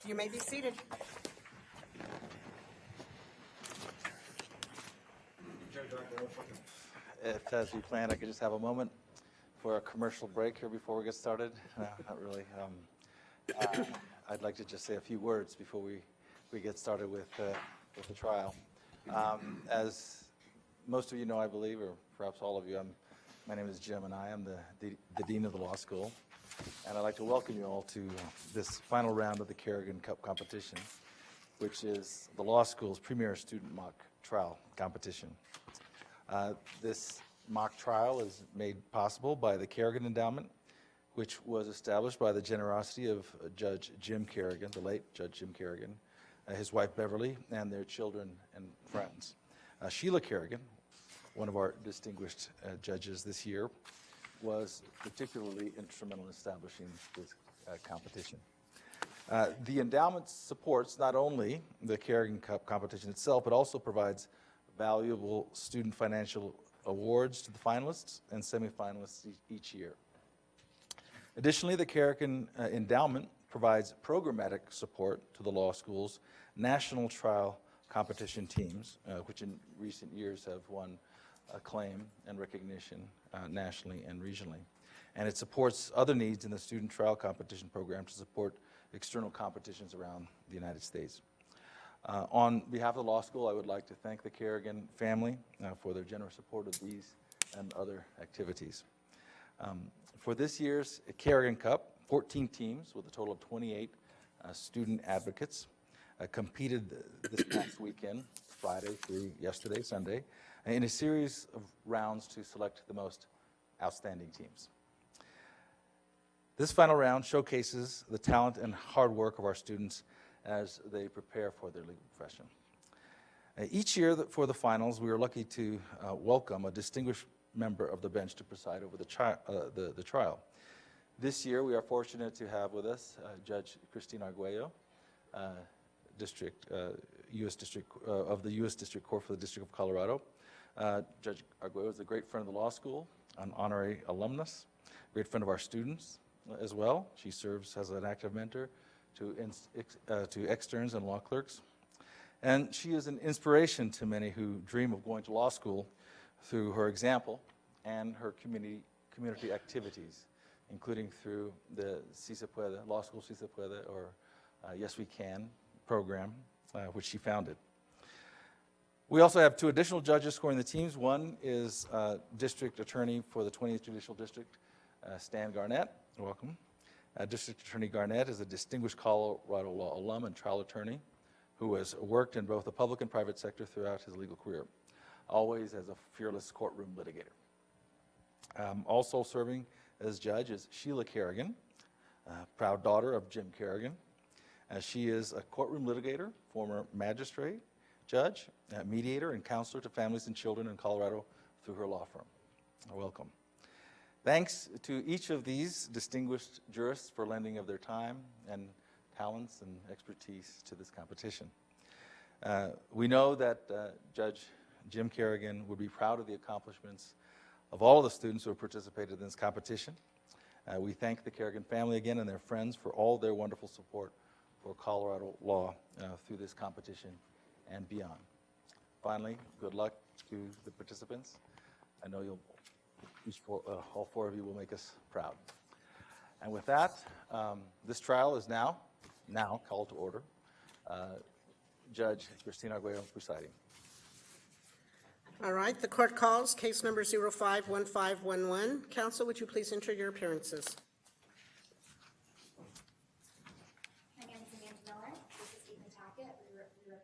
You may be seated. If, as we planned, I could just have a moment for a commercial break here before we get started. Not really. I'd like to just say a few words before we get started with the trial. As most of you know, I believe, or perhaps all of you, my name is Jim, and I am the Dean of the Law School. And I'd like to welcome you all to this final round of the Carrigan Cup competition, which is the law school's premier student mock trial competition. This mock trial is made possible by the Carrigan Endowment, which was established by the generosity of Judge Jim Carrigan, the late Judge Jim Carrigan, his wife Beverly, and their children and friends. Sheila Carrigan, one of our distinguished judges this year, was particularly instrumental in establishing this competition. The endowment supports not only the Carrigan Cup competition itself, but also provides valuable student financial awards to the finalists and semifinalists each year. Additionally, the Carrigan Endowment provides programmatic support to the law school's national trial competition teams, which in recent years have won acclaim and recognition nationally and regionally. And it supports other needs in the student trial competition program to support external competitions around the United States. On behalf of the law school, I would like to thank the Carrigan family for their generous support of these and other activities. For this year's Carrigan Cup, 14 teams with a total of 28 student advocates competed this past weekend, Friday through yesterday, Sunday, in a series of rounds to select the most outstanding teams. This final round showcases the talent and hard work of our students as they prepare for their legal profession. Each year for the finals, we are lucky to welcome a distinguished member of the bench to preside over the trial. This year, we are fortunate to have with us Judge Christine Arguello, U.S. District of the U.S. District Court for the District of Colorado. Judge Arguello is a great friend of the law school, an honorary alumnus, great friend of our students as well. She serves as an active mentor to externs and law clerks. And she is an inspiration to many who dream of going to law school through her example and her community activities, including through the Si Se Puede, Law School Si Se Puede, or Yes We Can program, which she founded. We also have two additional judges scoring the teams. One is District Attorney for the 20th Judicial District, Stan Garnett. Welcome. District Attorney Garnett is a distinguished Colorado law alum and trial attorney who has worked in both the public and private sector throughout his legal career, always as a fearless courtroom litigator. Also serving as judge is Sheila Carrigan, proud daughter of Jim Carrigan. She is a courtroom litigator, former magistrate, judge, mediator, and counselor to families and children in Colorado through her law firm. Welcome. Thanks to each of these distinguished jurists for lending of their time and talents and expertise to this competition. We know that Judge Jim Carrigan would be proud of the accomplishments of all of the students who have participated in this competition. We thank the Carrigan family again and their friends for all their wonderful support for Colorado law through this competition and beyond. Finally, good luck to the participants. I know all four of you will make us proud. And with that, this trial is now called to order. Judge Christine Arguello presiding. All right, the court calls case number 051511. Counsel, would you please enter your appearances? My name is Amanda Miller. This is Ethan Tackett. We represent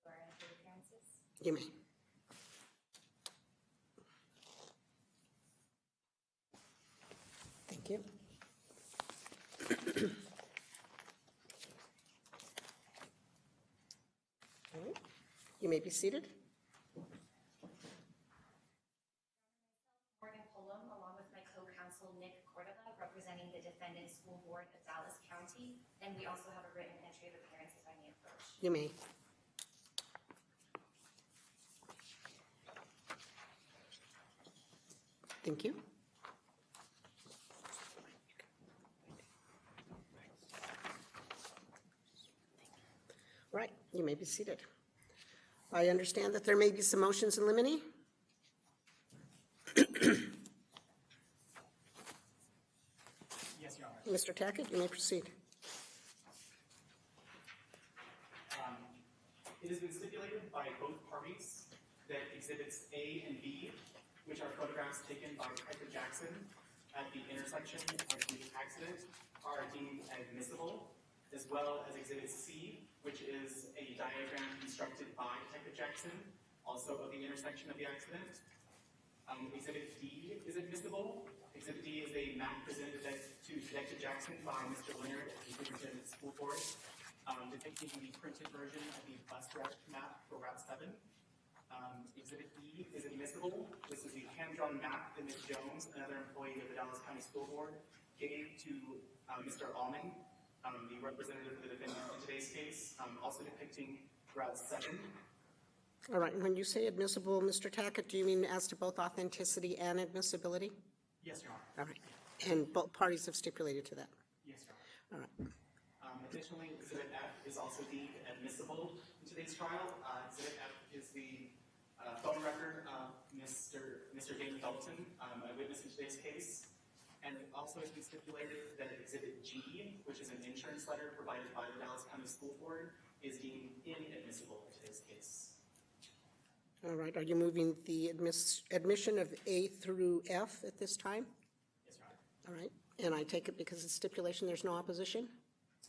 the appearances. You may. Thank you. All right. You may be seated. Morgan Pullum, along with my co-counsel Nick Cordova, representing the defendant school board of Dallas County, and we also have a written entry of appearance if I may approach. You may. Thank you. Right, you may be seated. I understand that there may be some motions in limine. Yes, Your Honor. Mr. Tackett, you may proceed. It has been stipulated by both parties that exhibits A and B, which are photographs taken by Piper Jackson at the intersection of the accident, are deemed admissible, as well as exhibit C, which is a diagram constructed by Piper Jackson, also of the intersection of the accident. Exhibit D is admissible. Exhibit D is a map presented to Detective Jackson by Mr. Leonard at the Superintendent School Board, depicting the printed version of the bus route map for Route 7. Exhibit E is admissible. This is the hand-drawn map that Ms. Jones, another employee of the Dallas County School Board, gave to Mr. Allman, the representative of the defendant in today's case, also depicting Route 7. All right, and when you say admissible, Mr. Tackett, do you mean as to both authenticity and admissibility? Yes, Your Honor. All right, and both parties have stipulated to that. Yes, Your Honor. All right, Additionally, Exhibit F is also deemed admissible in today's trial. Exhibit F is the phone record of Mr. David Dalton, a witness in today's case. And it also has been stipulated that Exhibit G, which is an insurance letter provided by the Dallas County School Board, is deemed inadmissible in today's case. all right, are you moving the admission of A through F at this time? Yes, Your Honor. All right, and I take it because it's stipulation, there's no opposition?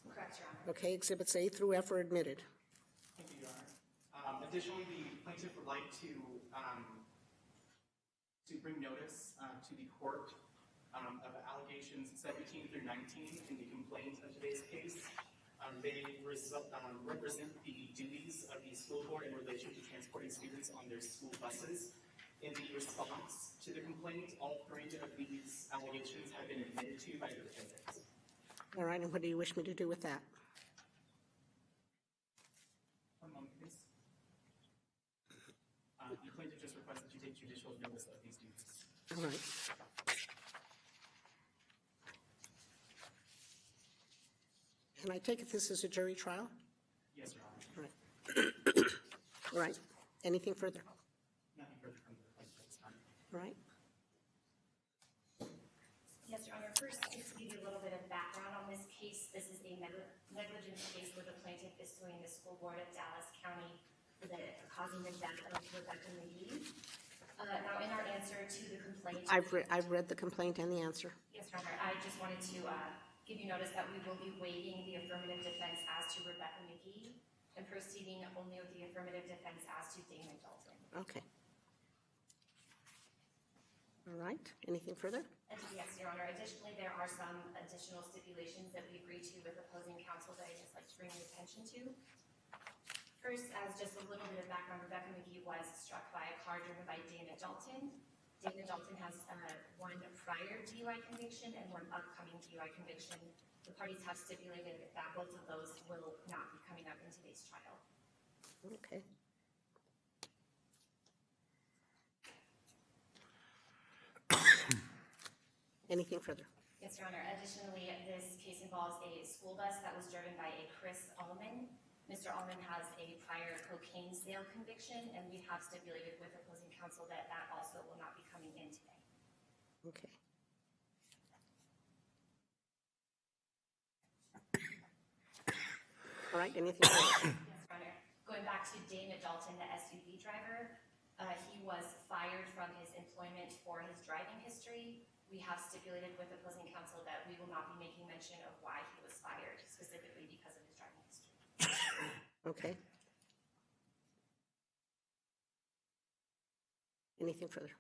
Correct, Your Honor. Okay, exhibits A through F are admitted. Thank you, Your Honor. Additionally, the plaintiff would like to bring notice to the court of allegations 17 through 19 in the complaint of today's case. They represent the duties of the school board in relation to transporting students on their school buses. In the response to the complaint, all three of these allegations have been admitted to by the defendant. All right, and what do you wish me to do with that? One moment, please. The plaintiff just requests that you take judicial notice of these duties. All right. And I take it this is a jury trial? Yes, Your Honor. All right. All right, anything further? Nothing further from the plaintiff at this time. All right, Yes, Your Honor. First, just to give you a little bit of background on this case, this is a negligence case where the plaintiff is suing the school board of Dallas County for causing the death of Rebecca McGee. Now, in our answer to the complaint, I've read the complaint and the answer. yes, Your Honor, I just wanted to give you notice that we will be waiving the affirmative defense as to Rebecca McGee and proceeding only with the affirmative defense as to Damon Dalton. Okay. All right, anything further? And yes, Your Honor, additionally, there are some additional stipulations that we agreed to with opposing counsel that I'd just like to bring your attention to. First, as just a little bit of background, Rebecca McGee was struck by a car driven by Dana Dalton. Dana Dalton has one prior DUI conviction and one upcoming DUI conviction. The parties have stipulated that both of those will not be coming up in today's trial. Okay. Anything further? Yes, Your Honor. Additionally, this case involves a school bus that was driven by a Chris Allman. Mr. Allman has a prior cocaine sale conviction, and we have stipulated with opposing counsel that that also will not be coming in today. Okay. All right, anything further? Yes, Your Honor. Going back to Dana Dalton, the SUV driver, he was fired from his employment for his driving history. We have stipulated with opposing counsel that we will not be making mention of why he was fired, specifically because of his driving history. Okay. Anything further?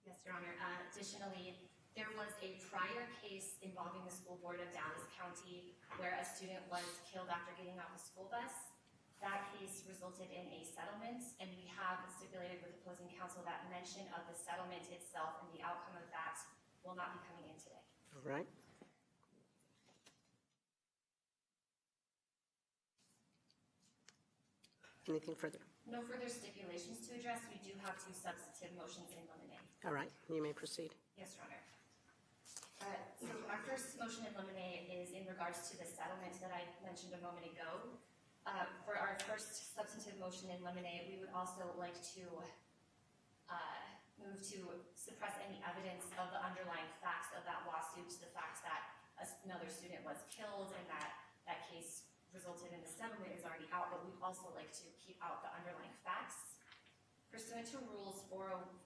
Yes, Your Honor. Additionally, there was a prior case involving the school board of Dallas County where a student was killed after getting off a school bus. That case resulted in a settlement, and we have stipulated with opposing counsel that mention of the settlement itself and the outcome of that will not be coming in today. All right. Anything further? No further stipulations to address. We do have two substantive motions in limine. All right, you may proceed. Yes, Your Honor. So our first motion in limine is in regards to the settlement that I mentioned a moment ago. For our motion in limine, we would also like to move to suppress any evidence of the underlying facts of that lawsuit, the facts that another student was killed and that case resulted in the settlement is already out, but we'd also like to keep out the underlying facts. Pursuant to Rule 401,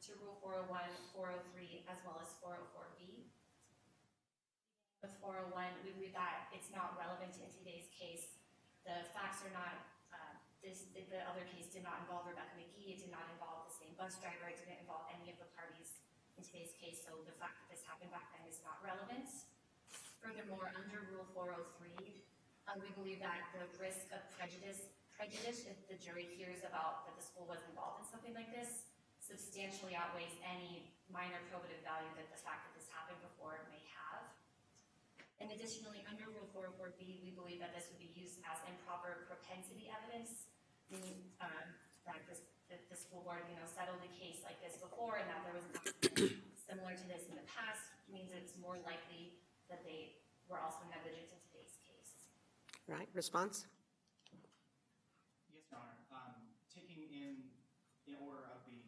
403, as well as 404B. With 401, we believe that it's not relevant in today's case. The facts are not, the other case did not involve Rebecca McGee, it did not involve the same bus driver, it didn't involve any of the parties in today's case, so the fact that this happened back then is not relevant. Furthermore, under Rule 403, we believe that the risk of prejudice if the jury hears about that the school was involved in something like this substantially outweighs any minor probative value that the fact that this happened before may have. And additionally, under Rule 404B, we believe that this would be used as improper propensity evidence, meaning that the school board, settled a case like this before and that there was an accident similar to this in the past, means it's more likely that they were also negligent in today's case. Right, response? Yes, Your Honor. Taking in order of the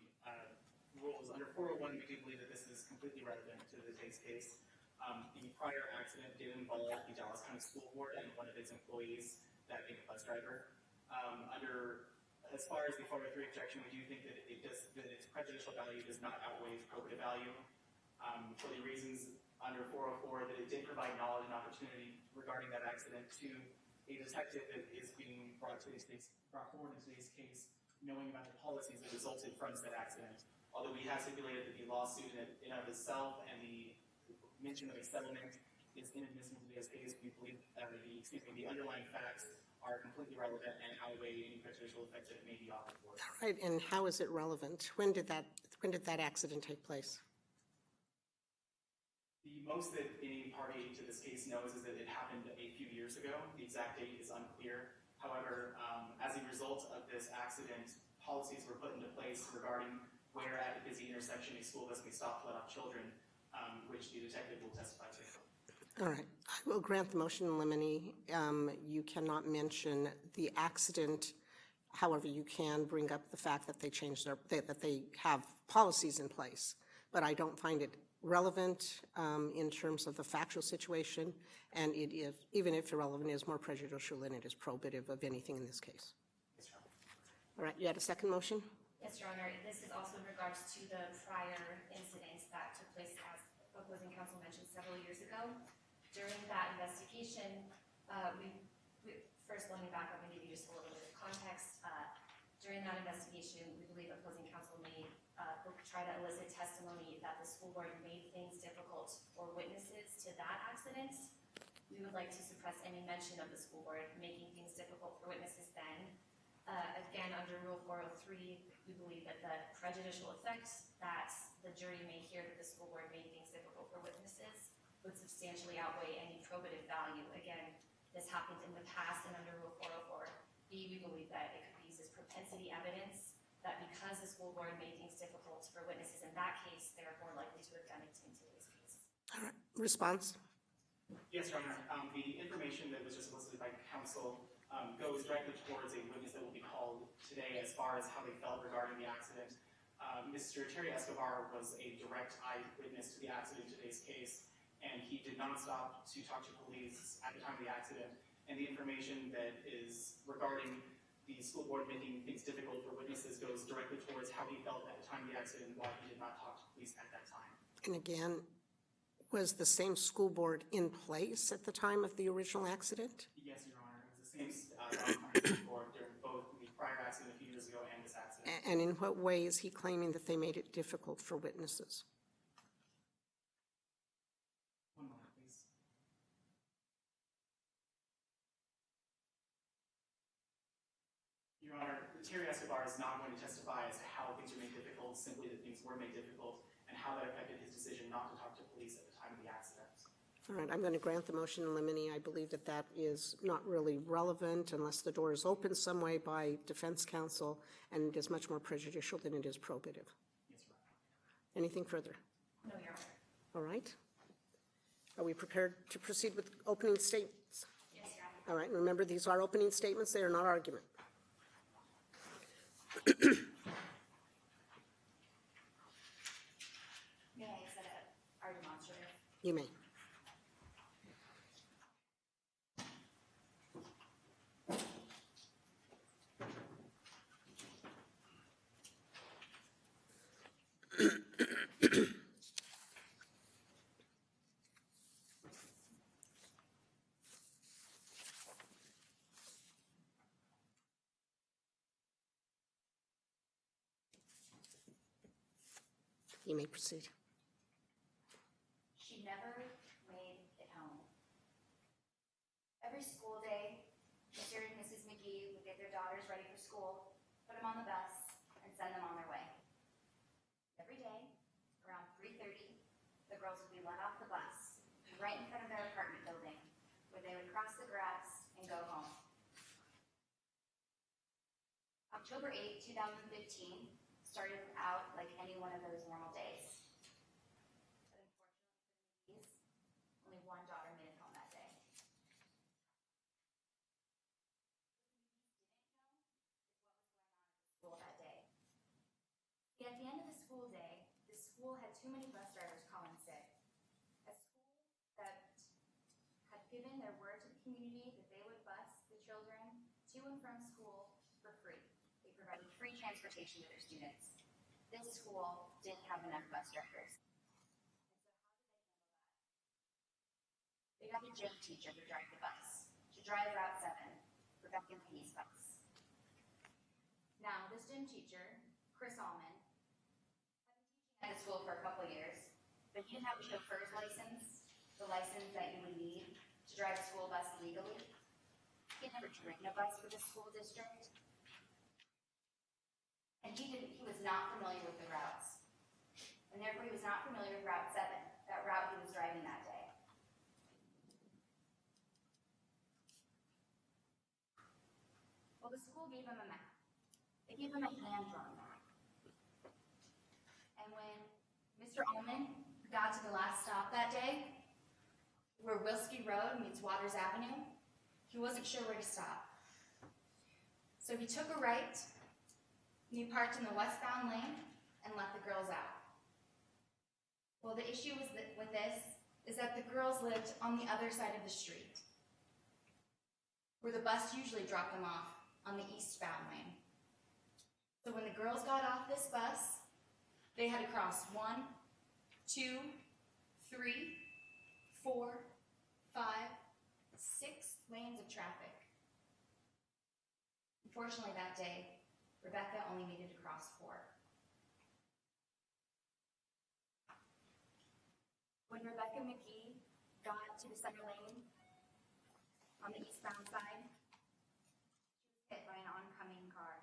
rules, under 401, we do believe that this is completely relevant to today's case. The prior accident did involve the Dallas County School Board and one of its employees, that being a bus driver. As far as the 403 objection, we do think that its prejudicial value does not outweigh its probative value. For the reasons under 404 that it did provide knowledge and opportunity regarding that accident to a detective that is being brought forward in today's case, knowing about the policies that resulted from said accident. Although we have stipulated that the lawsuit in of itself and the mention of a settlement is inadmissible in today's case, we believe the underlying facts are completely relevant and outweigh any prejudicial effects that it may be offered for. All right, and how is it relevant? When did that accident take place? The most that any party to this case knows is that it happened a few years ago. The exact date is unclear. However, as a result of this accident, policies were put into place regarding where at a busy intersection a school bus may stop to let off children, which the detective will testify to. All right, I will grant the motion in limine. You cannot mention the accident. However, you can bring up the fact that they changed that they have policies in place. But I don't find it relevant in terms of the factual situation, and it is, even if irrelevant, is more prejudicial than it is probative of anything in this case. Yes, Your Honor. All right, you had a second motion? Yes, Your Honor. This is also in regards to the prior incidents that took place, as opposing counsel mentioned, several years ago. During that investigation, first let me back up and give you just a little bit of context. During that investigation, we believe opposing counsel may try to elicit testimony that the school board made things difficult for witnesses to that accident. We would like to suppress any mention of the school board making things difficult for witnesses then. Again, under Rule 403, we believe that the prejudicial effects that the jury may hear that the school board made things difficult for witnesses would substantially outweigh any probative value. Again, this happened in the past, and under Rule 404B, we believe that it could be used as propensity evidence that because the school board made things difficult for witnesses in that case, they're more likely to have done it in today's case. All right, response? Yes, Your Honor. The information that was just elicited by counsel goes directly towards a witness that will be called today as far as how they felt regarding the accident. Mr. Terry Escobar was a direct eyewitness to the accident in today's case, and he did not stop to talk to police at the time of the accident. And the information that is regarding the school board making things difficult for witnesses goes directly towards how he felt at the time of the accident and why he did not talk to police at that time. And again, was the same school board in place at the time of the original accident? Yes, Your Honor. It was the same school board during both the prior accident a few years ago and this accident. And in what way is he claiming that they made it difficult for witnesses? One moment, please. Your Honor, Terry Escobar is not going to testify as to how things were made difficult, simply that things were made difficult, and how that affected his decision not to talk to police at the time of the accident. All right, I'm going to grant the motion in limine. I believe that that is not really relevant unless the door is opened some way by defense counsel, and it is much more prejudicial than it is probative. Yes, Your Honor. Anything further? No, Your Honor. All right. Are we prepared to proceed with opening statements? Yes, Your Honor. All right, remember, these are opening statements. They are not argument. May I set up our demonstrative? You may. You may proceed. She never made it home. Every school day, Mr. and Mrs. McGee would get their daughters ready for school, put them on the bus, and send them on their way. Every day, around 3:30, the girls would be let off the bus, right in front of their apartment building, where they would cross the grass and go home. October 8, 2015, started out like any one of those normal days. But unfortunately for the McGees, only one daughter made it home that day. What the McGees didn't know is what was going on at the school that day. See, at the end of the school day, the school had too many bus drivers calling sick. A school that had given their word to the community that they would bus the children to and from school for free. They provided free transportation to their students. This school didn't have enough bus drivers. And so how did they handle that? They got a gym teacher to drive the bus, to drive Route 7, Rebecca McGee's bus. Now, this gym teacher, Chris Allman, had been teaching at the school for a couple years, but he didn't have a chauffeur's license, the license that you would need to drive a school bus legally. He had never driven a bus for the school district. And he was not familiar with the routes. And therefore he was not familiar with Route 7, that route he was driving that day. Well, the school gave him a map. They gave him a hand-drawn map. And when Mr. Ullman got to the last stop that day, where Wilski Road meets Waters Avenue, he wasn't sure where to stop. So he took a right, and he parked in the westbound lane and let the girls out. Well, the issue with this is that the girls lived on the other side of the street, where the bus usually dropped them off on the eastbound lane. So when the girls got off this bus, they had to cross 1, 2, 3, 4, 5, 6 lanes of traffic. Unfortunately, that day, Rebecca only needed to cross 4. When Rebecca McGee got to the center lane on the eastbound side, she was hit by an oncoming car,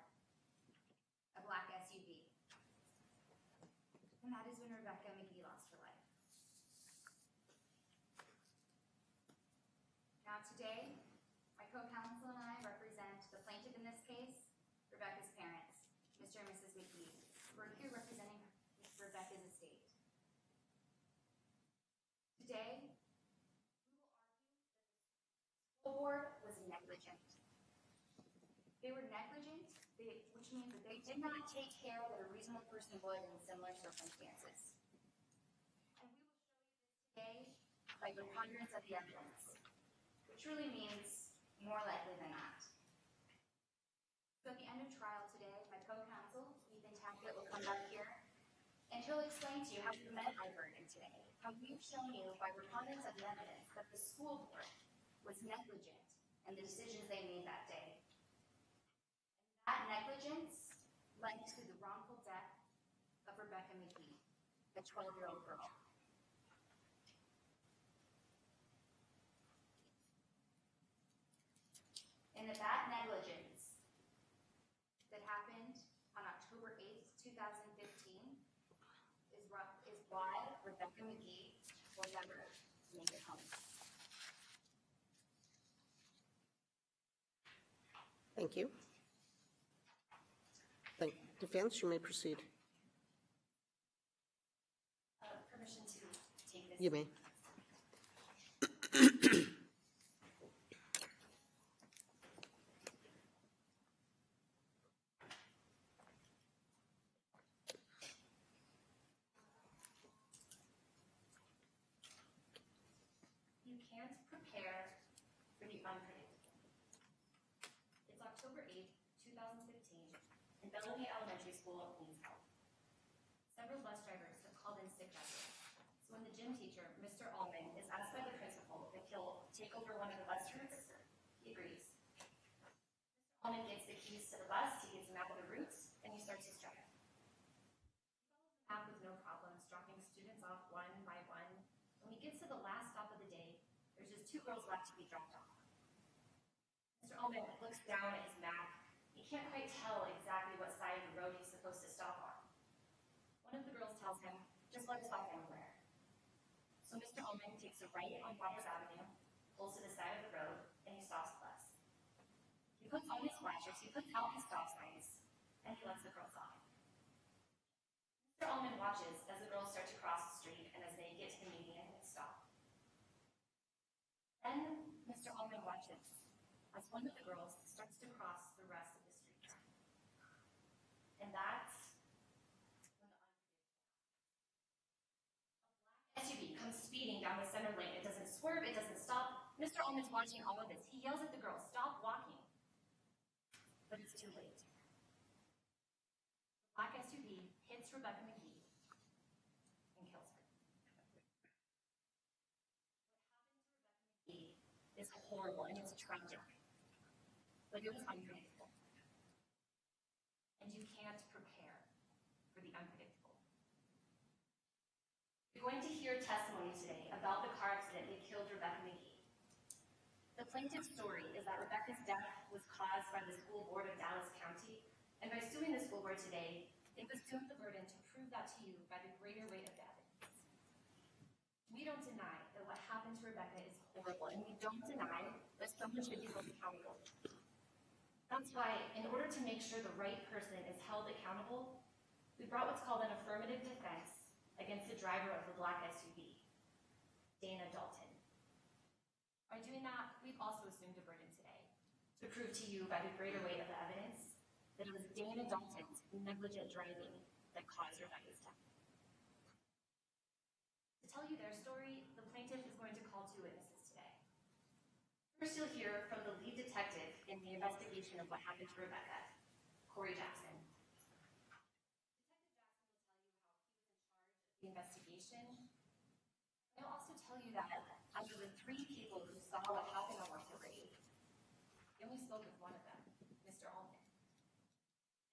a black SUV. And that is when Rebecca McGee lost her life. Now today, my co-counsel and I represent the plaintiff in this case, Rebecca's parents, Mr. and Mrs. McGee. We're here representing Rebecca's estate. Today, we will argue that the school board was negligent. They were negligent, which means that they did not take care that a reasonable person would in similar circumstances. And we will show you this today by preponderance of the evidence, which really means more likely than not. So at the end of trial today, my co-counsel, Ethan Tackett, will come back here, and he'll explain to you how we met our burden today, how we've shown you by preponderance of the evidence that the school board was negligent in the decisions they made that day. And that negligence led to the wrongful death of Rebecca McGee, a 12-year-old girl. And that negligence that happened on October 8th, 2015 is why Rebecca McGee will never make it home. Thank you. Defense, you may proceed. Permission to take this. You may. can't prepare for the unpredictable. It's October 8th, 2015, and Bellamy Elementary School needs help. Several bus drivers have called in sick that day. So when the gym teacher, Mr. Allman, is asked by the principal if he'll take over one of the bus routes, he agrees. Mr. Allman gets the keys to the bus, he gets a map of the routes, and he starts his drive. He follows the map with no problems, dropping students off one by one. When he gets to the last stop of the day, there's just 2 girls left to be dropped off. Mr. Allman looks down at his map. He can't quite tell exactly what side of the road he's supposed to stop on. One of the girls tells him, just let us stop anywhere. So Mr. Allman takes a right on Waters Avenue, pulls to the side of the road, and he stops the bus. He puts on his flashers, he puts out his stop signs, and he lets the girls off. Mr. Allman watches as the girls start to cross the street and as they get to the median and stop. Then Mr. Allman watches as one of the girls starts to cross the rest of the street. And that's when the unpredictable happens. A black SUV comes speeding down the center lane. It doesn't swerve, it doesn't stop. Mr. Allman's watching all of this. He yells at the girl, stop walking. But it's too late. The black SUV hits Rebecca McGee and kills her. What happened to Rebecca McGee is horrible and it's tragic. But it was unpredictable. And you can't prepare for the unpredictable. You're going to hear testimony today about the car accident that killed Rebecca McGee. The plaintiff's story is that Rebecca's death was caused by the School Board of Dallas County, and by suing the school board today, they've assumed the burden to prove that to you by the greater weight of the evidence. We don't deny that what happened to Rebecca is horrible, and we don't deny that someone should be held accountable. That's why, in order to make sure the right person is held accountable, we brought what's called an affirmative defense against the driver of the black SUV, Dana Dalton. By doing that, we've also assumed a burden today to prove to you by the greater weight of the evidence that it was Dana Dalton's negligent driving that caused Rebecca's death. To tell you their story, the plaintiff is going to call 2 witnesses today. First, you'll hear from the lead detective in the investigation of what happened to Rebecca, Corey Jackson. Detective Jackson will tell you how he was in charge of the investigation. And he'll also tell you that out of the 3 people who saw what happened on October 8th, he only spoke with one of them, Mr. Allman.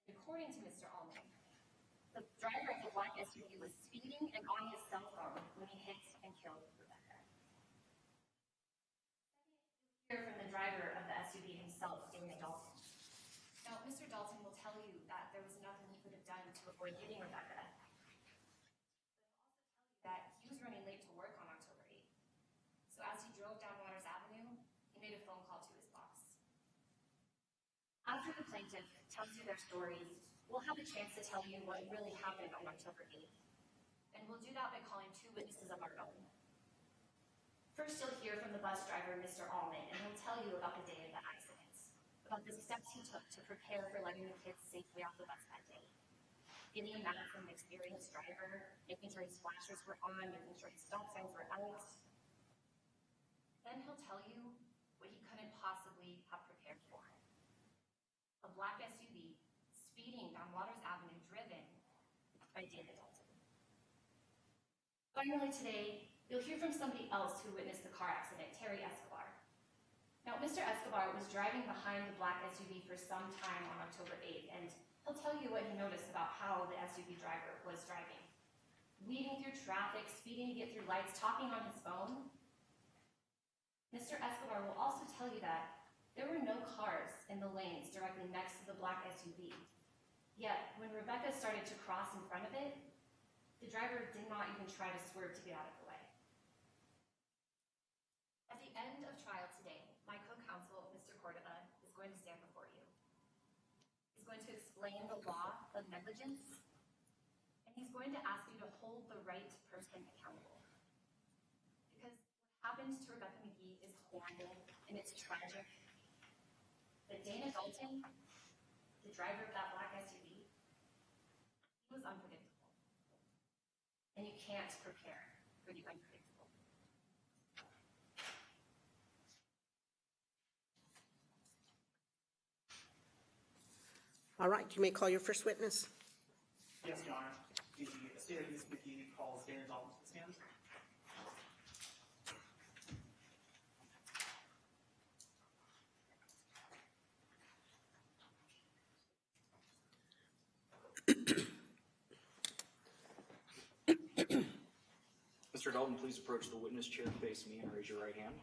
And according to Mr. Allman, the driver of the black SUV was speeding and on his cell phone when he hit and killed Rebecca. Hear from the driver of the SUV himself, Dana Dalton. Now, Mr. Dalton will tell you that there was nothing he could have done to avoid hitting Rebecca. But he'll also tell you that he was running late to work on October 8th. So as he drove down Waters Avenue, he made a phone call to his boss. After the plaintiff tells you their story, we'll have a chance to tell you what really happened on October 8th. And we'll do that by calling 2 witnesses of our own. First, you'll hear from the bus driver, Mr. Allman, and he'll tell you about the day of the accident, about the steps he took to prepare for letting the kids safely off the bus that day. Getting a map from an experienced driver, making sure his flashers were on, making sure his stop signs were out. Then he'll tell you what he couldn't possibly have prepared for. A black SUV speeding down Waters Avenue, driven by Dana Dalton. Finally today, you'll hear from somebody else who witnessed the car accident, Terry Escobar. Now, Mr. Escobar was driving behind the black SUV for some time on October 8th, and he'll tell you what he noticed about how the SUV driver was driving. Weaving through traffic, speeding to get through lights, talking on his phone. Mr. Escobar will also tell you that there were no cars in the lanes directly next to the black SUV. Yet, when Rebecca started to cross in front of it, the driver did not even try to swerve to get out of the way. At the end of trial today, my co-counsel, Mr. Cordova, is going to stand before you. He's going to explain the law of negligence, and he's going to ask you to hold the right person accountable. Because what happened to Rebecca McGee is horrible, and it's tragic. But Dana Dalton, the driver of that black SUV, he was unpredictable. And you can't prepare for the unpredictable. All right, you may call your first witness. Yes, Your Honor. The state of East McGee calls Dana Dalton to the stand. Mr. Dalton, please approach the witness chair, face me, and raise your right hand.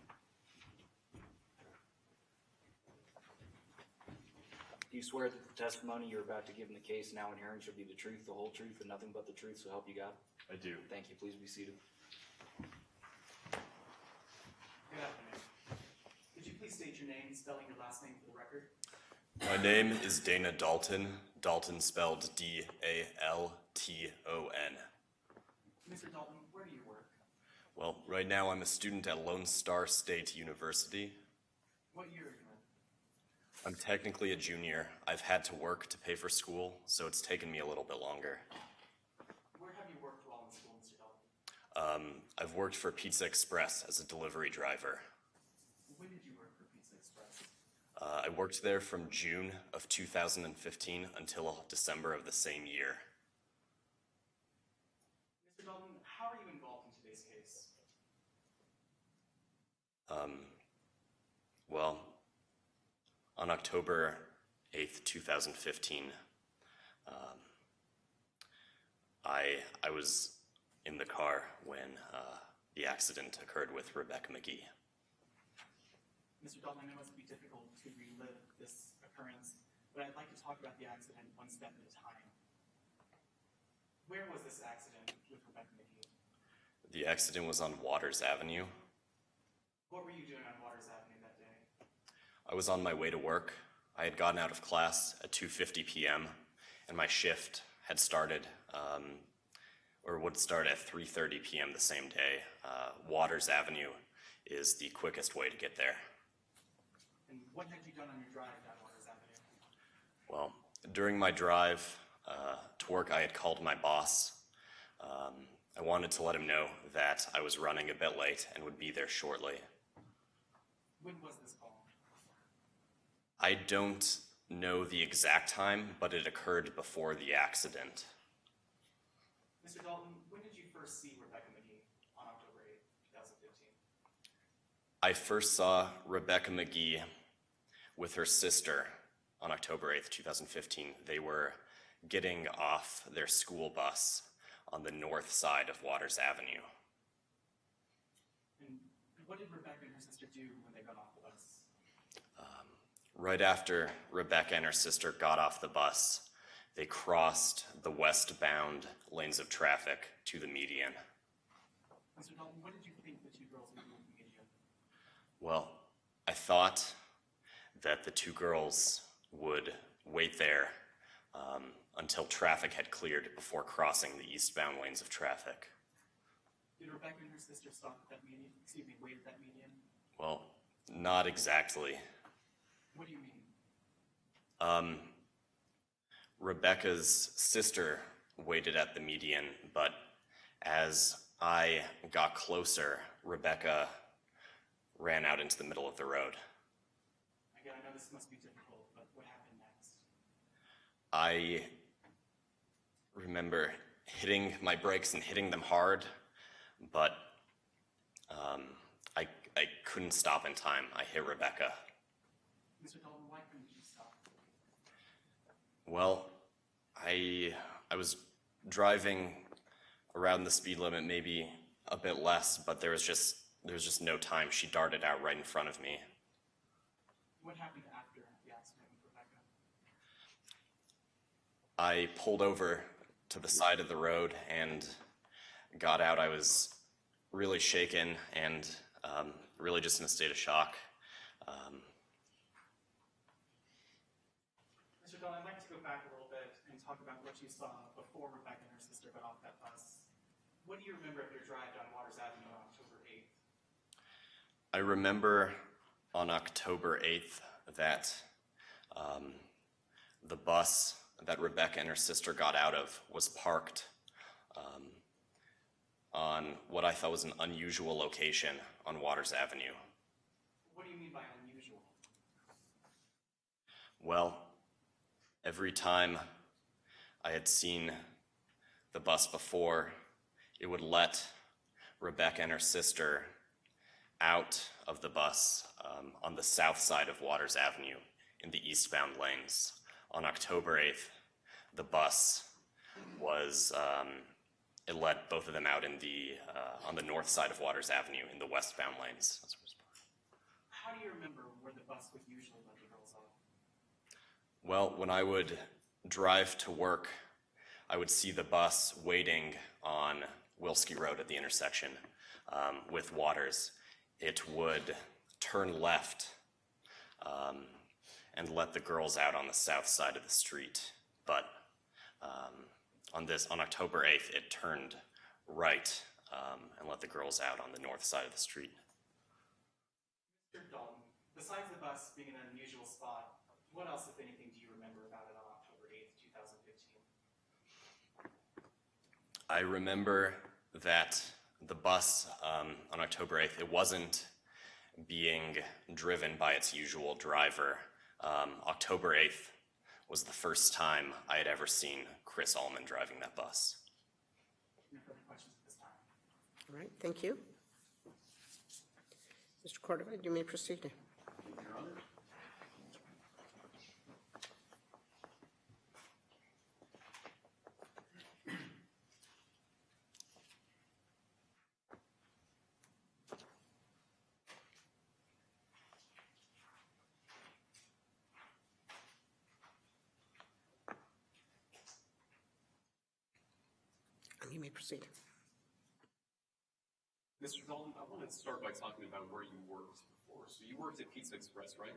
Do you swear that the testimony you're about to give in the case now and hearing shall be the truth, the whole truth, and nothing but the truth, so help you God? I do. Thank you. Please be seated. Good afternoon. Could you please state your name, spelling your last name for the record? My name is Dana Dalton. Dalton spelled D-A-L-T-O-N. Mr. Dalton, where do you work? Well, right now I'm a student at Lone Star State University. What year are you in? I'm technically a junior. I've had to work to pay for school, so it's taken me a little bit longer. Where have you worked while in school, Mr. Dalton? I've worked for Pizza Express as a delivery driver. When did you work for Pizza Express? I worked there from June of 2015 until December of the same year. Mr. Dalton, how are you involved in today's case? Well, on October 8th, 2015, I was in the car when the accident occurred with Rebecca McGee. Mr. Dalton, I know it must be difficult to relive this occurrence, but I'd like to talk about the accident one step at a time. Where was this accident with Rebecca McGee? The accident was on Waters Avenue. What were you doing on Waters Avenue that day? I was on my way to work. I had gotten out of class at 2:50 p.m. and my shift had started, or would start at 3:30 p.m. the same day. Waters Avenue is the quickest way to get there. And what had you done on your drive down Waters Avenue? Well, during my drive to work, I had called my boss. I wanted to let him know that I was running a bit late and would be there shortly. When was this call? I don't know the exact time, but it occurred before the accident. Mr. Dalton, when did you first see Rebecca McGee on October 8th, 2015? I first saw Rebecca McGee with her sister on October 8th, 2015. They were getting off their school bus on the north side of Waters Avenue. And what did Rebecca and her sister do when they got off the bus? Right after Rebecca and her sister got off the bus, they crossed the westbound lanes of traffic to the median. Mr. Dalton, what did you think the two girls would do with the median? Well, I thought that the two girls would wait there until traffic had cleared before crossing the eastbound lanes of traffic. Did Rebecca and her sister stop at that median, wait at that median? Well, not exactly. What do you mean? Rebecca's sister waited at the median, but as I got closer, Rebecca ran out into the middle of the road. Again, I know this must be difficult, but what happened next? I remember hitting my brakes and hitting them hard, but I couldn't stop in time. I hit Rebecca. Mr. Dalton, why couldn't you stop? Well, I was driving around the speed limit, maybe a bit less, but there was just no time. She darted out right in front of me. What happened after the accident with Rebecca? I pulled over to the side of the road and got out. I was really shaken and really just in a state of shock. Mr. Dalton, I'd like to go back a little bit and talk about what you saw before Rebecca and her sister got off that bus. What do you remember of your drive down Waters Avenue on October 8th? I remember on October 8th that the bus that Rebecca and her sister got out of was parked on what I thought was an unusual location on Waters Avenue. What do you mean by unusual? Well, Every time I had seen the bus before, it would let Rebecca and her sister out of the bus on the south side of Waters Avenue in the eastbound lanes. On October 8th, the bus was, it let both of them out in on the north side of Waters Avenue in the westbound lanes. How do you remember where the bus would usually let the girls off? Well, when I would drive to work, I would see the bus waiting on Wilski Road at the intersection with Waters. It would turn left and let the girls out on the south side of the street. But on October 8th, it turned right and let the girls out on the north side of the street. Mr. Dalton, besides the bus being in an unusual spot, what else, if anything, do you remember about it on October 8th, 2015? I remember that the bus on October 8th, it wasn't being driven by its usual driver. October 8th was the first time I had ever seen Chris Allman driving that bus. No further questions at this time. All right, thank you. Mr. Cordova, you may proceed. Your Honor. You may proceed. Mr. Dalton, I want to start by talking about where you worked before. So you worked at Pizza Express, right?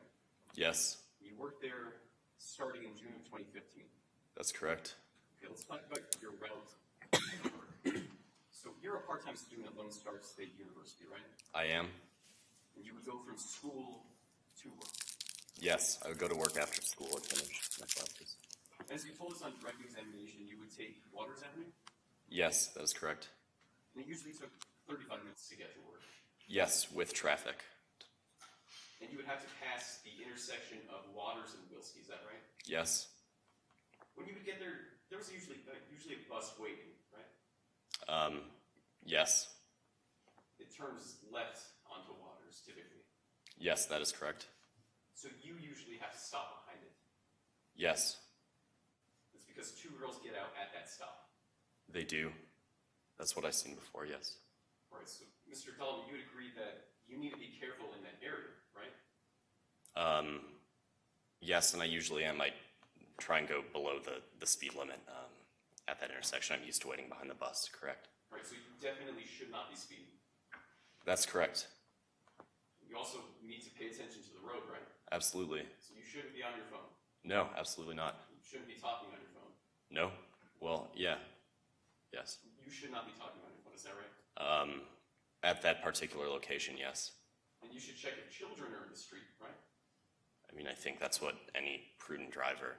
Yes, You worked there starting in June of 2015. that's correct. Okay, let's talk about your route. So you're a part-time student at Lone Star State University, right? I am. And you would go from school to work. Yes, I would go to work after school and finish my classes. As you told us on direct examination, you would take Waters Avenue, Yes, that is correct. and it usually took 35 minutes to get to work. Yes, with traffic. And you would have to pass the intersection of Waters and Wilski, is that right? Yes. When you would get there, there was usually a bus waiting, right? Yes. It turns left onto Waters typically. Yes, that is correct. So you usually have to stop behind it. Yes, It's because two girls get out at that stop. they do. That's what I've seen before, yes. Right, so Mr. Dalton, you would agree that you need to be careful in that area, right? Yes, and I usually am. I try and go below the speed limit at that intersection. I'm used to waiting behind the bus, correct? Right, so you definitely should not be speeding. That's correct. You also need to pay attention to the road, right? Absolutely. So you shouldn't be on your phone. No, absolutely not. You shouldn't be talking on your phone. No? Well, yeah. Yes. You should not be talking on your phone, is that right? At that particular location, yes. And you should check if children are in the street, right? I mean, I think that's what any prudent driver,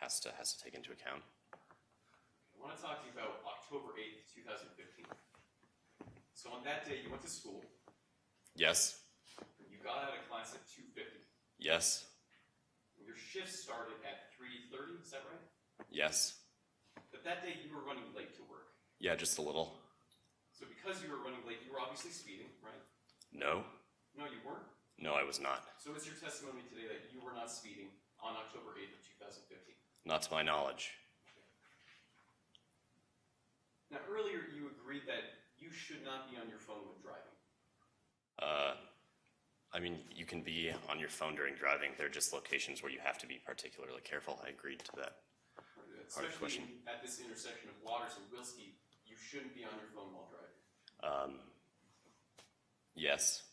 has to take into account. I want to talk to you about October 8th, 2015. So on that day, you went to school. Yes. You got out of class at 2:50. Yes. Your shift started at 3:30, is that right? Yes. But that day you were running late to work. Yeah, just a little. So because you were running late, you were obviously speeding, right? No. No, you weren't. No, I was not. So is your testimony today that you were not speeding on October 8th of 2015? Not to my knowledge. Now earlier you agreed that you should not be on your phone when driving. I mean, you can be on your phone during driving. There are just locations where you have to be particularly careful. I agreed to that. Especially at this intersection of Waters and Wilski, you shouldn't be on your phone while driving. Yes.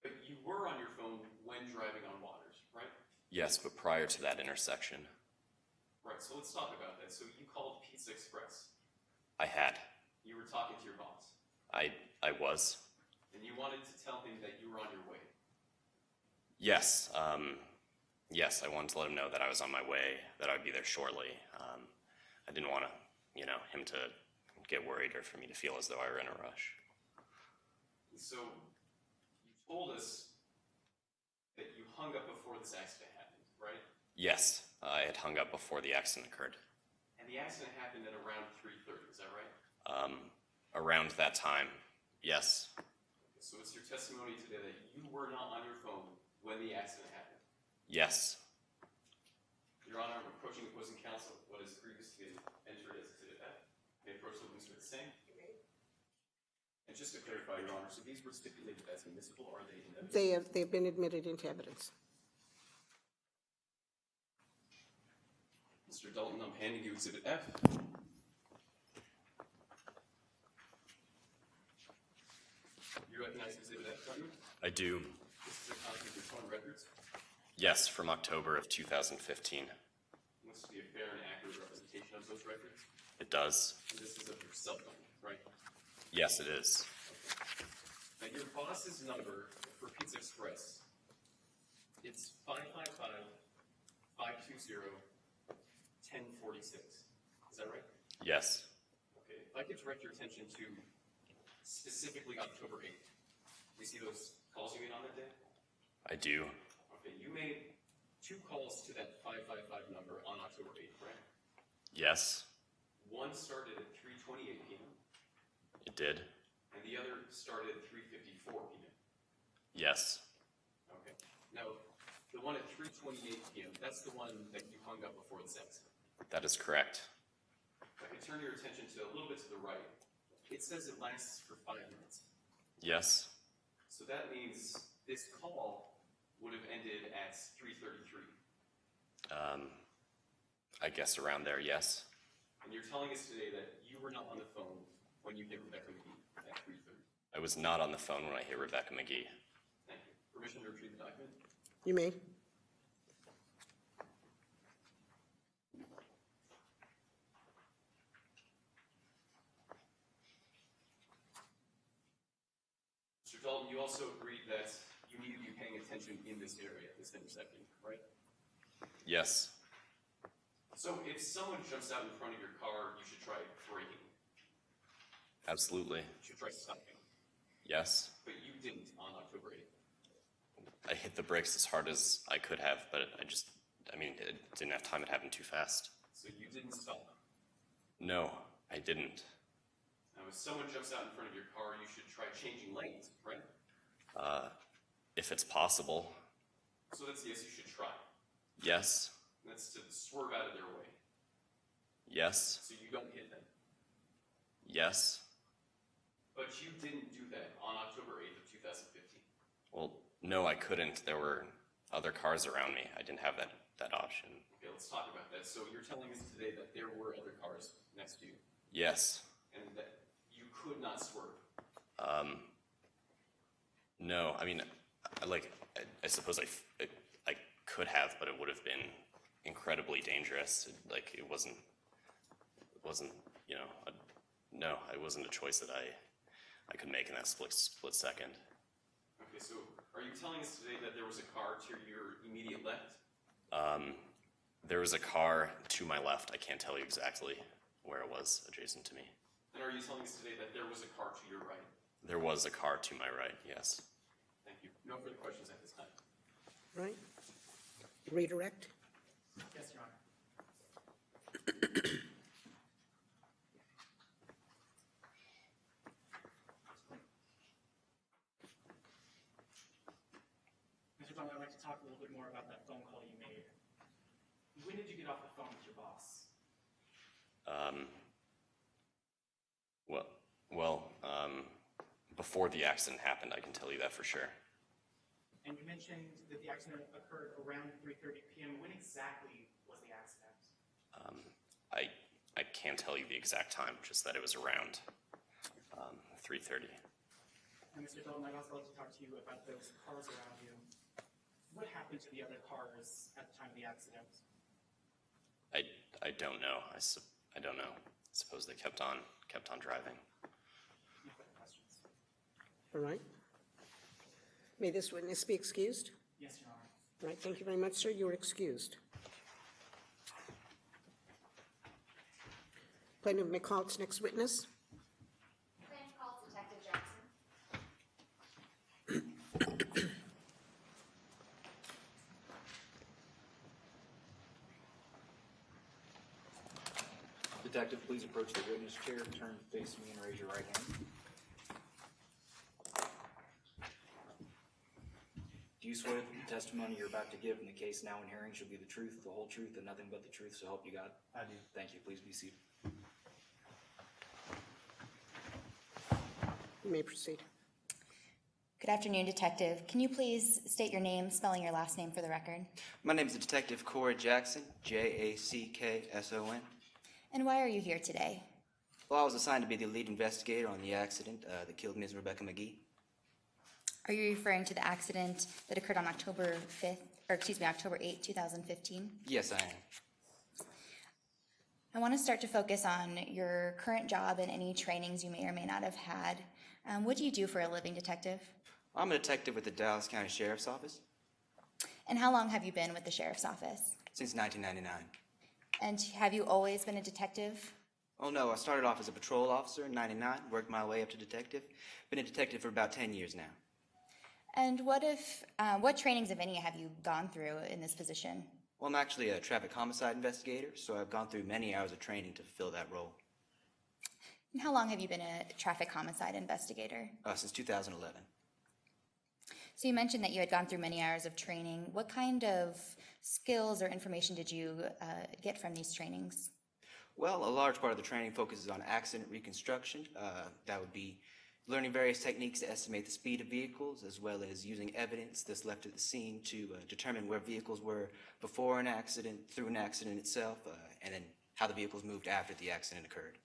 But you were on your phone when driving on Waters, right? Yes, but prior to that intersection, Right, so let's talk about that. So you called Pizza Express. I had. You were talking to your boss. I was. And you wanted to tell him that you were on your way. Yes. Yes, I wanted to let him know that I was on my way, that I would be there shortly. I didn't want to, him to get worried or for me to feel as though I were in a rush. So you told us that you hung up before this accident happened, right? Yes, I had hung up before the accident occurred. And the accident happened at around 3:30, is that right? Around that time, yes. So it's your testimony today that you were not on your phone when the accident happened. Yes. Your Honor, I'm approaching opposing counsel. What is previously entered as Exhibit F? May approach the witness with the same. And just to clarify, Your Honor, so these were stipulated as admissible, or are they inadmissible? They've been admitted into evidence. Mr. Dalton, I'm handing you Exhibit F. You recognize Exhibit F, don't you? I do. This is a copy of your phone records. Yes, from October of 2015. Looks to be a fair and accurate representation of those records. It does. And this is of your cell phone, right? Yes, it is. Now, your boss's number for Pizza Express, it's 555-520-1046. Is that right? Yes. Okay, if I could direct your attention to specifically October 8th. You see those calls you made on that day? I do. Okay, you made 2 calls to that 555 number on October 8th, right? Yes, One started at 3:28 p.m. it did. and the other started at 3:54 p.m. Yes. Okay. Now, the one at 3:28 p.m., that's the one that you hung up before this accident. That is correct. If I could turn your attention to a little bit to the right. It says it lasts for 5 minutes. Yes. So that means this call would have ended at 3:33. I guess around there, yes. And you're telling us today that you were not on the phone when you hit Rebecca McGee at 3:30. I was not on the phone when I hit Rebecca McGee. Thank you. Permission to retrieve the document? You may. Mr. Dalton, you also agreed that you need to be paying attention in this area, this intersection, right? Yes. So if someone jumps out in front of your car, you should try braking. Absolutely. You should try stopping. Yes. But you didn't on October 8th. I hit the brakes as hard as I could have, but it didn't have time. It happened too fast. So you didn't stop. No, I didn't. Now, if someone jumps out in front of your car, you should try changing lanes, right? If it's possible, So that's yes, you should try. yes. And that's to swerve out of their way, Yes. so you don't hit them. Yes. But you didn't do that on October 8th of 2015. Well, no, I couldn't. There were other cars around me. I didn't have that option. Okay, let's talk about that. So you're telling us today that there were other cars next to you, Yes. and that you could not swerve. No, I suppose I could have, but it would have been incredibly dangerous. It wasn't, no, it wasn't a choice that I could make in that split second. Okay, so are you telling us today that there was a car to your immediate left? There was a car to my left. I can't tell you exactly where it was adjacent to me. And are you telling us today that there was a car to your right? There was a car to my right, yes. Thank you. No further questions at this time. Right? Redirect? Yes, Your Honor. Mr. Dalton, I'd like to talk a little bit more about that phone call you made. When did you get off the phone with your boss? Before the accident happened, I can tell you that for sure. And you mentioned that the accident occurred around 3:30 p.m. When exactly was the accident? I can't tell you the exact time, just that it was around 3:30. And Mr. Dalton, I'd also like to talk to you about those cars around you. What happened to the other cars at the time of the accident? I don't know. I don't know. I suppose they kept on driving. No further questions. All right. May this witness be excused? Yes, Your Honor. All right, thank you very much, sir. You are excused. Plaintiff may call its next witness. Plaintiff calls Detective Jackson. Detective, please approach the witness chair, turn, face me, and raise your right hand. Do you swear that the testimony you're about to give in the case now in hearing shall be the truth, the whole truth, and nothing but the truth, so help you God? I do. Thank you. Please be seated. You may proceed. Good afternoon, Detective. Can you please state your name, spelling your last name for the record? My name is Detective Corey Jackson, Jackson. And why are you here today? Well, I was assigned to be the lead investigator on the accident that killed Ms. Rebecca McGee. Are you referring to the accident that occurred on October 8, 2015? Yes, I am. I want to start to focus on your current job and any trainings you may or may not have had. What do you do for a living, Detective? I'm a detective with the Dallas County Sheriff's Office And how long have you been with the Sheriff's Office? since 1999. And have you always been a detective? Oh no, I started off as a patrol officer in 99, worked my way up to detective. Been a detective for about 10 years now. And what trainings, if any, have you gone through in this position? Well, I'm actually a traffic homicide investigator, so I've gone through many hours of training to fulfill that role. And how long have you been a traffic homicide investigator? Since 2011. So you mentioned that you had gone through many hours of training. What kind of skills or information did you get from these trainings? Well, a large part of the training focuses on accident reconstruction. That would be learning various techniques to estimate the speed of vehicles, as well as using evidence that's left at the scene to determine where vehicles were before an accident, through an accident itself, and then how the vehicles moved after the accident occurred.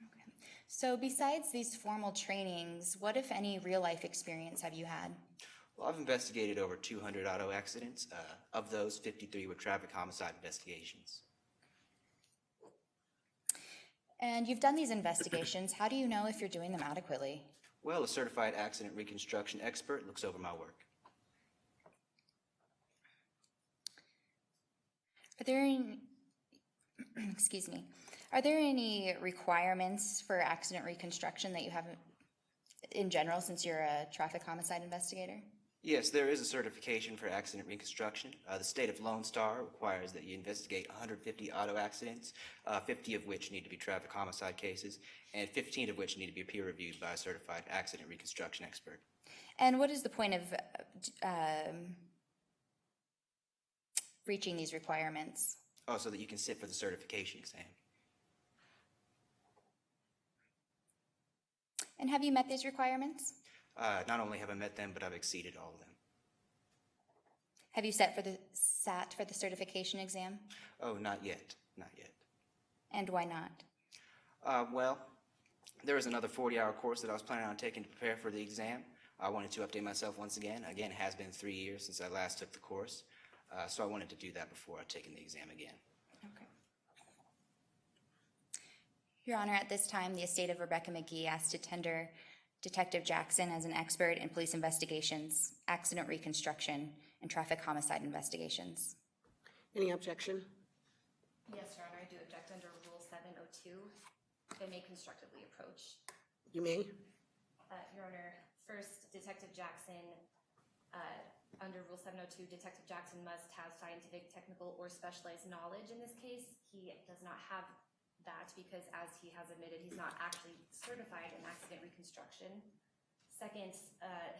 Okay. So besides these formal trainings, what, if any, real-life experience have you had? Well, I've investigated over 200 auto accidents. Of those, 53 were traffic homicide investigations. And you've done these investigations. How do you know if you're doing them adequately? Well, a certified accident reconstruction expert looks over my work. Are there any, excuse me, are there any requirements for accident reconstruction that you have in general, since you're a traffic homicide investigator? Yes, there is a certification for accident reconstruction. The state of Lone Star requires that you investigate 150 auto accidents, 50 of which need to be traffic homicide cases, and 15 of which need to be peer-reviewed by a certified accident reconstruction expert. And what is the point of reaching these requirements? Oh, so that you can sit for the certification exam. And have you met these requirements? Not only have I met them, but I've exceeded all of them. Have you sat for the certification exam? Oh, not yet, not yet. And why not? Well, there was another 40-hour course that I was planning on taking to prepare for the exam. I wanted to update myself once again. Again, it has been 3 years since I last took the course, so I wanted to do that before I'd taken the exam again. Okay. Your Honor, at this time, the estate of Rebecca McGee asks to tender Detective Jackson as an expert in police investigations, accident reconstruction, and traffic homicide investigations. Any objection? Yes, Your Honor, I do object under Rule 702. If I may constructively approach. You may. Your Honor, first, Detective Jackson, under Rule 702, Detective Jackson must have scientific, technical, or specialized knowledge in this case. He does not have that because, as he has admitted, he's not actually certified in accident reconstruction. Second,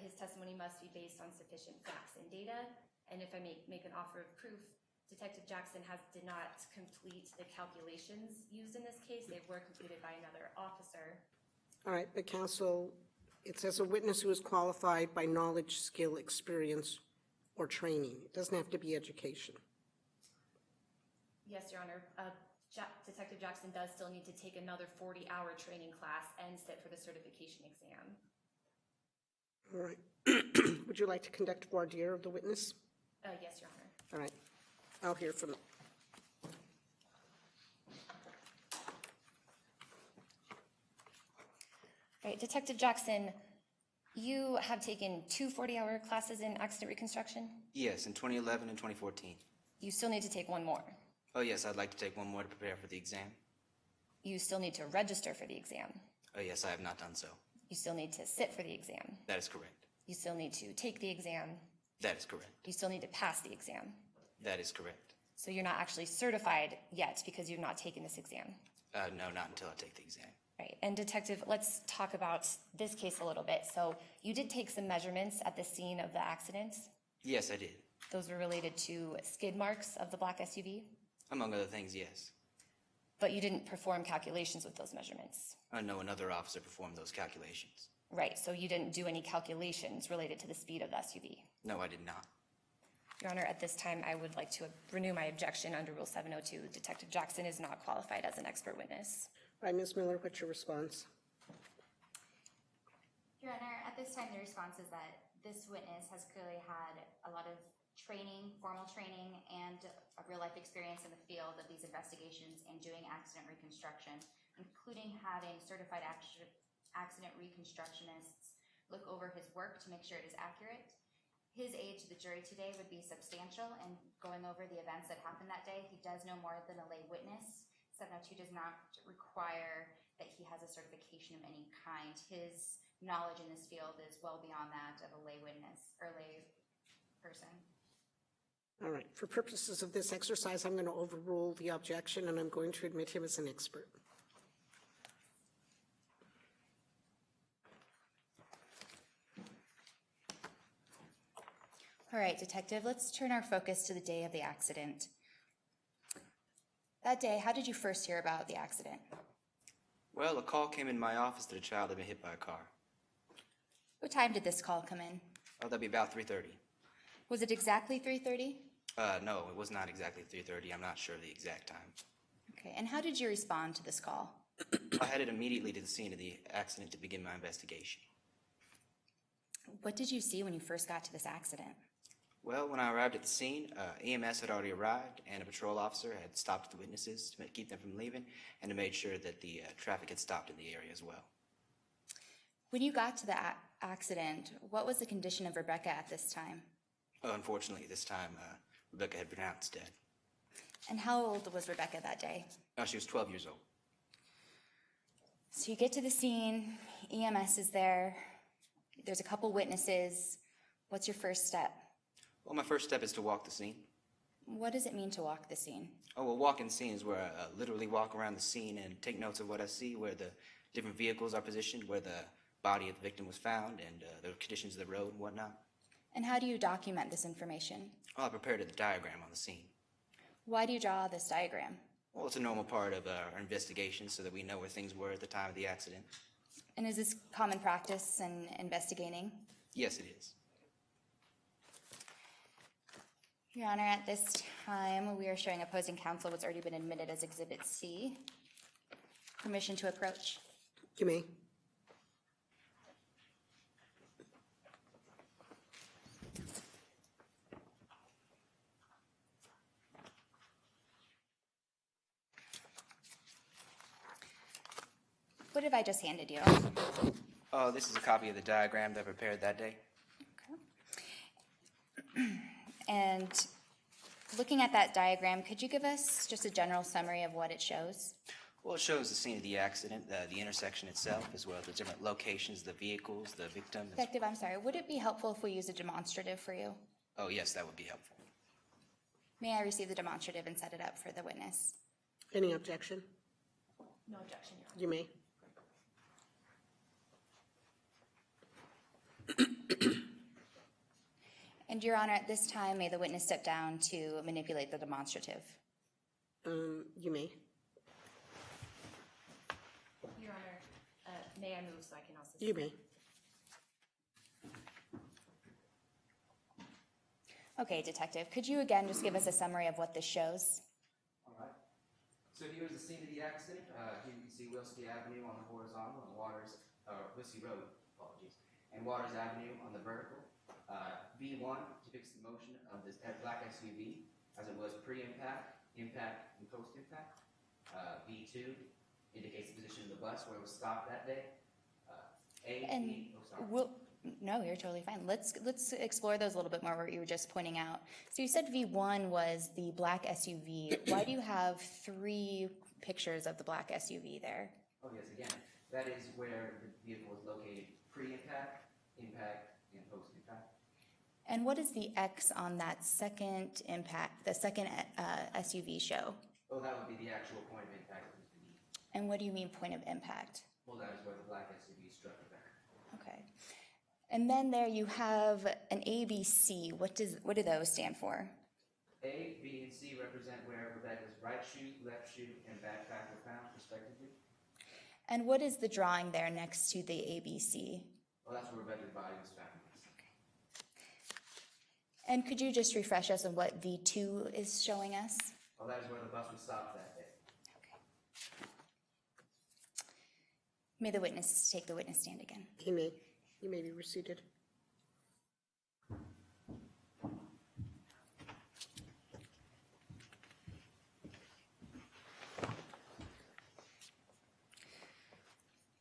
his testimony must be based on sufficient facts and data. And if I may make an offer of proof, Detective Jackson did not complete the calculations used in this case. They were completed by another officer. All right, but counsel, it says a witness who is qualified by knowledge, skill, experience, or training. It doesn't have to be education. Yes, Your Honor. Detective Jackson does still need to take another 40-hour training class and sit for the certification exam. All right. Would you like to conduct voir dire of the witness? Yes, Your Honor. All right. I'll hear from them. All right, Detective Jackson, you have taken 2 40-hour classes in accident reconstruction. Yes, in 2011 and 2014. You still need to take one more. Oh yes, I'd like to take one more to prepare for the exam. You still need to register for the exam. Oh yes, I have not done so. You still need to sit for the exam. That is correct. You still need to take the exam. That is correct. You still need to pass the exam. That is correct. So you're not actually certified yet because you've not taken this exam. No, not until I take the exam. Right, and Detective, let's talk about this case a little bit. So you did take some measurements at the scene of the accident. Yes, I did. Those were related to skid marks of the black SUV, Among other things, yes. but you didn't perform calculations with those measurements. No, another officer performed those calculations. Right, so you didn't do any calculations related to the speed of the SUV. No, I did not. Your Honor, at this time, I would like to renew my objection under Rule 702. Detective Jackson is not qualified as an expert witness. All right, Ms. Miller, what's your response? Your Honor, at this time, the response is that this witness has clearly had a lot of training, formal training, and a real-life experience in the field of these investigations and doing accident reconstruction, including having certified accident reconstructionists look over his work to make sure it is accurate. His aid to the jury today would be substantial in going over the events that happened that day. He does know more than a lay witness. 702 does not require that he has a certification of any kind. His knowledge in this field is well beyond that of a lay witness or lay person. All right, for purposes of this exercise, I'm going to overrule the objection, and I'm going to admit him as an expert. All right, Detective, let's turn our focus to the day of the accident. That day, how did you first hear about the accident? Well, a call came in my office that a child had been hit by a car. What time did this call come in? Oh, that'd be about 3:30. Was it exactly 3:30? No, it was not exactly 3:30. I'm not sure of the exact time. Okay, and how did you respond to this call? I headed immediately to the scene of the accident to begin my investigation. What did you see when you first got to this accident? Well, when I arrived at the scene, EMS had already arrived, and a patrol officer had stopped the witnesses to keep them from leaving, and to make sure that the traffic had stopped in the area as well. When you got to the accident, what was the condition of Rebecca at this time? Unfortunately, this time, Rebecca had been pronounced dead. And how old was Rebecca that day? She was 12 years old. So you get to the scene, EMS is there, there's a couple witnesses. What's your first step? Well, my first step is to walk the scene. What does it mean to walk the scene? Oh, well, walking the scene is where I literally walk around the scene and take notes of what I see, where the different vehicles are positioned, where the body of the victim was found, and the conditions of the road and whatnot. And how do you document this information? Well, I prepared a diagram on the scene. Why do you draw this diagram? Well, it's a normal part of our investigation so that we know where things were at the time of the accident. And is this common practice in investigating? Yes, it is. Your Honor, at this time, we are showing opposing counsel what's already been admitted as Exhibit C. Permission to approach. You may. What have I just handed you? Oh, this is a copy of the diagram that I prepared that day. And looking at that diagram, could you give us just a general summary of what it shows? Well, it shows the scene of the accident, the intersection itself, as well as the different locations, the vehicles, the victim. Detective, I'm sorry, would it be helpful if we use a demonstrative for you? Oh, yes, that would be helpful. May I receive the demonstrative and set it up for the witness? Any objection? No objection, Your Honor. You may. And Your Honor, at this time, may the witness step down to manipulate the demonstrative? You may. Your Honor, may I move so I can also? You may. Okay, Detective, could you again just give us a summary of what this shows? All right. So here's the scene of the accident. Here you can see Wilsey Avenue on the horizontal and Wilsey Road, apologies, and Waters Avenue on the vertical. V1 depicts the motion of this black SUV as it was pre-impact, impact, and post-impact. V2 indicates the position of the bus where it was stopped that day. No, you're totally fine. Let's explore those a little bit more, what you were just pointing out. So you said V1 was the black SUV. Why do you have 3 pictures of the black SUV there? Oh yes, again, that is where the vehicle was located pre-impact, impact, and post-impact. And what is the X on that second impact, the second SUV show? Oh, that would be the actual point of impact of the And what do you mean point of impact? Well, that is where the black SUV struck the back. Okay. And then there you have an ABC. What do those stand for? A, B, and C represent where Rebecca's right shoe, left shoe, and backpack were found, respectively. And what is the drawing there next to the ABC? Well, that's where Rebecca's body was found. And could you just refresh us on what V2 is showing us? Well, that is where the bus was stopped that day. May the witness take the witness stand again. He may. You may be reseated.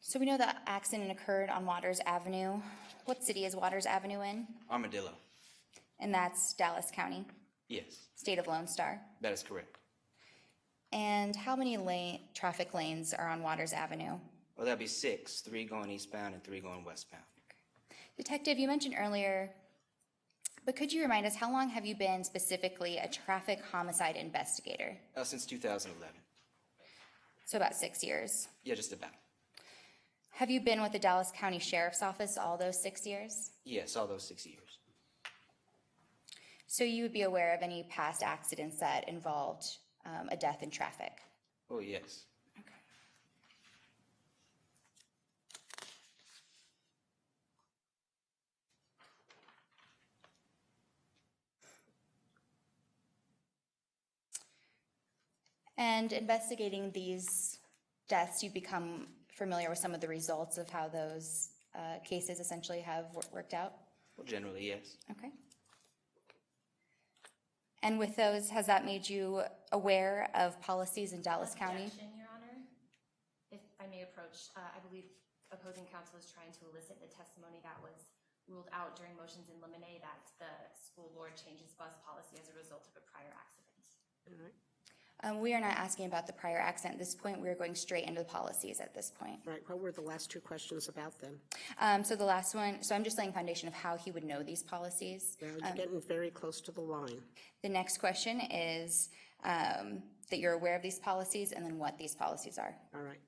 So we know that accident occurred on Waters Avenue. What city is Waters Avenue in? Armadillo. And that's Dallas County, Yes, state of Lone Star. that is correct. And how many traffic lanes are on Waters Avenue? Well, that'd be 6, 3 going eastbound and 3 going westbound. Detective, you mentioned earlier, but could you remind us, how long have you been specifically a traffic homicide investigator? Since 2011. So about 6 years. Yeah, just about. Have you been with the Dallas County Sheriff's Office all those 6 years? Yes, all those 6 years. So you would be aware of any past accidents that involved a death in traffic? Oh, yes. And investigating these deaths, you become familiar with some of the results of how those cases essentially have worked out? Well, generally, yes. Okay. And with those, has that made you aware of policies in Dallas County? Objection, Your Honor. If I may approach, I believe opposing counsel is trying to elicit the testimony that was ruled out during motions in limine that the school board changes bus policy as a result of a prior accident. All right. We are not asking about the prior accident at this point. We are going straight into the policies at this point. Right, what were the last two questions about then? So the last one, so I'm just laying foundation of how he would know these policies. Now, you're getting very close to the line. The next question is that you're aware of these policies and then what these policies are. All right.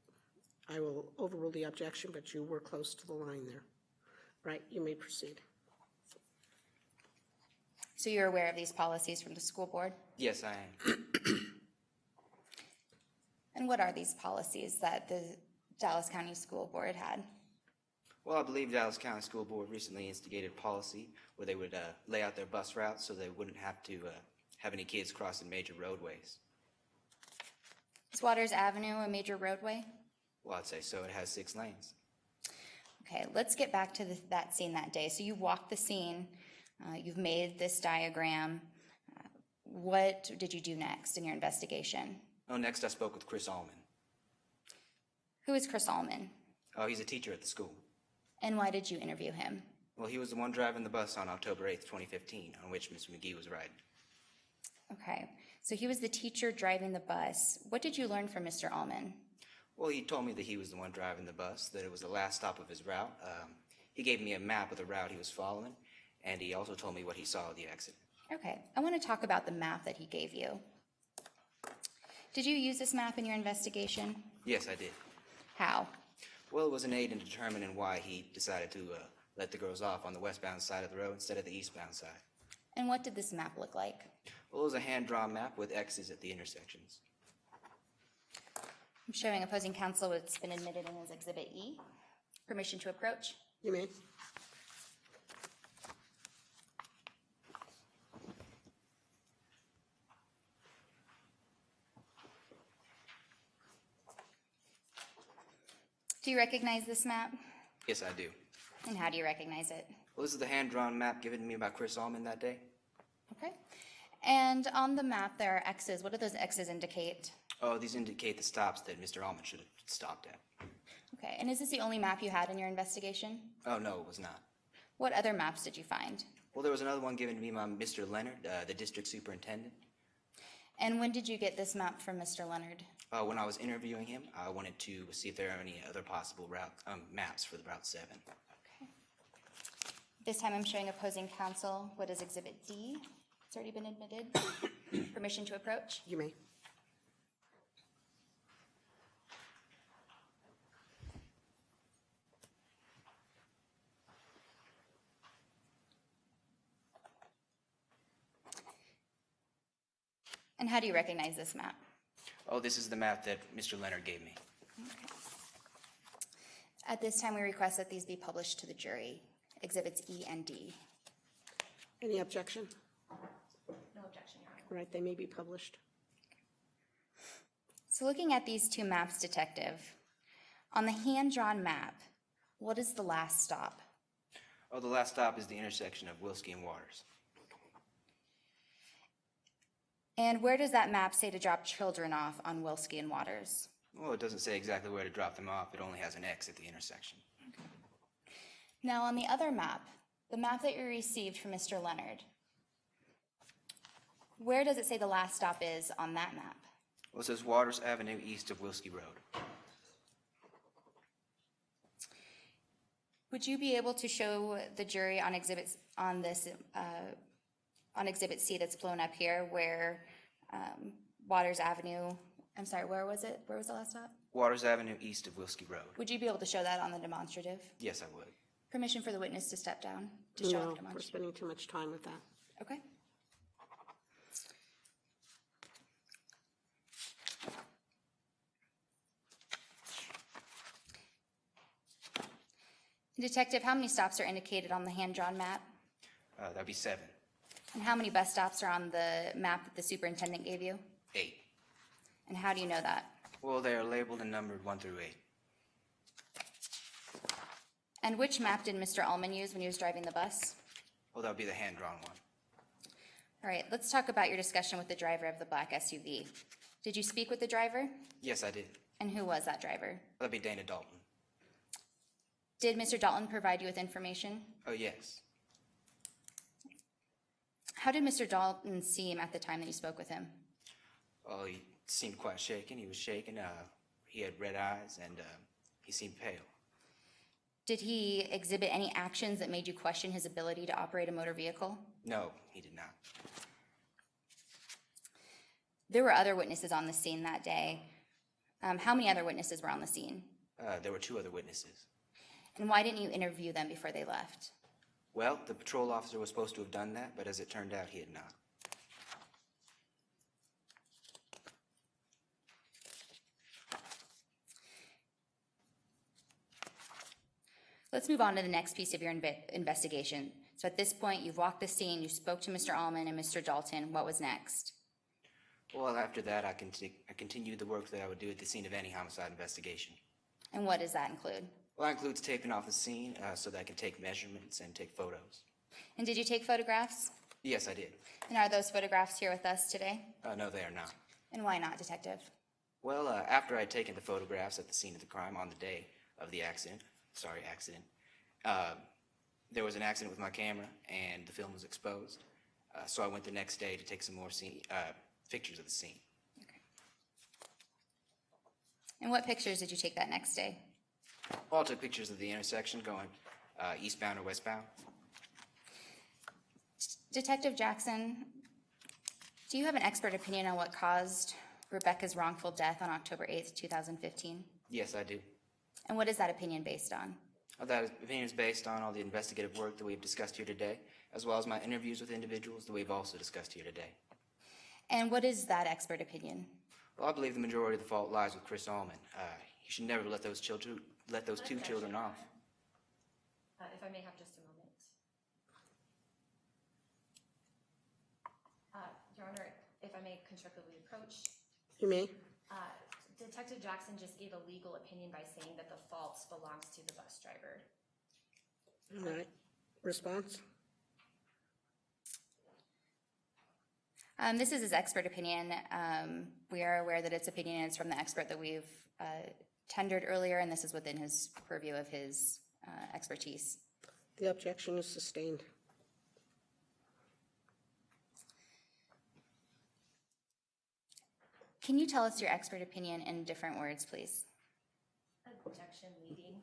I will overrule the objection, but you were close to the line there. Right, you may proceed. So you're aware of these policies from the school board? Yes, I am. And what are these policies that the Dallas County School Board had? Well, I believe Dallas County School Board recently instigated policy where they would lay out their bus routes so they wouldn't have to have any kids crossing major roadways. Is Waters Avenue a major roadway? Well, I'd say so. It has 6 lanes. Okay, let's get back to that scene that day. So you walked the scene, you've made this diagram. What did you do next in your investigation? Oh, next I spoke with Chris Allman. Who is Chris Allman? Oh, he's a teacher at the school. And why did you interview him? Well, he was the one driving the bus on October 8th, 2015, on which Ms. McGee was riding. Okay, so he was the teacher driving the bus. What did you learn from Mr. Allman? Well, he told me that he was the one driving the bus, that it was the last stop of his route. He gave me a map of the route he was following, and he also told me what he saw of the accident. Okay, I want to talk about the map that he gave you. Did you use this map in your investigation? Yes, I did. How? Well, it was an aid in determining why he decided to let the girls off on the westbound side of the road instead of the eastbound side. And what did this map look like? Well, it was a hand-drawn map with X's at the intersections. I'm showing opposing counsel what's been admitted in as Exhibit E. Permission to approach? You may. Do you recognize this map? Yes, I do. And how do you recognize it? Well, this is the hand-drawn map given to me by Chris Allman that day. Okay. And on the map, there are X's. What do those X's indicate? Oh, these indicate the stops that Mr. Allman should have stopped at. Okay, and is this the only map you had in your investigation? Oh, no, it was not. What other maps did you find? Well, there was another one given to me by Mr. Leonard, the district superintendent. And when did you get this map from Mr. Leonard? When I was interviewing him, I wanted to see if there are any other possible maps for the Route 7. Okay. This time I'm showing opposing counsel what is Exhibit D. It's already been admitted. Permission to approach? You may. And how do you recognize this map? Oh, this is the map that Mr. Leonard gave me. At this time, we request that these be published to the jury, Exhibits E and D. Any objection? No objection, Your Honor. All right, they may be published. So looking at these two maps, Detective, on the hand-drawn map, what is the last stop? Oh, the last stop is the intersection of Wilski and Waters. And where does that map say to drop children off on Wilski and Waters? Well, it doesn't say exactly where to drop them off. It only has an X at the intersection. Now, on the other map, the map that you received from Mr. Leonard, where does it say the last stop is on that map? Well, it says Waters Avenue east of Wilski Road. Would you be able to show the jury on exhibits on this on Exhibit C that's blown up here, where Waters Avenue? I'm sorry, where was it? Where was the last stop? Waters Avenue east of Wilski Road. Would you be able to show that on the demonstrative? Yes, I would. Permission for the witness to step down to show No, the we're demonstrative. spending too much time with that. Okay. Detective, how many stops are indicated on the hand-drawn map? That'd be 7. And how many bus stops are on the map that the superintendent gave you? 8. And how do you know that? Well, they are labeled and numbered 1 through 8. And which map did Mr. Ullman use when he was driving the bus? Well, that would be the hand-drawn one. All right, let's talk about your discussion with the driver of the black SUV. Did you speak with the driver? Yes, I did. And who was that driver? That'd be Dana Dalton. Did Mr. Dalton provide you with information? Oh, yes. How did Mr. Dalton seem at the time that you spoke with him? Oh, he seemed quite shaken. He was shaken. He had red eyes, and he seemed pale. Did he exhibit any actions that made you question his ability to operate a motor vehicle? No, he did not. There were other witnesses on the scene that day. How many other witnesses were on the scene? There were 2 other witnesses. And why didn't you interview them before they left? Well, the patrol officer was supposed to have done that, but as it turned out, he had not. Let's move on to the next piece of your investigation. So at this point, you've walked the scene, you spoke to Mr. Ullman and Mr. Dalton. What was next? Well, after that, I continued the work that I would do at the scene of any homicide investigation. And what does that include? Well, that includes taping off the scene so that I can take measurements and take photos. And did you take photographs? Yes, I did. And are those photographs here with us today? No, they are not. And why not, Detective? Well, after I had taken the photographs at the scene of the crime on the day of the accident, there was an accident with my camera and the film was exposed. So I went the next day to take some more pictures of the scene. Okay. And what pictures did you take that next day? Well, I took pictures of the intersection going eastbound or westbound. Detective Jackson, do you have an expert opinion on what caused Rebecca's wrongful death on October 8th, 2015? Yes, I do. And what is that opinion based on? That opinion is based on all the investigative work that we've discussed here today, as well as my interviews with individuals that we've also discussed here today. And what is that expert opinion? Well, I believe the majority of the fault lies with Chris Allman. He should never let those 2 children off. If I may have just a moment. Your Honor, if I may constructively approach, You may. Detective Jackson just gave a legal opinion by saying that the fault belongs to the bus driver. All right. Response? This is his expert opinion. We are aware that it's opinion is from the expert that we've tendered earlier, and this is within his purview of his expertise. The objection is sustained. Can you tell us your expert opinion in different words, please? Objection leading.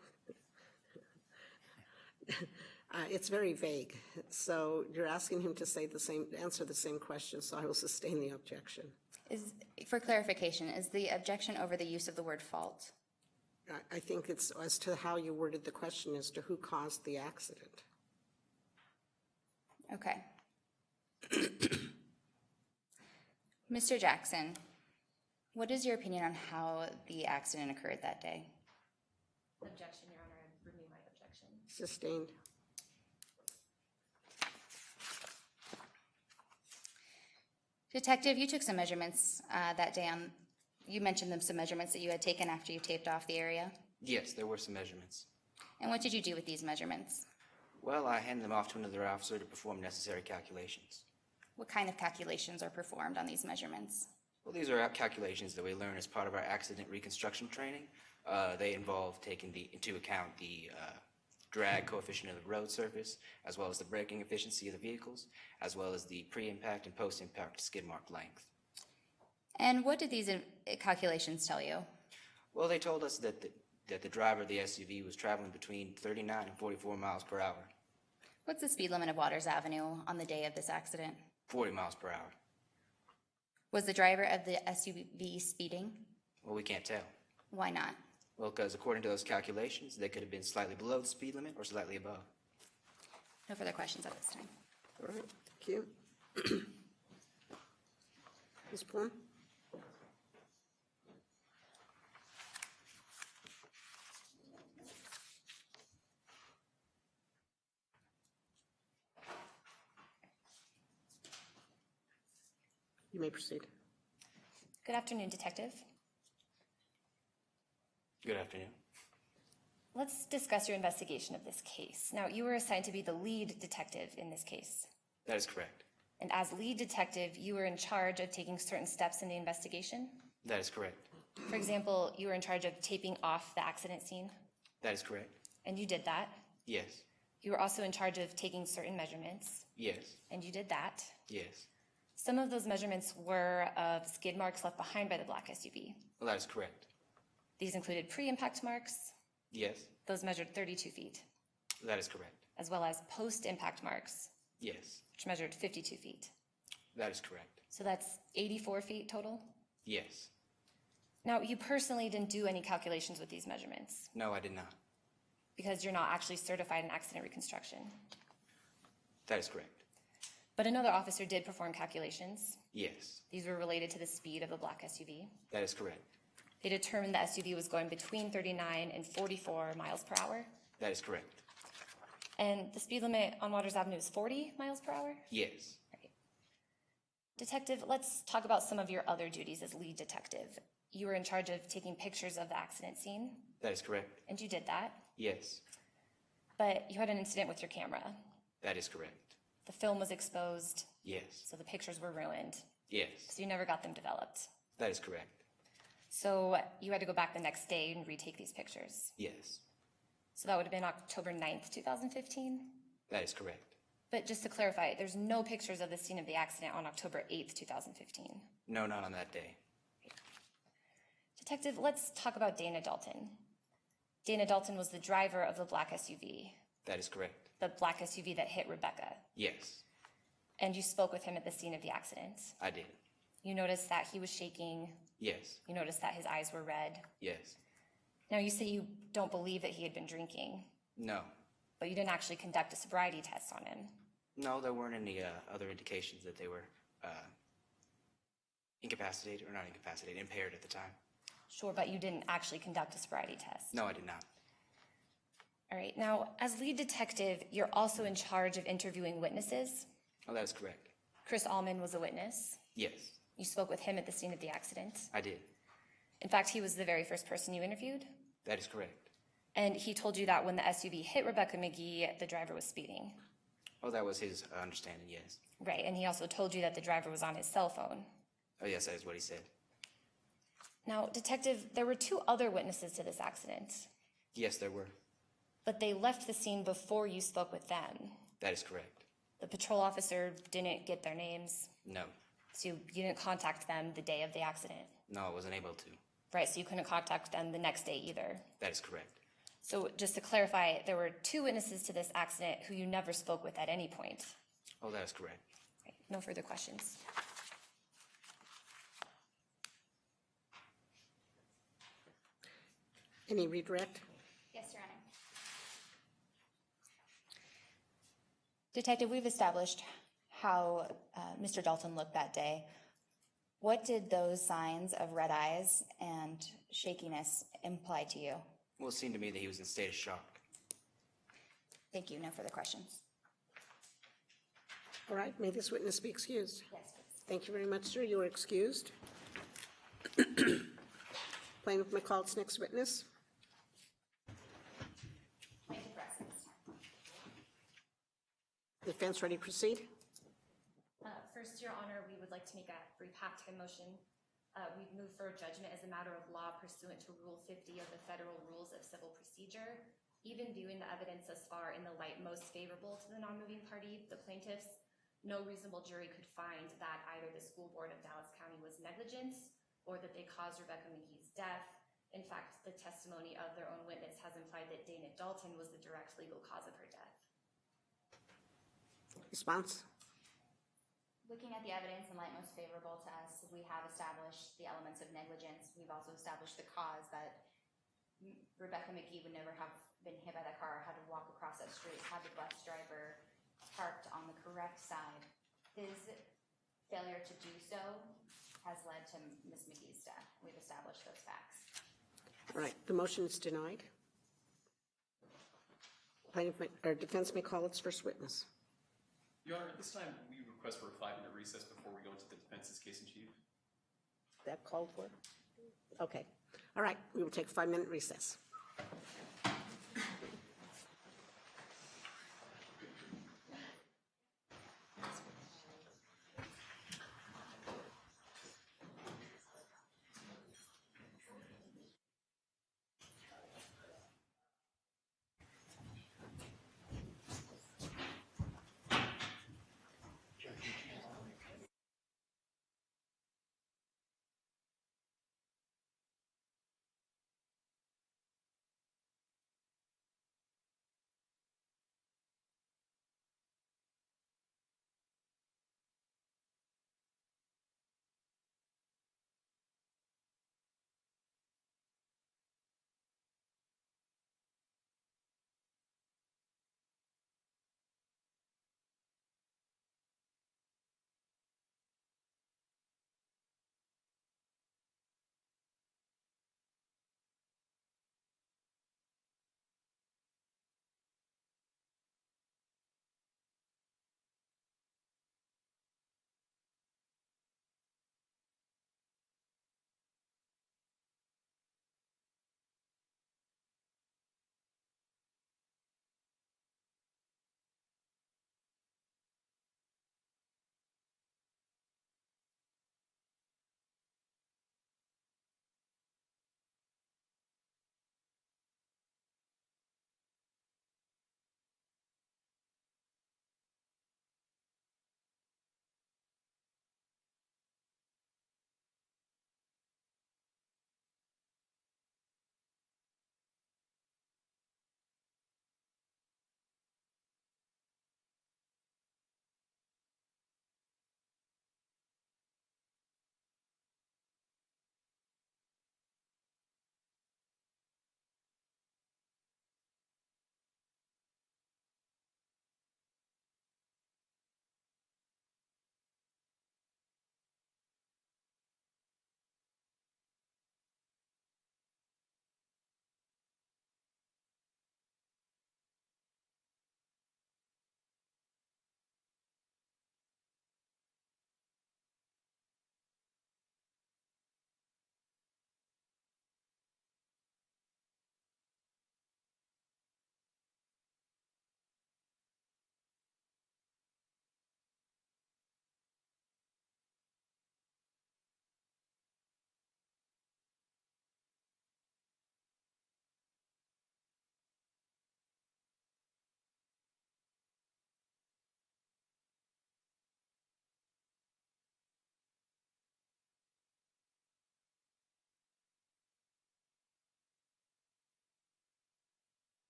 It's very vague, so you're asking him to answer the same question, so I will sustain the objection. For clarification, is the objection over the use of the word fault? I think it's as to how you worded the question as to who caused the accident. Okay. Mr. Jackson, what is your opinion on how the accident occurred that day? Objection, Your Honor, I renew my objection. Sustained. Detective, you took some measurements that day. You mentioned some measurements that you had taken after you taped off the area. Yes, there were some measurements. And what did you do with these measurements? Well, I handed them off to another officer to perform necessary calculations. What kind of calculations are performed on these measurements? Well, these are calculations that we learn as part of our accident reconstruction training. They involve taking into account the drag coefficient of the road surface, as well as the braking efficiency of the vehicles, as well as the pre-impact and post-impact skid mark length. And what did these calculations tell you? Well, they told us that the driver of the SUV was traveling between 39 and 44 miles per hour. What's the speed limit of Waters Avenue on the day of this accident? 40 miles per hour. Was the driver of the SUV speeding? Well, we can't tell. Why not? Well, because according to those calculations, they could have been slightly below the speed limit or slightly above. No further questions at this time. All right, thank you. Ms. Plum? You may proceed. Good afternoon, Detective. Good afternoon. Let's discuss your investigation of this case. Now, you were assigned to be the lead detective in this case. That is correct. And as lead detective, you were in charge of taking certain steps in the investigation. That is correct. For example, you were in charge of taping off the accident scene, That is correct. and you did that. Yes. You were also in charge of taking certain measurements, Yes. and you did that. Yes. Some of those measurements were of skid marks left behind by the black SUV. Well, that is correct. These included pre-impact marks. Yes. Those measured 32 feet, That is correct. as well as post-impact marks, Yes. which measured 52 feet. That is correct. So that's 84 feet total. Yes. Now, you personally didn't do any calculations with these measurements No, I did not. because you're not actually certified in accident reconstruction. That is correct. But another officer did perform calculations. Yes. These were related to the speed of the black SUV. That is correct. They determined the SUV was going between 39 and 44 miles per hour. That is correct. And the speed limit on Waters Avenue is 40 miles per hour. Yes. Detective, let's talk about some of your other duties as lead detective. You were in charge of taking pictures of the accident scene, That is correct. and you did that. Yes. But you had an incident with your camera. That is correct. The film was exposed, Yes. so the pictures were ruined. Yes. So you never got them developed. That is correct. So you had to go back the next day and retake these pictures. Yes. So that would have been October 9th, 2015. That is correct. But just to clarify, there's no pictures of the scene of the accident on October 8th, 2015. No, not on that day. Detective, let's talk about Dana Dalton. Dana Dalton was the driver of the black SUV, That is correct. the black SUV that hit Rebecca. Yes. And you spoke with him at the scene of the accident. I did. You noticed that he was shaking. Yes. You noticed that his eyes were red. Yes. Now, you say you don't believe that he had been drinking, No. but you didn't actually conduct a sobriety test on him. No, there weren't any other indications that they were incapacitated, or not incapacitated, impaired at the time. Sure, but you didn't actually conduct a sobriety test. No, I did not. All right, now, as lead detective, you're also in charge of interviewing witnesses. Oh, that is correct. Chris Allman was a witness. Yes, You spoke with him at the scene of the accident. I did. In fact, he was the very first person you interviewed. That is correct. And he told you that when the SUV hit Rebecca McGee, the driver was speeding. Oh, that was his understanding, yes. Right, and he also told you that the driver was on his cell phone. Oh, yes, that is what he said. Now, detective, there were two other witnesses to this accident, Yes, there were. but they left the scene before you spoke with them. That is correct. The patrol officer didn't get their names, No. so you didn't contact them the day of the accident. No, I wasn't able to. Right, so you couldn't contact them the next day either. That is correct. So just to clarify, there were two witnesses to this accident who you never spoke with at any point. Oh, that is correct. Right, no further questions. Any redirect? Yes, Your Honor. Detective, we've established how Mr. Dalton looked that day. What did those signs of red eyes and shakiness imply to you? Well, it seemed to me that he was in a state of shock. Thank you. No further questions. All right, may this witness be excused? Yes, please. Thank you very much, sir. You are excused. Plaintiff may call its next witness. Plaintiff rests. Defense ready to proceed? First, Your Honor, we would like to make a brief halftime motion. We've moved for judgment as a matter of law pursuant to Rule 50 of the Federal Rules of Civil Procedure. Even viewing the evidence thus far in the light most favorable to the non-moving party, the plaintiffs, no reasonable jury could find that either the School Board of Dallas County was negligent or that they caused Rebecca McGee's death. In fact, the testimony of their own witness has implied that Dana Dalton was the direct legal cause of her death. Response? Looking at the evidence in light most favorable to us, we have established the elements of negligence. We've also established the cause that Rebecca McGee would never have been hit by that car, had to walk across that street, had the bus driver parked on the correct side. His failure to do so has led to Ms. McGee's death. We've established those facts. All right, the motion is denied. Plaintiff or defense may call its first witness. Your Honor, at this time, we request for a 5-minute recess before we go into the defense's case in chief. That called for? Okay. All right, we will take a 5-minute recess.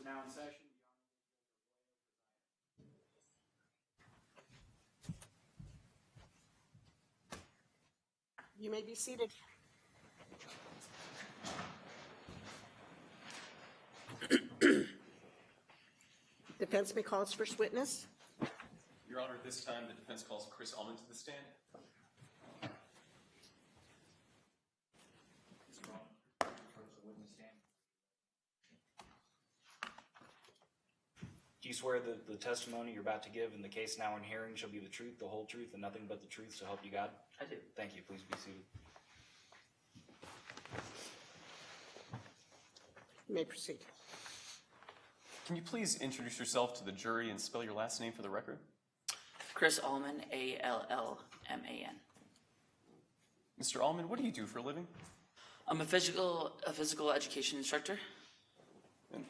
We're now in session. You may be seated. Defense may call its first witness. Your Honor, this time the defense calls Chris Allman to the stand. Do you swear that the testimony you're about to give in the case now in hearing shall be the truth, the whole truth, and nothing but the truth, so help you God? I do. Thank you. Please be seated. You may proceed. Can you please introduce yourself to the jury and spell your last name for the record? Chris Allman, Allman. Mr. Allman, what do you do for a living? I'm a physical education instructor. And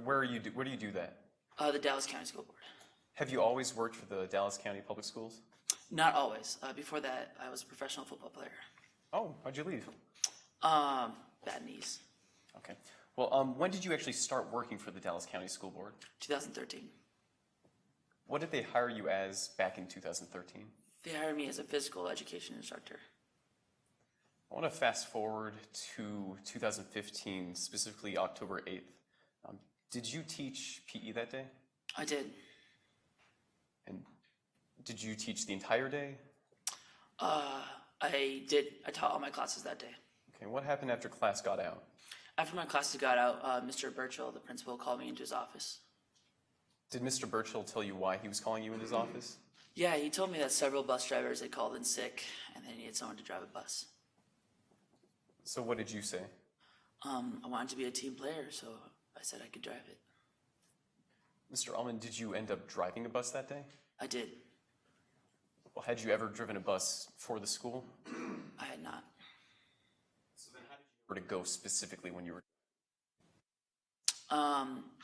where do you do that? The Dallas County School Board. Have you always worked for the Dallas County Public Schools? Not always. Before that, I was a professional football player. Oh, how'd you leave? Bad knees. Okay. Well, when did you actually start working for the Dallas County School Board? 2013. What did they hire you as back in 2013? They hired me as a physical education instructor. I want to fast forward to 2015, specifically October 8th. Did you teach PE that day? I did. And did you teach the entire day? I did. I taught all my classes that day. Okay, what happened after class got out? After my classes got out, Mr. Burchill, the principal, called me into his office. Did Mr. Burchill tell you why he was calling you in his office? Yeah, he told me that several bus drivers had called in sick and they needed someone to drive a bus. So what did you say? I wanted to be a team player, so I said I could drive it. Mr. Allman, did you end up driving a bus that day? I did. Well, had you ever driven a bus for the school? I had not. So then how did you know where to go specifically when you were?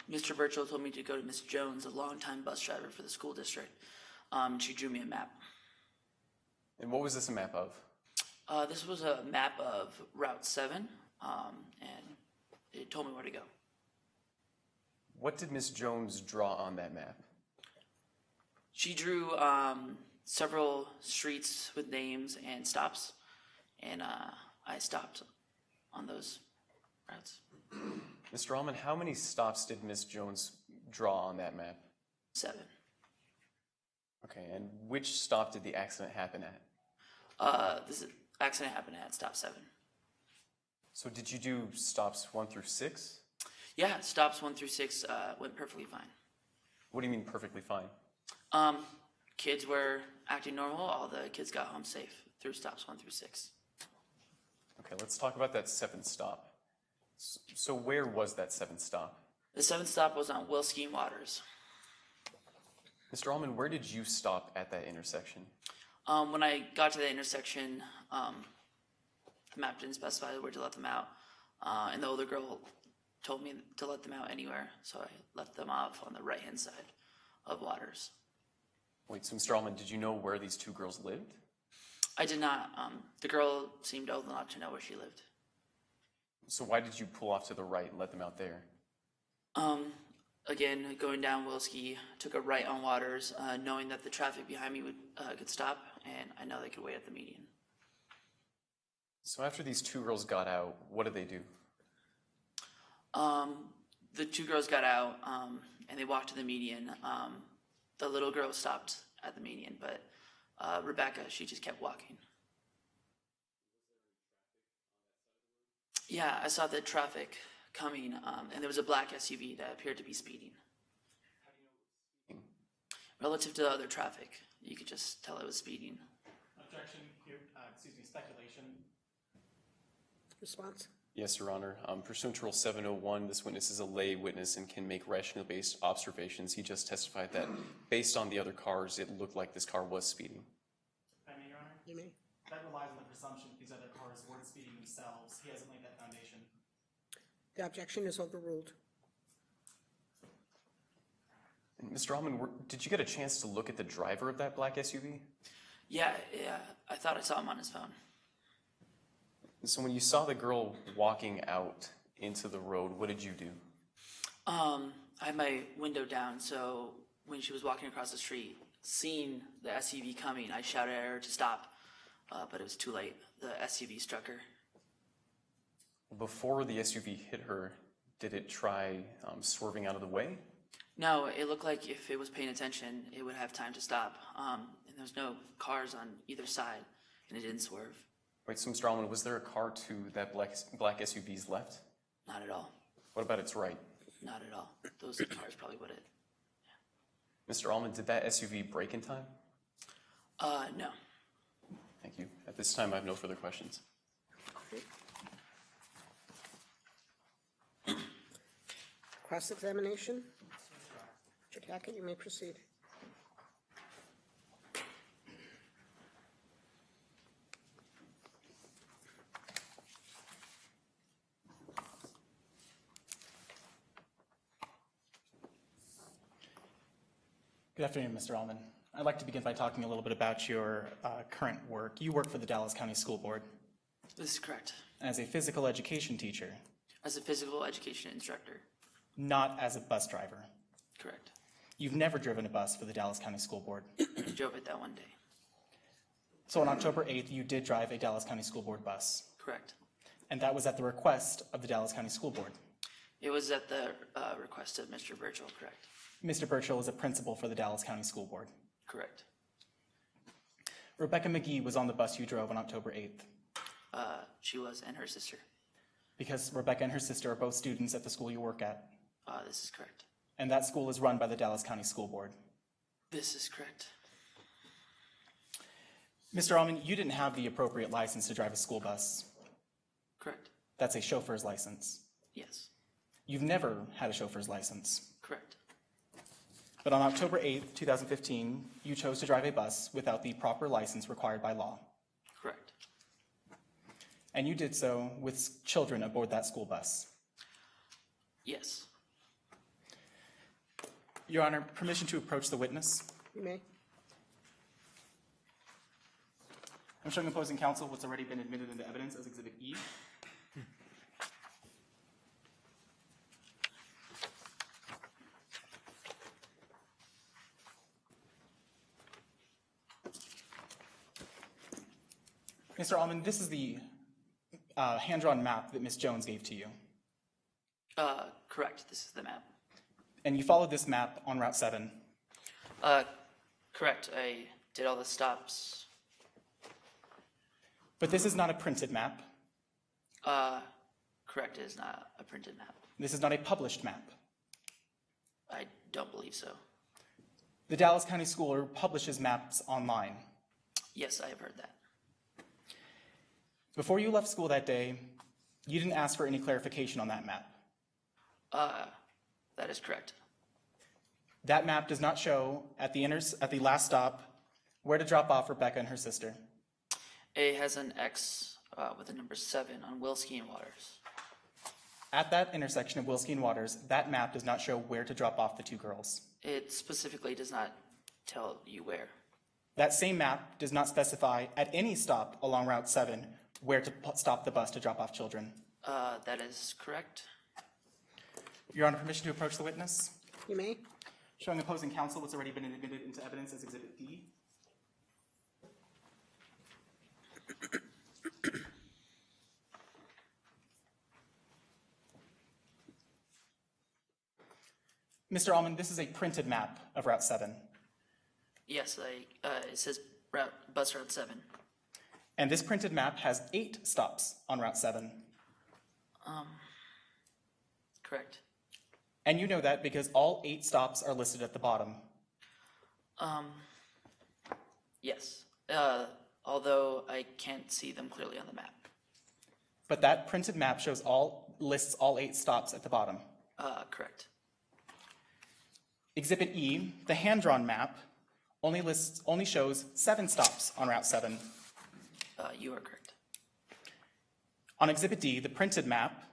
Mr. Burchill told me to go to Miss Jones, a longtime bus driver for the school district. She drew me a map. And what was this a map of? This was a map of Route 7, and it told me where to go. What did Miss Jones draw on that map? She drew several streets with names and stops, and I stopped on those routes. Mr. Allman, how many stops did Miss Jones draw on that map? 7. Okay, and which stop did the accident happen at? This accident happened at stop 7. So did you do stops 1 through 6? Yeah, stops 1 through 6 went perfectly fine. What do you mean perfectly fine? Kids were acting normal. All the kids got home safe through stops 1 through 6. Okay, let's talk about that 7th stop. So where was that 7th stop? The 7th stop was on Wilski and Waters. Mr. Allman, where did you stop at that intersection? When I got to the intersection, the map didn't specify where to let them out, and the older girl told me to let them out anywhere, so I let them off on the right-hand side of Waters. Wait, so Mr. Allman, did you know where these two girls lived? I did not. The girl seemed old enough to know where she lived. So why did you pull off to the right and let them out there? Again, going down Wilski, took a right on Waters, knowing that the traffic behind me could stop, and I know they could wait at the median. So after these two girls got out, what did they do? The two girls got out, and they walked to the median. The little girl stopped at the median, but Rebecca, she just kept walking. Yeah, I saw the traffic coming, and there was a black SUV that appeared to be speeding. Relative to the other traffic, you could just tell it was speeding. Objection, speculation. Response? Yes, Your Honor. Pursuant to Rule 701, this witness is a lay witness and can make rationally based observations. He just testified that based on the other cars, it looked like this car was speeding. If I may, Your Honor? You may. That relies on the presumption that these other cars weren't speeding themselves. He hasn't laid that foundation. The objection is overruled. And Mr. Allman, did you get a chance to look at the driver of that black SUV? Yeah, I thought I saw him on his phone. So when you saw the girl walking out into the road, what did you do? I had my window down, so when she was walking across the street, seeing the SUV coming, I shouted at her to stop, but it was too late. The SUV struck her. Before the SUV hit her, did it try swerving out of the way? No, it looked like if it was paying attention, it would have time to stop. And there's no cars on either side, and it didn't swerve. Wait, so Mr. Allman, was there a car to that black SUV's left? Not at all. What about its right? Not at all. Those cars probably would have. Mr. Allman, did that SUV brake in time? No. Thank you. At this time, I have no further questions. Cross-examination? Mr. Tackett, you may proceed. Good afternoon, Mr. Allman. I'd like to begin by talking a little bit about your current work. You work for the Dallas County School Board This is correct. as a physical education teacher, As a physical education instructor. not as a bus driver. Correct. You've never driven a bus for the Dallas County School Board. I drove it that one day. So on October 8th, you did drive a Dallas County School Board bus, Correct. and that was at the request of the Dallas County School Board. It was at the request of Mr. Birchall, correct? Mr. Burchill is a principal for the Dallas County School Board. Correct. Rebecca McGee was on the bus you drove on October 8th She was, and her sister. because Rebecca and her sister are both students at the school you work at, This is correct. and that school is run by the Dallas County School Board. This is correct. Mr. Allman, you didn't have the appropriate license to drive a school bus. Correct. That's a chauffeur's license. Yes. You've never had a chauffeur's license. Correct. But on October 8th, 2015, you chose to drive a bus without the proper license required by law. Correct. And you did so with children aboard that school bus. Yes. Your Honor, permission to approach the witness. You may. I'm showing opposing counsel what's already been admitted into evidence as Exhibit E. Mr. Allman, this is the hand-drawn map that Ms. Jones gave to you. Correct. This is the map. And you followed this map on Route 7. Correct. I did all the stops. But this is not a printed map. Correct. It is not a printed map. This is not a published map. I don't believe so. The Dallas County School publishes maps online. Yes, I have heard that. Before you left school that day, you didn't ask for any clarification on that map. That is correct. That map does not show at the last stop where to drop off Rebecca and her sister. It has an X with the number 7 on Wilski and Waters. At that intersection of Wilski and Waters, that map does not show where to drop off the two girls. It specifically does not tell you where. That same map does not specify at any stop along Route 7 where to stop the bus to drop off children. That is correct. Your Honor, permission to approach the witness? You may. Showing opposing counsel what's already been admitted into evidence as Exhibit D. Mr. Allman, this is a printed map of Route 7. Yes, it says bus route 7. And this printed map has 8 stops on Route 7. Correct. And you know that because all 8 stops are listed at the bottom. Yes. Although I can't see them clearly on the map. But that printed map lists all 8 stops at the bottom. Correct. Exhibit E, the hand-drawn map, only shows 7 stops on Route 7. You are correct. On Exhibit D, the printed map,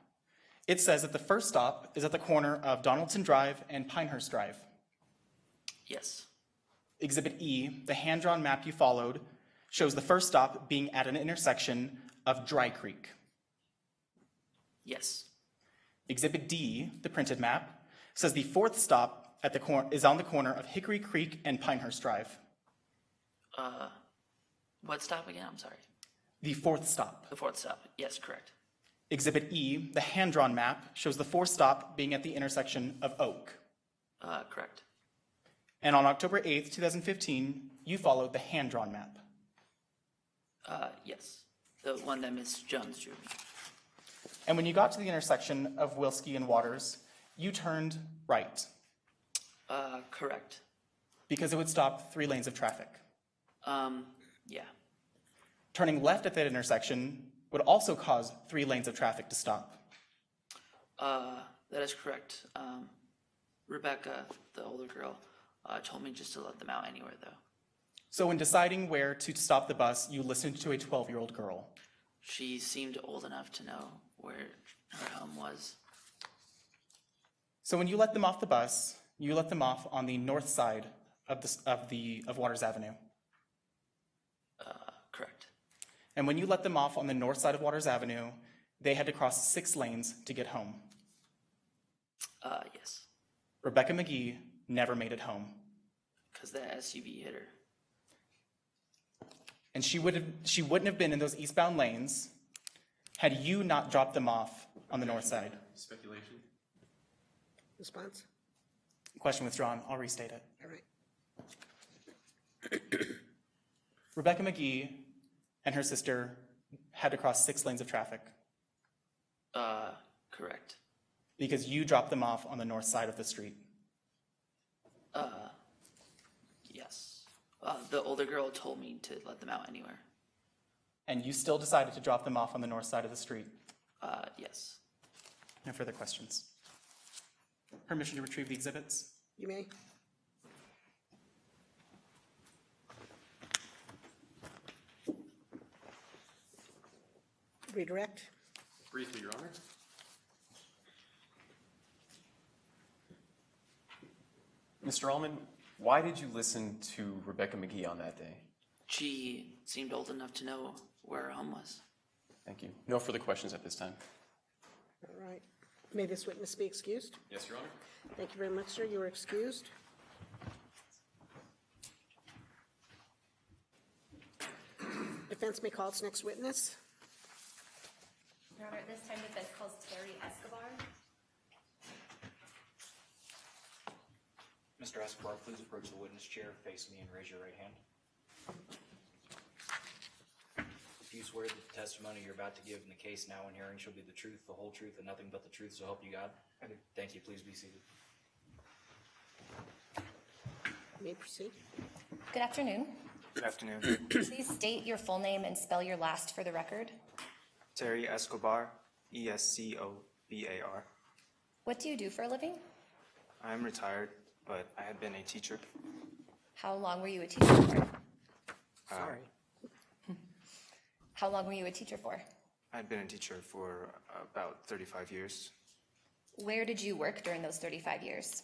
it says that the first stop is at the corner of Donaldson Drive and Pinehurst Drive. Yes. Exhibit E, the hand-drawn map you followed, shows the first stop being at an intersection of Dry Creek. Yes. Exhibit D, the printed map, says the fourth stop at the is on the corner of Hickory Creek and Pinehurst Drive. What stop again? I'm sorry. The fourth stop. The fourth stop. Yes, correct. Exhibit E, the hand-drawn map, shows the fourth stop being at the intersection of Oak. Correct. And on October 8th, 2015, you followed the hand-drawn map. Yes. The one that Ms. Jones drew me. And when you got to the intersection of Wilski and Waters, you turned right Correct. because it would stop 3 lanes of traffic. Yeah. Turning left at that intersection would also cause 3 lanes of traffic to stop. That is correct. Rebecca, the older girl, told me just to let them out anywhere, though. So when deciding where to stop the bus, you listened to a 12-year-old girl. She seemed old enough to know where her home was. So when you let them off the bus, you let them off on the north side of Waters Avenue. Correct. And when you let them off on the north side of Waters Avenue, they had to cross 6 lanes to get home. Yes. Rebecca McGee never made it home. Because that SUV hit her. And she wouldn't have been in those eastbound lanes had you not dropped them off on the north side. Speculation? Response? Question withdrawn. I'll restate it. All right. Rebecca McGee and her sister had to cross 6 lanes of traffic Correct. because you dropped them off on the north side of the street. Yes. The older girl told me to let them out anywhere. And you still decided to drop them off on the north side of the street. Yes. No further questions. Permission to retrieve the exhibits? You may. Redirect. Briefly, Your Honor. Mr. Allman, why did you listen to Rebecca McGee on that day? She seemed old enough to know where her home was. Thank you. No further questions at this time. All right. May this witness be excused? Yes, Your Honor. Thank you very much, sir. You are excused. Defense may call its next witness. Your Honor, at this time, defense calls Terry Escobar. Mr. Escobar, please approach the witness chair, face me, and raise your right hand. If you swear that the testimony you're about to give in the case now in hearing shall be the truth, the whole truth, and nothing but the truth, so help you God? I do. Thank you. Please be seated. You may proceed. Good afternoon. Good afternoon. Please state your full name and spell your last for the record. Terry Escobar, Escobar. What do you do for a living? I'm retired, but I had been a teacher. How long were you a teacher for? Sorry. How long were you a teacher for? I'd been a teacher for about 35 years. Where did you work during those 35 years?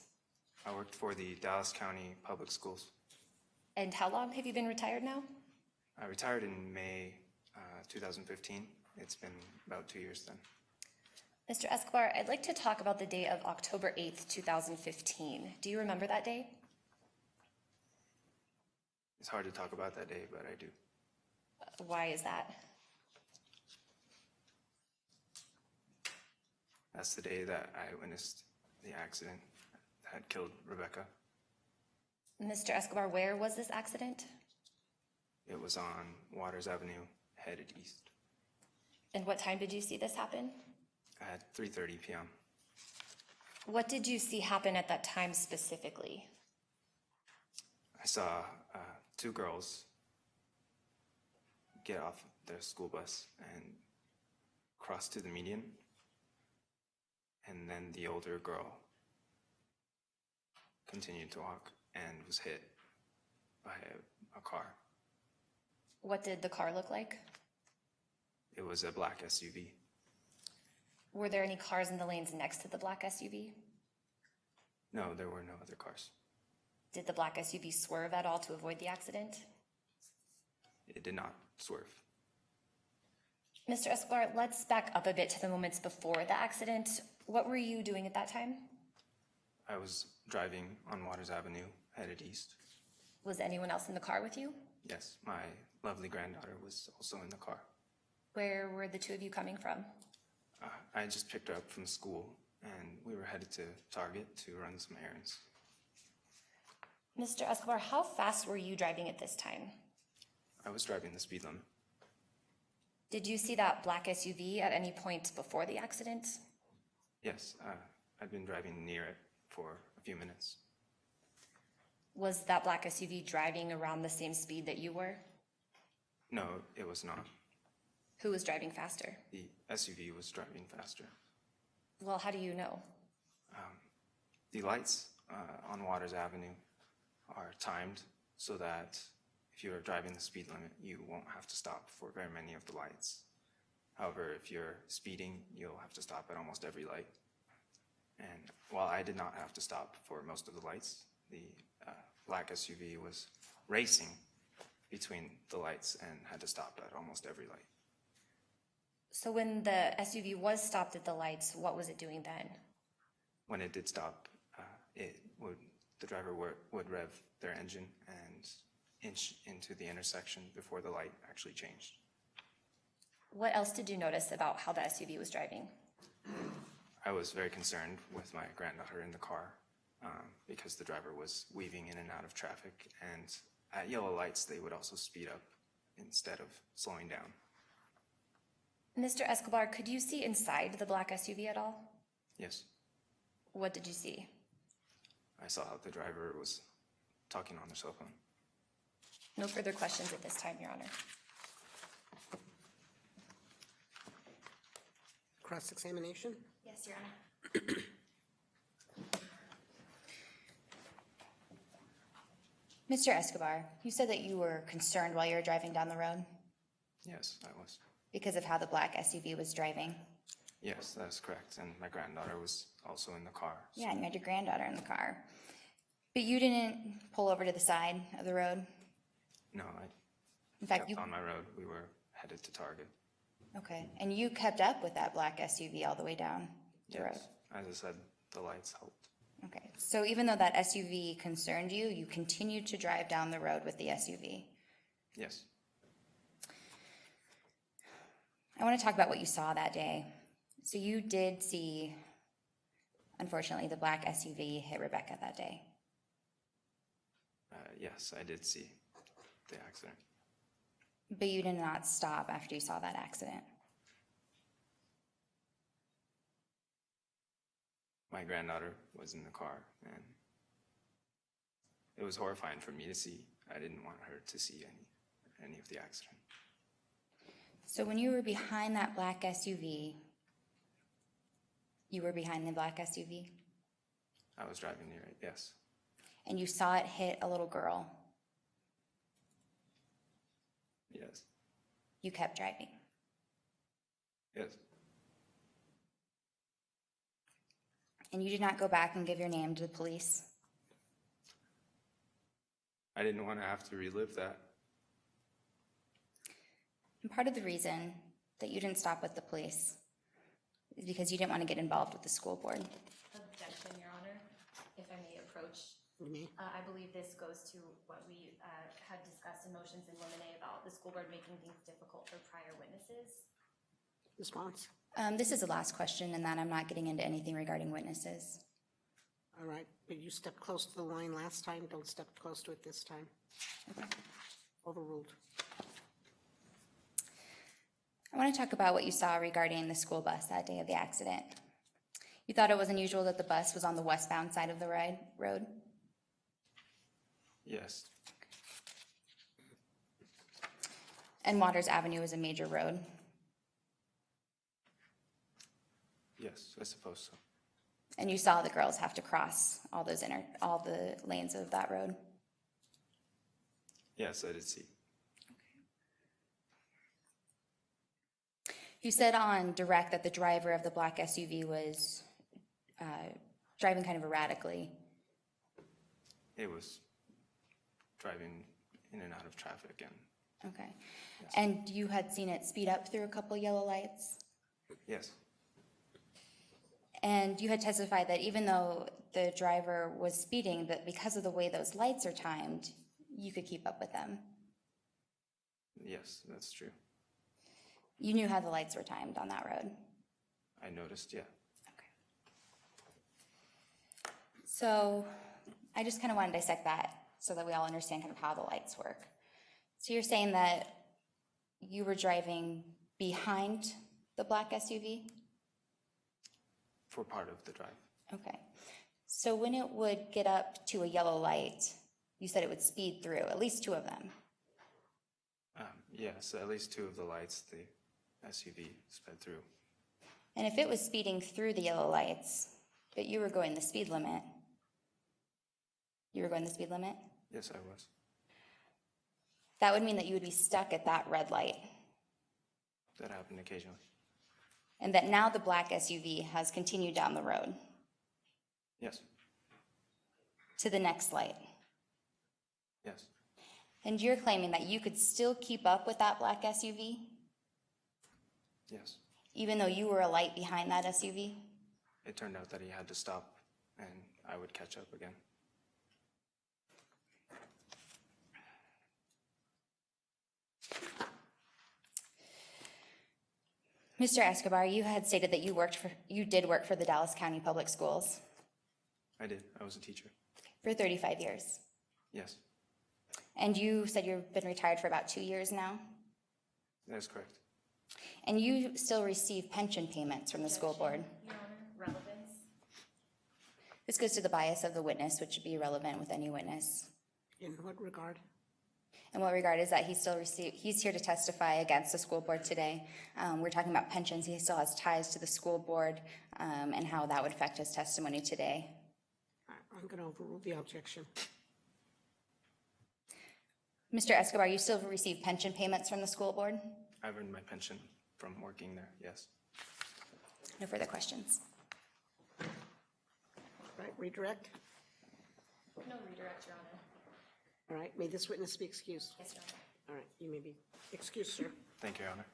I worked for the Dallas County Public Schools. And how long have you been retired now? I retired in May 2015. It's been about 2 years then. Mr. Escobar, I'd like to talk about the day of October 8th, 2015. Do you remember that day? It's hard to talk about that day, but I do. Why is that? That's the day that I witnessed the accident that had killed Rebecca. Mr. Escobar, where was this accident? It was on Waters Avenue, headed east, And what time did you see this happen? at 3:30 p.m. What did you see happen at that time specifically? I saw 2 girls get off their school bus and cross to the median, and then the older girl continued to walk and was hit by a car. What did the car look like? It was a black SUV. Were there any cars in the lanes next to the black SUV? No, there were no other cars. Did the black SUV swerve at all to avoid the accident? It did not swerve. Mr. Escobar, let's back up a bit to the moments before the accident. What were you doing at that time? I was driving on Waters Avenue, headed east. Was anyone else in the car with you? Yes, my lovely granddaughter was also in the car. Where were the two of you coming from? I had just picked her up from school, and we were headed to Target to run some errands. Mr. Escobar, how fast were you driving at this time? I was driving the speed limit. Did you see that black SUV at any point before the accident? Yes, I'd been driving near it for a few minutes. Was that black SUV driving around the same speed that you were? No, it was not. Who was driving faster? The SUV was driving faster. Well, how do you know? The lights on Waters Avenue are timed so that if you're driving the speed limit, you won't have to stop for very many of the lights. However, if you're speeding, you'll have to stop at almost every light. And while I did not have to stop for most of the lights, the black SUV was racing between the lights and had to stop at almost every light. So when the SUV was stopped at the lights, what was it doing then? When it did stop, the driver would rev their engine and inch into the intersection before the light actually changed. What else did you notice about how the SUV was driving? I was very concerned with my granddaughter in the car because the driver was weaving in and out of traffic, and at yellow lights they would also speed up instead of slowing down. Mr. Escobar, could you see inside the black SUV at all? Yes, What did you see? I saw the driver was talking on their cell phone. No further questions at this time, Your Honor. Cross-examination? Yes, Your Honor. Mr. Escobar, you said that you were concerned while you were driving down the road Yes, I was. because of how the black SUV was driving. Yes, that is correct. And my granddaughter was also in the car. so- Yeah, and you had your granddaughter in the car. But you didn't pull over to the side of the road? No, I In fact, kept you, on my road. We were headed to Target. okay, and you kept up with that black SUV all the way down the road? Yes, as I said, the lights helped. Okay, so even though that SUV concerned you, you continued to drive down the road with the SUV? Yes, I want to talk about what you saw that day. So you did see, unfortunately, the black SUV hit Rebecca that day. yes, I did see the accident. But you did not stop after you saw that accident. My granddaughter was in the car, and it was horrifying for me to see. I didn't want her to see any of the accident. So when you were behind that black SUV, you were behind the black SUV, I was driving near it, yes. and you saw it hit a little girl, Yes, you kept driving. yes. And you did not go back and give your name to the police? I didn't want to have to relive that. And part of the reason that you didn't stop with the police is because you didn't want to get involved with the school board. Objection, Your Honor, if I may approach. Me? I believe this goes to what we had discussed in motions in limine about the school board making things difficult for prior witnesses. Response? This is the last question, and that I'm not getting into anything regarding witnesses. All right, but you stepped close to the line last time, don't step close to it this time. Overruled. I want to talk about what you saw regarding the school bus that day of the accident. You thought it was unusual that the bus was on the westbound side of the road? Yes, And Waters Avenue is a major road. yes, I suppose so. And you saw the girls have to cross all the lanes of that road. Yes, I did see. You said on direct that the driver of the black SUV was driving kind of erratically. It was driving in and out of traffic, and Okay. And you had seen it speed up through a couple yellow lights? yes, And you had testified that even though the driver was speeding, but because of the way those lights are timed, you could keep up with them. Yes, that's true. You knew how the lights were timed on that road. I noticed, yeah. So I just kind of want to dissect that so that we all understand kind of how the lights work. So you're saying that you were driving behind the black SUV? For part of the drive. Okay. So when it would get up to a yellow light, you said it would speed through, at least two of them. Yes, at least two of the lights the SUV sped through. And if it was speeding through the yellow lights, but you were going the speed limit, Yes, I was. that would mean that you would be stuck at that red light. That happened occasionally. And that now the black SUV has continued down the road Yes, to the next light. yes, And you're claiming that you could still keep up with that black SUV, yes. even though you were a light behind that SUV? It turned out that he had to stop and I would catch up again. Mr. Escobar, you had stated that you did work for the Dallas County Public Schools I did. I was a teacher. for 35 years. Yes, And you said you've been retired for about 2 years now? that is correct. And you still receive pension payments from the school board? Your Honor, relevance. This goes to the bias of the witness, which would be relevant with any witness. In what regard? In what regard is that he's here to testify against the school board today. We're talking about pensions. He still has ties to the school board, and how that would affect his testimony today. I'm going to overrule the objection. Mr. Escobar, you still receive pension payments from the school board? I've earned my pension from working there, yes. No further questions. Right, redirect? No redirect, Your Honor. All right, may this witness be excused? Yes, Your Honor. All right, you may be excused, sir. Thank you, Your Honor.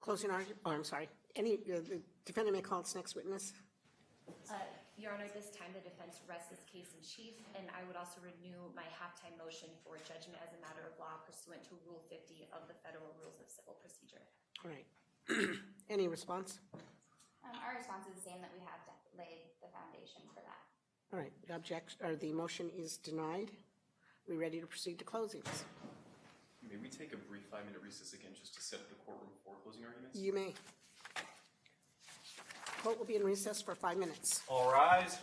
Closing argument, oh, I'm sorry. The defendant may call its next witness. Your Honor, this time the defense rests this case in chief, and I would also renew my halftime motion for judgment as a matter of law pursuant to Rule 50 of the Federal Rules of Civil Procedure. All right. Any response? Our response is the same, that we have laid the foundation for that. All right, the motion is denied. We ready to proceed to closings? May we take a brief 5-minute recess again just to set up the courtroom for closing arguments? You may. Court will be in recess for 5 minutes. All rise.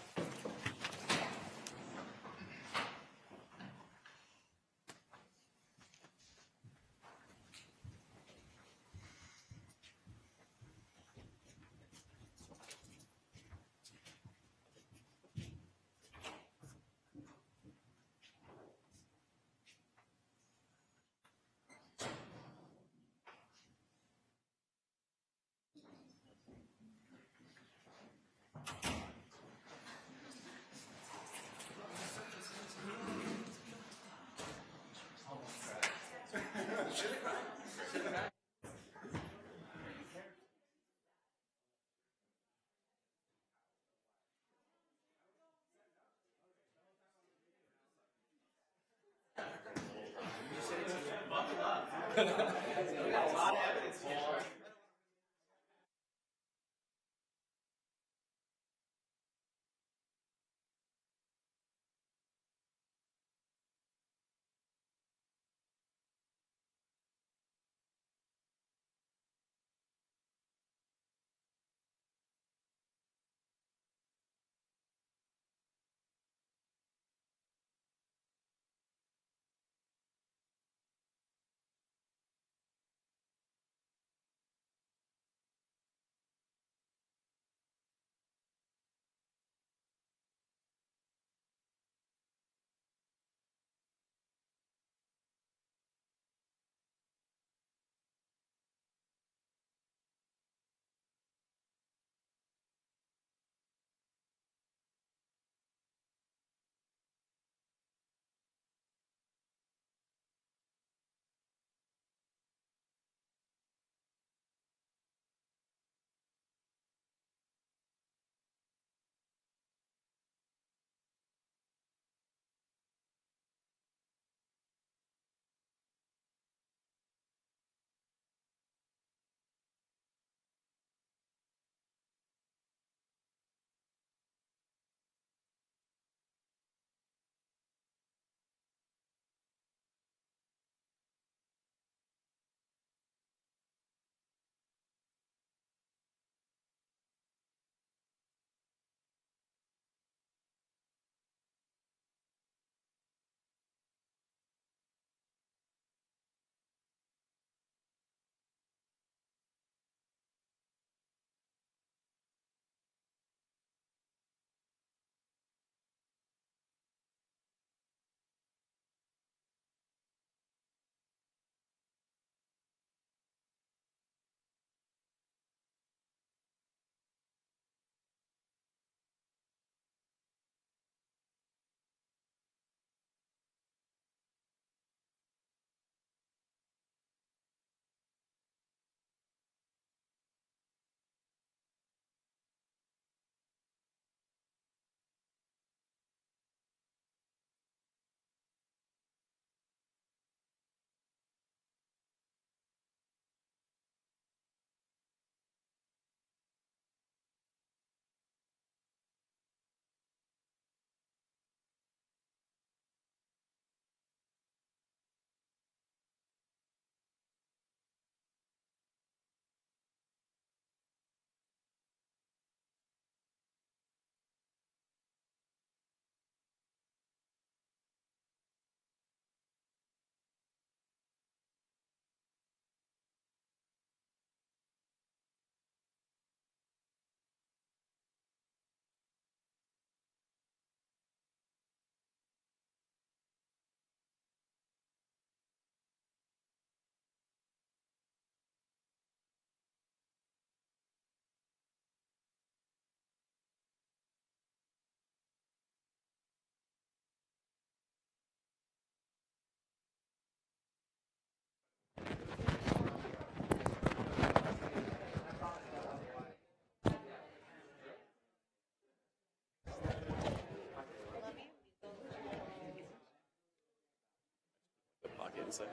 1 second.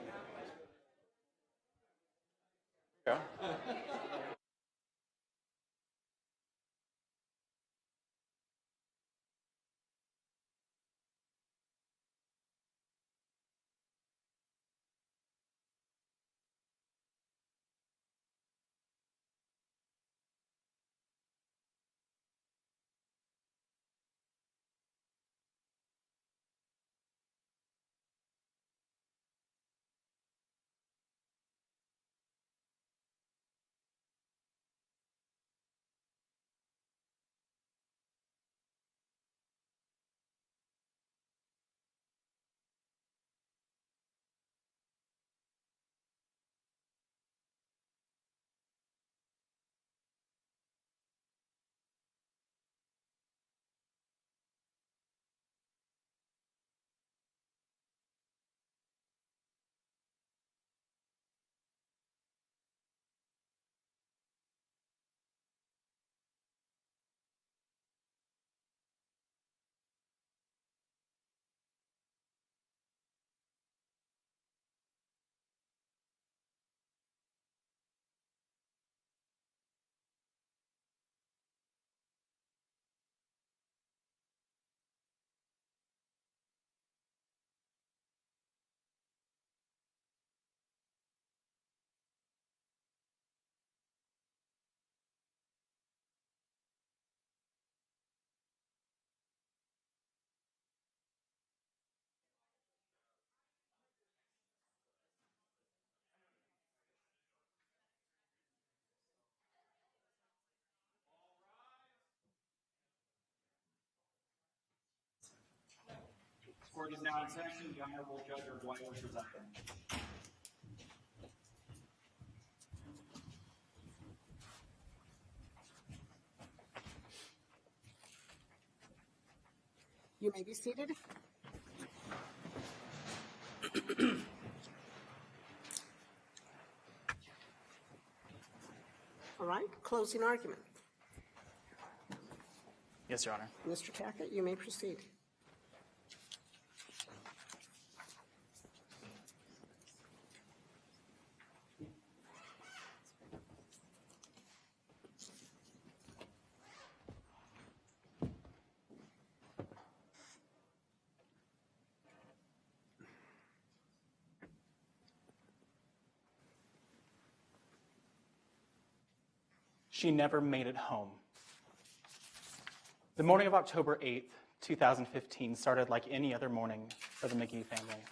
Yeah. Court is now in session. The Honorable Judge White is presiding. You may be seated. All right, closing argument. Yes, Your Honor. Mr. Tackett, you may proceed. She never made it home. The morning of October 8th, 2015 started like any other morning for the McGee family.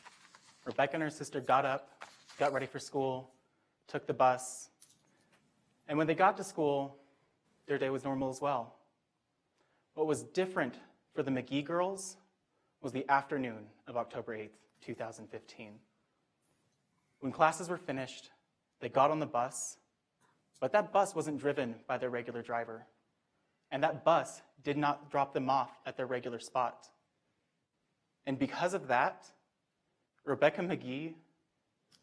Rebecca and her sister got up, got ready for school, took the bus, and when they got to school, their day was normal as well. What was different for the McGee girls was the afternoon of October 8th, 2015. When classes were finished, they got on the bus, but that bus wasn't driven by their regular driver. And that bus did not drop them off at their regular spot. And because of that, Rebecca McGee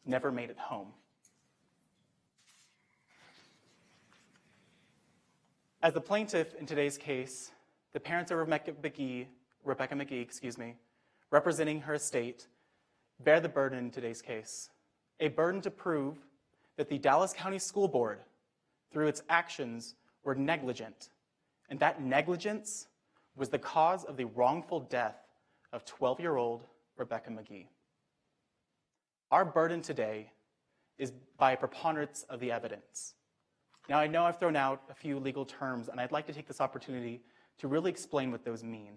never made it home. As the plaintiff in today's case, the parents of Rebecca McGee, representing her estate, bear the burden in today's case. A burden to prove that the Dallas County School Board, through its actions, were negligent. And that negligence was the cause of the wrongful death of 12-year-old Rebecca McGee. Our burden today is by a preponderance of the evidence. Now, I know I've thrown out a few legal terms, and I'd like to take this opportunity to really explain what those mean.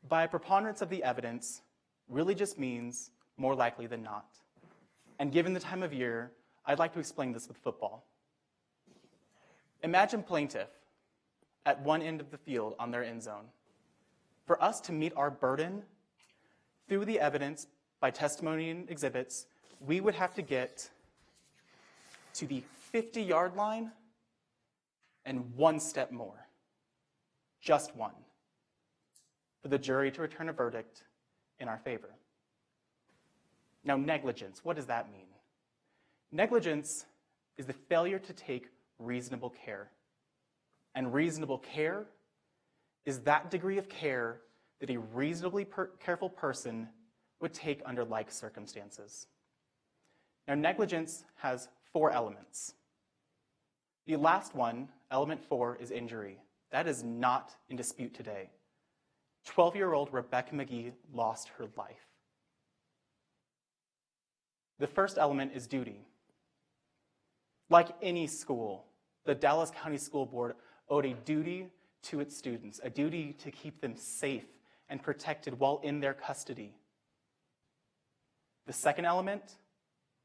By a preponderance of the evidence really just means more likely than not. And given the time of year, I'd like to explain this with football. Imagine plaintiff at one end of the field on their end zone. For us to meet our burden through the evidence by testimony and exhibits, we would have to get to the 50-yard line and one step more, just one, for the jury to return a verdict in our favor. Now, negligence, what does that mean? Negligence is the failure to take reasonable care. And reasonable care is that degree of care that a reasonably careful person would take under like circumstances. Now, negligence has 4 elements. The last one, element 4, is injury. That is not in dispute today. 12-year-old Rebecca McGee lost her life. The first element is duty. Like any school, the Dallas County School Board owed a duty to its students, a duty to keep them safe and protected while in their custody. The second element,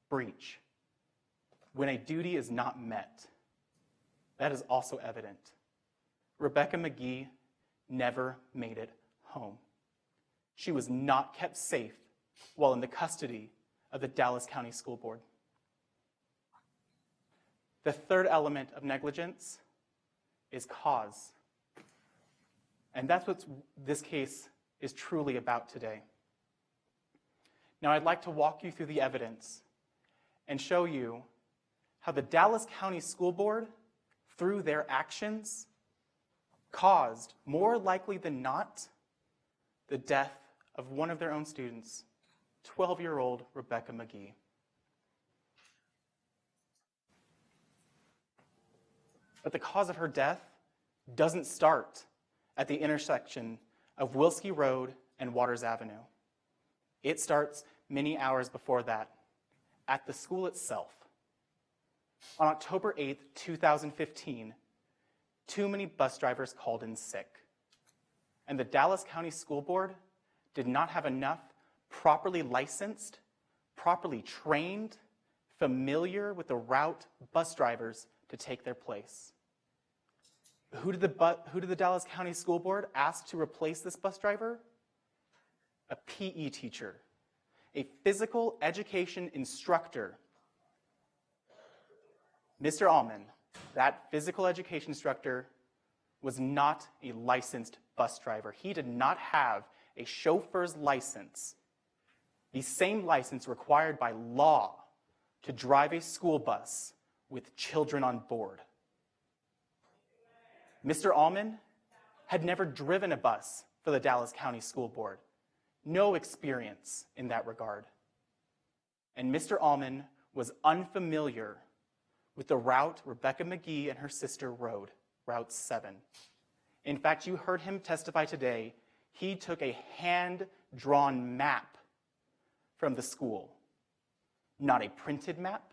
breach. When a duty is not met, that is also evident. Rebecca McGee never made it home. She was not kept safe while in the custody of the Dallas County School Board. The third element of negligence is cause. And that's what this case is truly about today. Now, I'd like to walk you through the evidence and show you how the Dallas County School Board, through their actions, caused, more likely than not, the death of one of their own students, 12-year-old Rebecca McGee. But the cause of her death doesn't start at the intersection of Wilski Road and Waters Avenue. It starts many hours before that, at the school itself. On October 8th, 2015, too many bus drivers called in sick. And the Dallas County School Board did not have enough properly licensed, properly trained, familiar with the route bus drivers to take their place. Who did the Dallas County School Board ask to replace this bus driver? A PE teacher, a physical education instructor. Mr. Allman, that physical education instructor, was not a licensed bus driver. He did not have a chauffeur's license, the same license required by law to drive a school bus with children on board. Mr. Allman had never driven a bus for the Dallas County School Board. No experience in that regard. And Mr. Allman was unfamiliar with the route Rebecca McGee and her sister rode, Route 7. In fact, you heard him testify today. He took a hand-drawn map from the school. Not a printed map,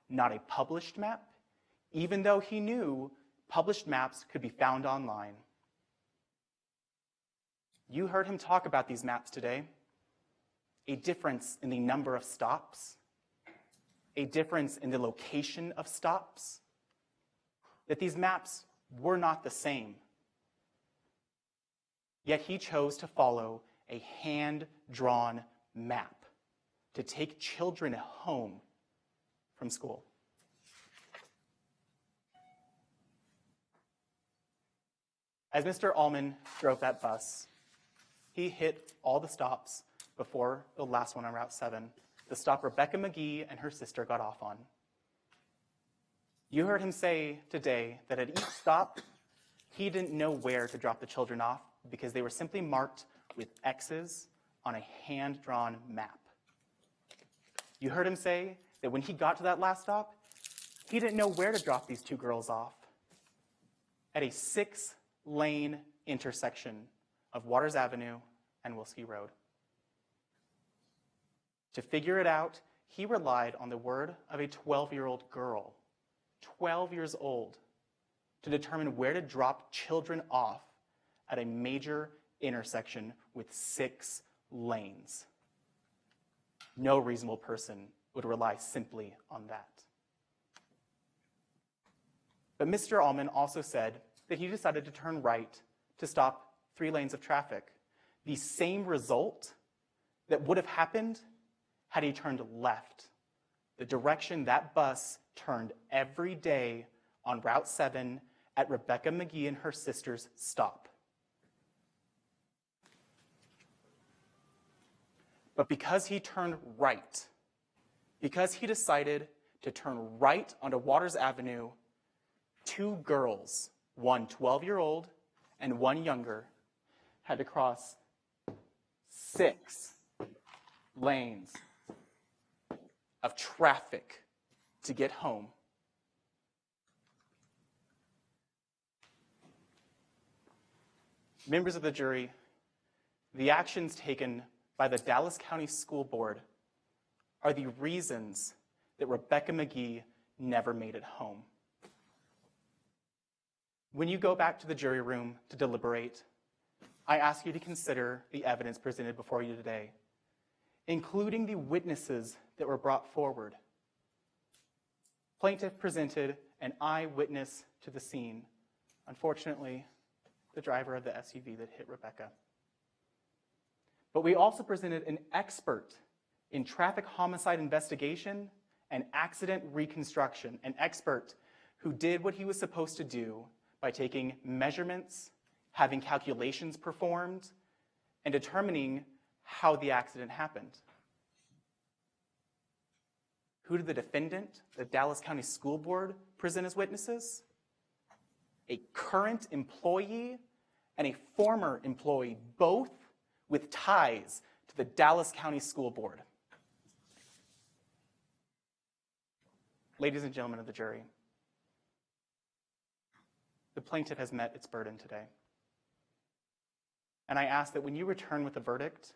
not a published map, even though he knew published maps could be found online. You heard him talk about these maps today. A difference in the number of stops, a difference in the location of stops, that these maps were not the same. Yet he chose to follow a hand-drawn map to take children home from school. As Mr. Allman drove that bus, he hit all the stops before the last one on Route 7, the stop Rebecca McGee and her sister got off on. You heard him say today that at each stop, he didn't know where to drop the children off because they were simply marked with X's on a hand-drawn map. You heard him say that when he got to that last stop, he didn't know where to drop these 2 girls off. At a 6-lane intersection of Waters Avenue and Wilski Road. To figure it out, he relied on the word of a 12-year-old girl, 12 years old, to determine where to drop children off at a major intersection with 6 lanes. No reasonable person would rely simply on that. But Mr. Allman also said that he decided to turn right to stop 3 lanes of traffic. The same result that would have happened had he turned left, the direction that bus turned every day on Route 7 at Rebecca McGee and her sister's stop. But because he turned right, because he decided to turn right onto Waters Avenue, 2 girls, one 12-year-old and one younger, had to cross 6 lanes of traffic to get home. Members of the jury, the actions taken by the Dallas County School Board are the reasons that Rebecca McGee never made it home. When you go back to the jury room to deliberate, I ask you to consider the evidence presented before you today, including the witnesses that were brought forward. Plaintiff presented an eyewitness to the scene. Unfortunately, the driver of the SUV that hit Rebecca. But we also presented an expert in traffic homicide investigation and accident reconstruction, an expert who did what he was supposed to do by taking measurements, having calculations performed, and determining how the accident happened. Who did the defendant, the Dallas County School Board, present as witnesses? A current employee and a former employee, both with ties to the Dallas County School Board. Ladies and gentlemen of the jury, the plaintiff has met its burden today. And I ask that when you return with a verdict,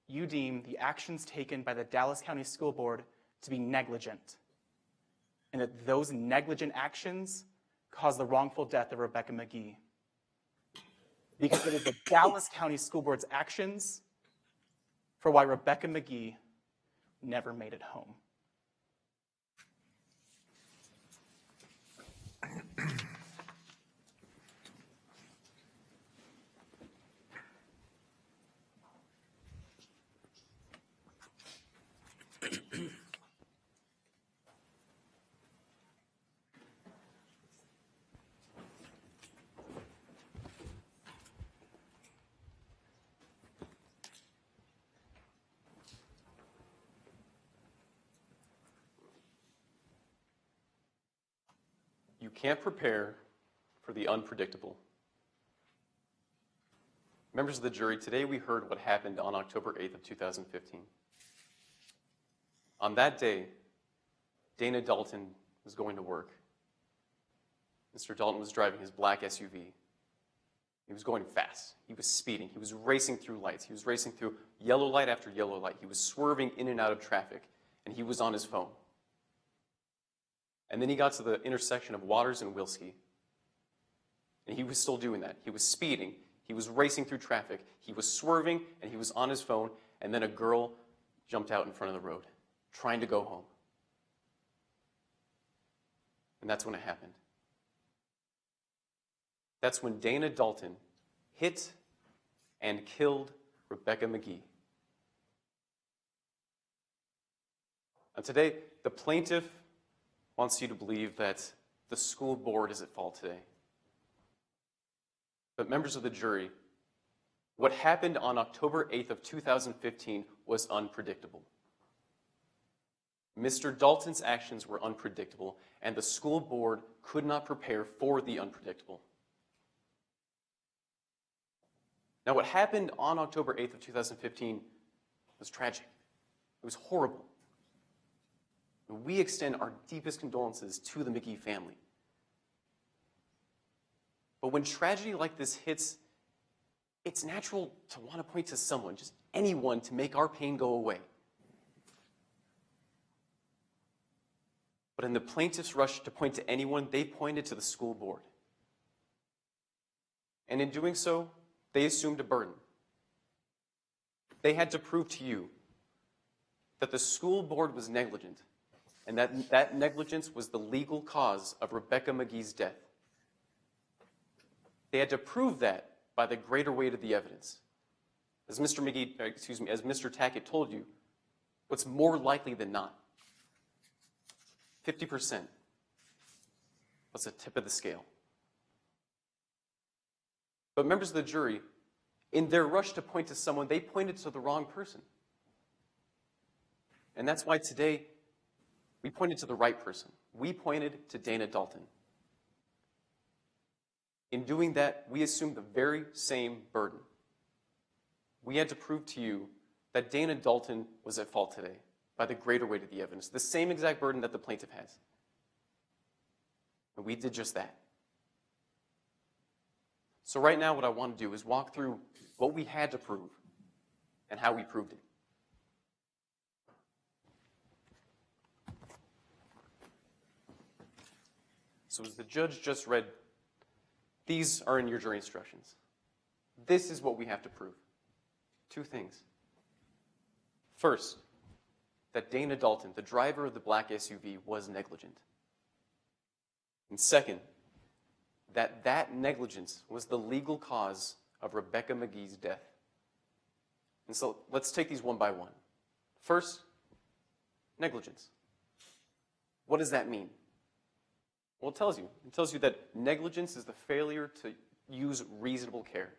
you deem the actions taken by the Dallas County School Board to be negligent, and that those negligent actions caused the wrongful death of Rebecca McGee. Because it is the Dallas County School Board's actions for why Rebecca McGee never made it home. You can't prepare for the unpredictable. Members of the jury, today we heard what happened on October 8th of 2015. On that day, Dana Dalton was going to work. Mr. Dalton was driving his black SUV. He was going fast. He was speeding. He was racing through lights. He was racing through yellow light after yellow light. He was swerving in and out of traffic, and he was on his phone. And then he got to the intersection of Waters and Wilski, and he was still doing that. He was speeding. He was racing through traffic. He was swerving, and he was on his phone, and then a girl jumped out in front of the road, trying to go home. And that's when it happened. That's when Dana Dalton hit and killed Rebecca McGee. And today, the plaintiff wants you to believe that the school board is at fault today. But members of the jury, what happened on October 8th of 2015 was unpredictable. Mr. Dalton's actions were unpredictable, and the school board could not prepare for the unpredictable. Now, what happened on October 8th of 2015 was tragic. It was horrible. We extend our deepest condolences to the McGee family. But when tragedy like this hits, it's natural to want to point to someone, just anyone, to make our pain go away. But in the plaintiff's rush to point to anyone, they pointed to the school board. And in doing so, they assumed a burden. They had to prove to you that the school board was negligent, and that negligence was the legal cause of Rebecca McGee's death. They had to prove that by the greater weight of the evidence. As Mr. Tackett told you, what's more likely than not? 50%. That's a tip of the scale. But members of the jury, in their rush to point to someone, they pointed to the wrong person. And that's why today, we pointed to the right person. We pointed to Dana Dalton. In doing that, we assumed the very same burden. We had to prove to you that Dana Dalton was at fault today by the greater weight of the evidence, the same exact burden that the plaintiff has. And we did just that. So right now what I want to do is walk through what we had to prove and how we proved it. So as the judge just read, these are in your jury instructions. This is what we have to prove. Two things. First, that Dana Dalton, the driver of the black SUV, was negligent. And second, that negligence was the legal cause of Rebecca McGee's death. And so let's take these one by one. First, negligence. What does that mean? Well, it tells you. It tells you that negligence is the failure to use reasonable care.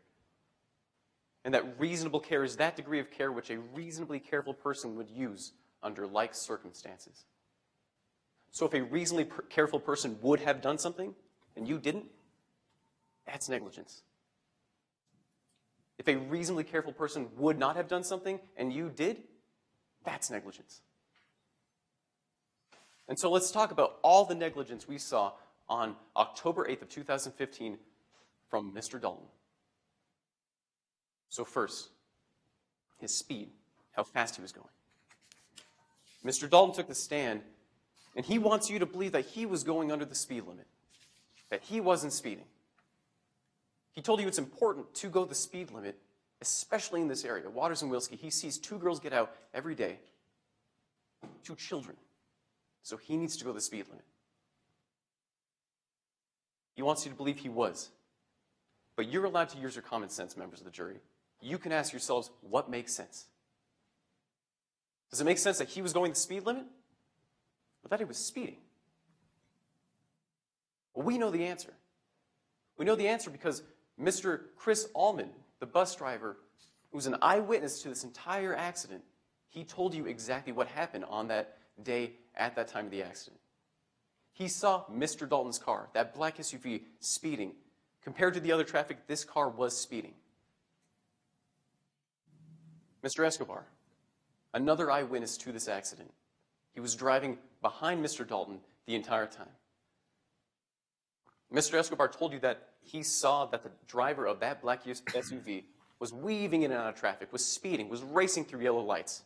And that reasonable care is that degree of care which a reasonably careful person would use under like circumstances. So if a reasonably careful person would have done something and you didn't, that's negligence. If a reasonably careful person would not have done something and you did, that's negligence. And so let's talk about all the negligence we saw on October 8th of 2015 from Mr. Dalton. So first, his speed, how fast he was going. Mr. Dalton took the stand, and he wants you to believe that he was going under the speed limit, that he wasn't speeding. He told you it's important to go the speed limit, especially in this area. Waters and Wilski, he sees 2 girls get out every day, 2 children. So he needs to go the speed limit. He wants you to believe he was. But you're allowed to use your common sense, members of the jury. You can ask yourselves, what makes sense? Does it make sense that he was going the speed limit? Or that he was speeding? Well, we know the answer. We know the answer because Mr. Chris Allman, the bus driver, who was an eyewitness to this entire accident, he told you exactly what happened on that day at that time of the accident. He saw Mr. Dalton's car, that black SUV, speeding. Compared to the other traffic, this car was speeding. Mr. Escobar, another eyewitness to this accident. He was driving behind Mr. Dalton the entire time. Mr. Escobar told you that he saw that the driver of that black SUV was weaving in and out of traffic, was speeding, was racing through yellow lights.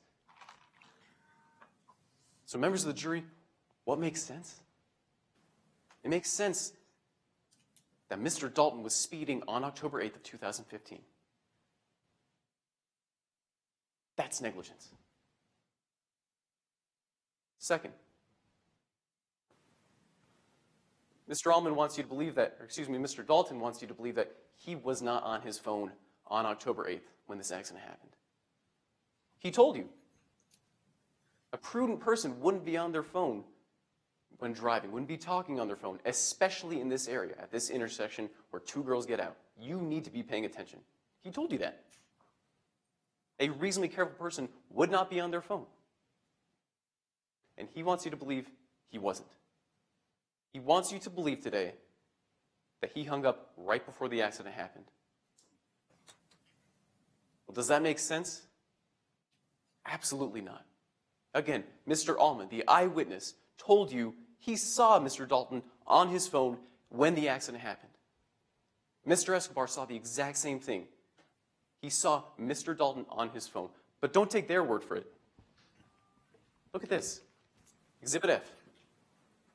So members of the jury, what makes sense? It makes sense that Mr. Dalton was speeding on October 8th of 2015. That's negligence. Second, Mr. Allman wants you to believe that, or excuse me, Mr. Dalton wants you to believe that he was not on his phone on October 8th when this accident happened. He told you. A prudent person wouldn't be on their phone when driving, wouldn't be talking on their phone, especially in this area, at this intersection where 2 girls get out. You need to be paying attention. He told you that. A reasonably careful person would not be on their phone. And he wants you to believe he wasn't. He wants you to believe today that he hung up right before the accident happened. Well, does that make sense? Absolutely not. Again, Mr. Allman, the eyewitness, told you he saw Mr. Dalton on his phone when the accident happened. Mr. Escobar saw the exact same thing. He saw Mr. Dalton on his phone. But don't take their word for it. Look at this. Exhibit F.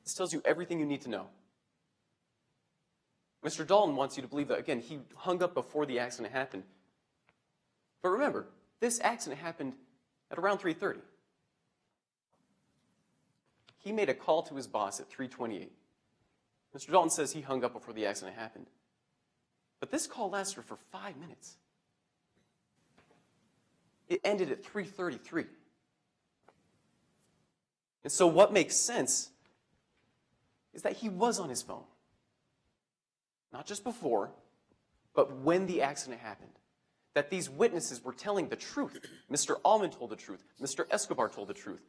This tells you everything you need to know. Mr. Dalton wants you to believe that, again, he hung up before the accident happened. But remember, this accident happened at around 3:30. He made a call to his boss at 3:28. Mr. Dalton says he hung up before the accident happened. But this call lasted for 5 minutes. It ended at 3:33. And so what makes sense is that he was on his phone. Not just before, but when the accident happened. That these witnesses were telling the truth. Mr. Allman told the truth. Mr. Escobar told the truth.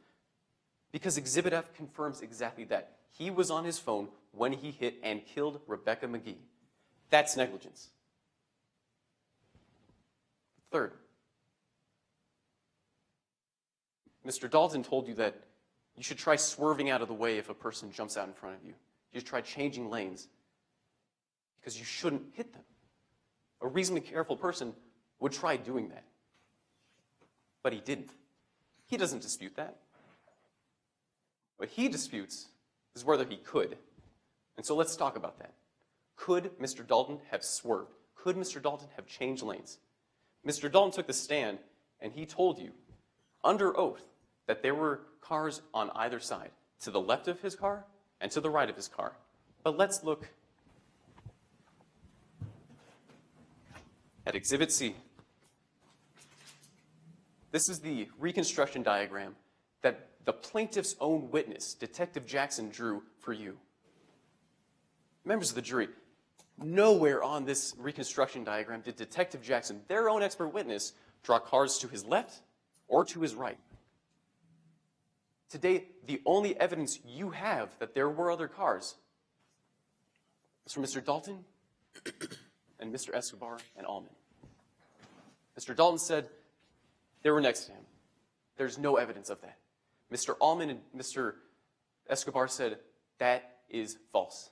Because Exhibit F confirms exactly that. He was on his phone when he hit and killed Rebecca McGee. That's negligence. Third, Mr. Dalton told you that you should try swerving out of the way if a person jumps out in front of you. You should try changing lanes because you shouldn't hit them. A reasonably careful person would try doing that. But he didn't. He doesn't dispute that. What he disputes is whether he could. And so let's talk about that. Could Mr. Dalton have swerved? Could Mr. Dalton have changed lanes? Mr. Dalton took the stand and he told you under oath that there were cars on either side, to the left of his car and to the right of his car. But let's look at Exhibit C. This is the reconstruction diagram that the plaintiff's own witness, Detective Jackson, drew for you. Members of the jury, nowhere on this reconstruction diagram did Detective Jackson, their own expert witness, draw cars to his left or to his right. Today, the only evidence you have that there were other cars is from Mr. Dalton and Mr. Escobar and Allman. Mr. Dalton said they were next to him. There's no evidence of that. Mr. Allman and Mr. Escobar said that is false.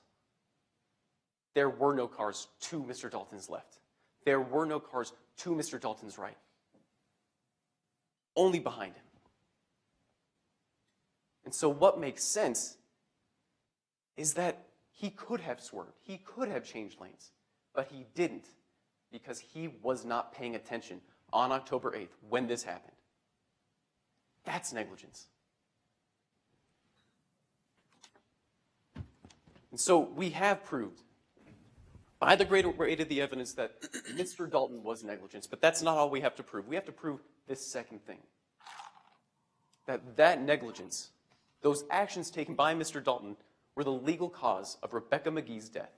There were no cars to Mr. Dalton's left. There were no cars to Mr. Dalton's right. Only behind him. And so what makes sense is that he could have swerved. He could have changed lanes. But he didn't because he was not paying attention on October 8th when this happened. That's negligence. And so we have proved by the greater weight of the evidence that Mr. Dalton was negligent, but that's not all we have to prove. We have to prove this second thing. That negligence, those actions taken by Mr. Dalton, were the legal cause of Rebecca McGee's death.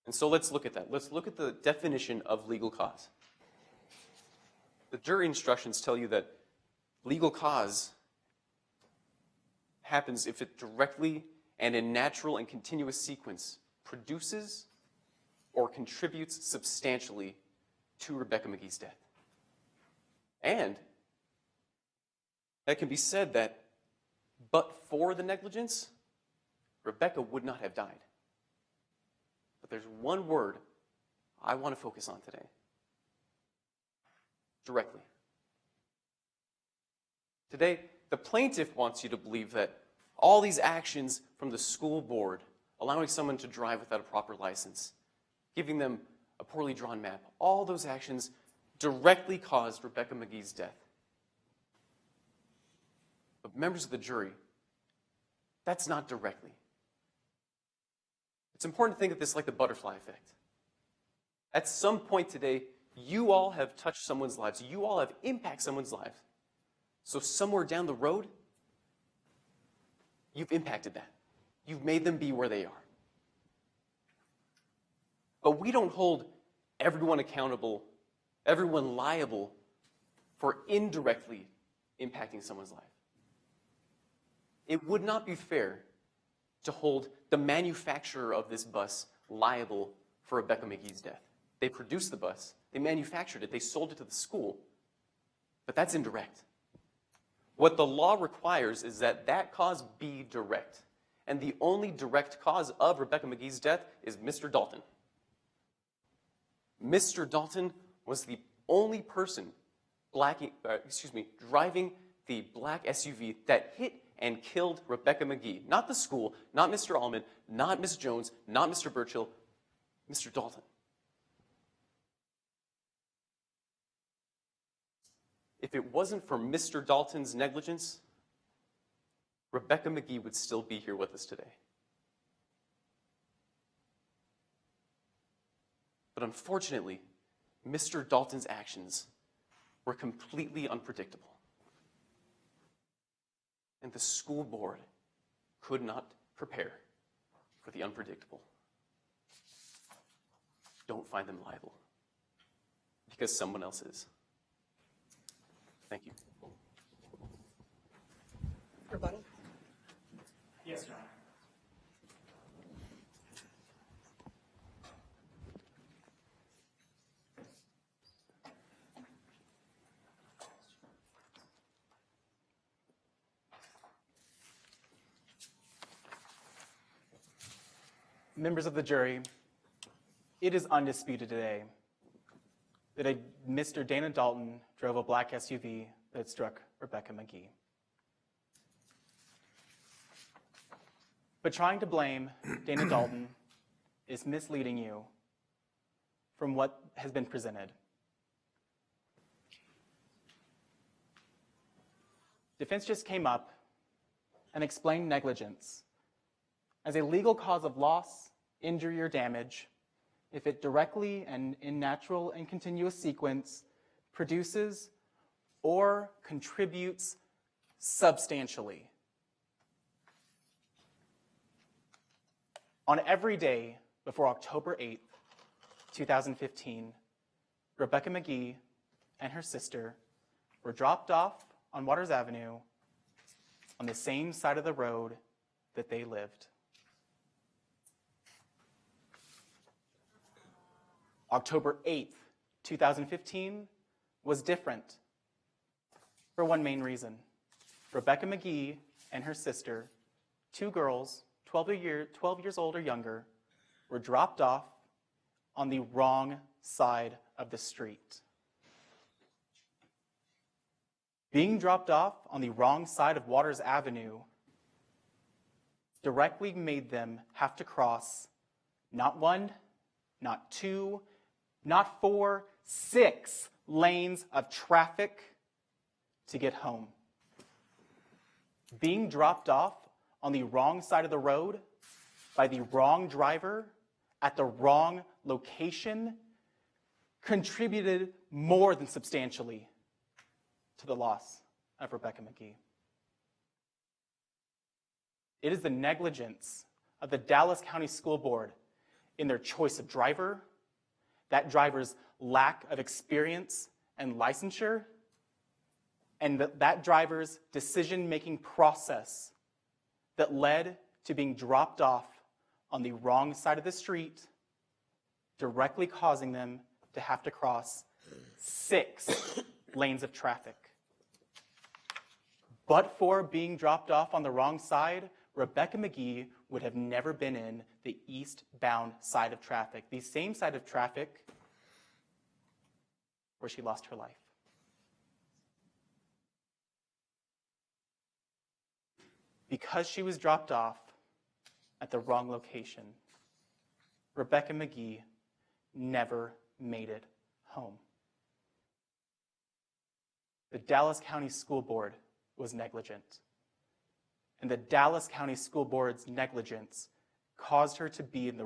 And so let's look at that. Let's look at the definition of legal cause. The jury instructions tell you that legal cause happens if it directly and in natural and continuous sequence produces or contributes substantially to Rebecca McGee's death. And that can be said that but for the negligence, Rebecca would not have died. But there's one word I want to focus on today. Directly. Today, the plaintiff wants you to believe that all these actions from the school board, allowing someone to drive without a proper license, giving them a poorly drawn map, all those actions directly caused Rebecca McGee's death. But members of the jury, that's not directly. It's important to think of this like the butterfly effect. At some point today, you all have touched someone's lives. You all have impacted someone's life. So somewhere down the road, you've impacted that. You've made them be where they are. But we don't hold everyone accountable, everyone liable for indirectly impacting someone's life. It would not be fair to hold the manufacturer of this bus liable for Rebecca McGee's death. They produced the bus, they manufactured it, they sold it to the school, but that's indirect. What the law requires is that that cause be direct. And the only direct cause of Rebecca McGee's death is Mr. Dalton. Mr. Dalton was the only person driving the black SUV that hit and killed Rebecca McGee. Not the school, not Mr. Allman, not Ms. Jones, not Mr. Burchill, Mr. Dalton. If it wasn't for Mr. Dalton's negligence, Rebecca McGee would still be here with us today. But unfortunately, Mr. Dalton's actions were completely unpredictable. And the school board could not prepare for the unpredictable. Don't find them liable, because someone else is. Thank you. Rebuttal? Yes, Your Honor. Members of the jury, it is undisputed today that Mr. Dana Dalton drove a black SUV that struck Rebecca McGee. But trying to blame Dana Dalton is misleading you from what has been presented. Defense just came up and explained negligence as a legal cause of loss, injury, or damage if it directly and in natural and continuous sequence produces or contributes substantially. On every day before October 8th, 2015, Rebecca McGee and her sister were dropped off on Waters Avenue on the same side of the road that they lived. October 8th, 2015 was different for one main reason. Rebecca McGee and her sister, two girls, 12 years old or younger, were dropped off on the wrong side of the street. Being dropped off on the wrong side of Waters Avenue directly made them have to cross not one, not two, not four, 6 lanes of traffic to get home. Being dropped off on the wrong side of the road by the wrong driver at the wrong location contributed more than substantially to the loss of Rebecca McGee. It is the negligence of the Dallas County School Board in their choice of driver, that driver's lack of experience and licensure, and that driver's decision-making process that led to being dropped off on the wrong side of the street, directly causing them to have to cross 6 lanes of traffic. But for being dropped off on the wrong side, Rebecca McGee would have never been in the eastbound side of traffic, the same side of traffic where she lost her life. Because she was dropped off at the wrong location, Rebecca McGee never made it home. The Dallas County School Board was negligent. And the Dallas County School Board's negligence caused her to be on